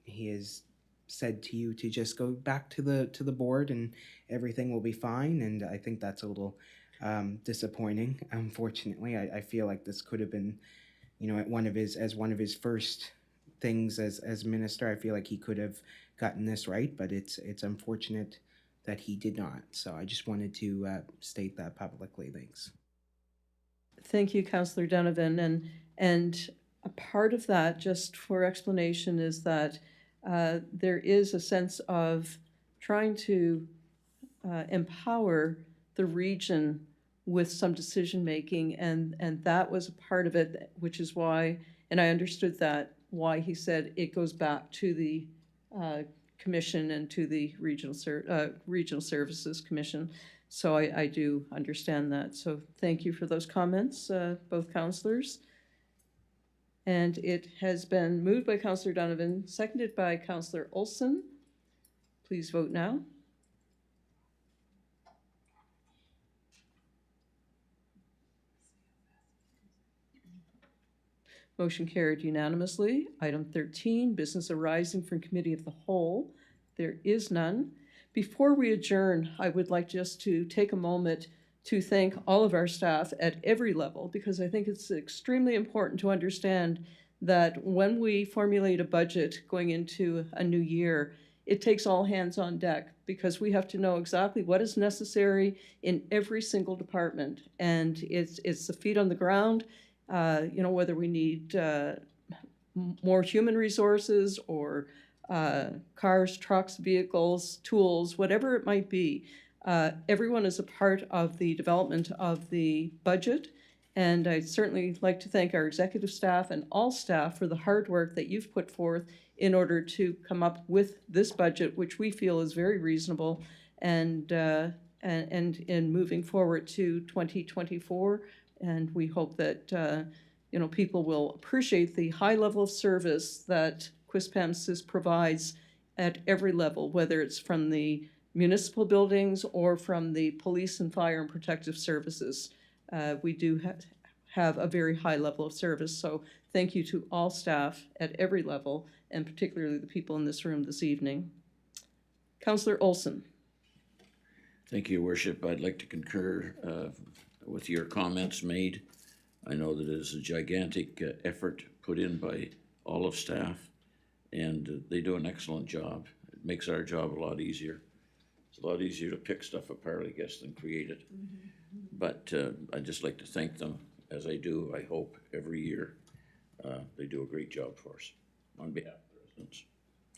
he has said to you to just go back to the board and everything will be fine, and I think that's a little disappointing. Unfortunately, I feel like this could have been, you know, one of his first things as minister. I feel like he could have gotten this right, but it's unfortunate that he did not. So I just wanted to state that publicly. Thanks. Thank you, Councillor Donovan. And a part of that, just for explanation, is that there is a sense of trying to empower the region with some decision making, and that was a part of it, which is why, and I understood that, why he said it goes back to the commission and to the Regional Services Commission. So I do understand that. So thank you for those comments, both councillors. And it has been moved by Councillor Donovan, seconded by Councillor Olson. Please vote now. Motion carried unanimously. Item 13, business arising from Committee of the Whole. There is none. Before we adjourn, I would like just to take a moment to thank all of our staff at every level, because I think it's extremely important to understand that when we formulate a budget going into a new year, it takes all hands on deck, because we have to know exactly what is necessary in every single department. And it's the feet on the ground. You know, whether we need more human resources or cars, trucks, vehicles, tools, whatever it might be. Everyone is a part of the development of the budget, And I'd certainly like to thank our executive staff and all staff for the hard work that you've put forth in order to come up with this budget, which we feel is very reasonable, and in moving forward to 2024. And we hope that people will appreciate the high level of service that Quispamsis provides at every level, whether it's from the municipal buildings or from the police and fire and protective services. We do have a very high level of service, so thank you to all staff at every level, and particularly the people in this room this evening. Councillor Olson. Thank you, Your Worship. I'd like to concur with your comments made. I know that it is a gigantic effort put in by all of staff, and they do an excellent job. It makes our job a lot easier. It's a lot easier to pick stuff apart, I guess, than create it. But I'd just like to thank them, as I do, I hope, every year. They do a great job for us, on behalf of the residents.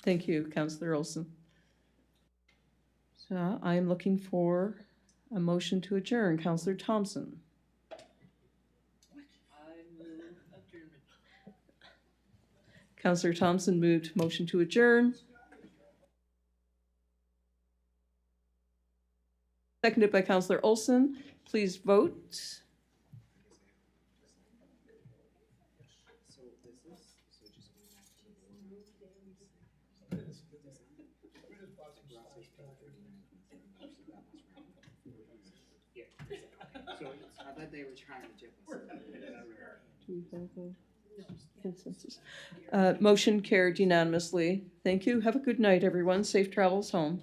Thank you, Councillor Olson. So I'm looking for a motion to adjourn. Councillor Thompson. Councillor Thompson moved motion to adjourn. Seconded by Councillor Olson. Please vote. I thought they were trying to jip us. Do we have a consensus? Motion carried unanimously. Thank you. Have a good night, everyone. Safe travels home.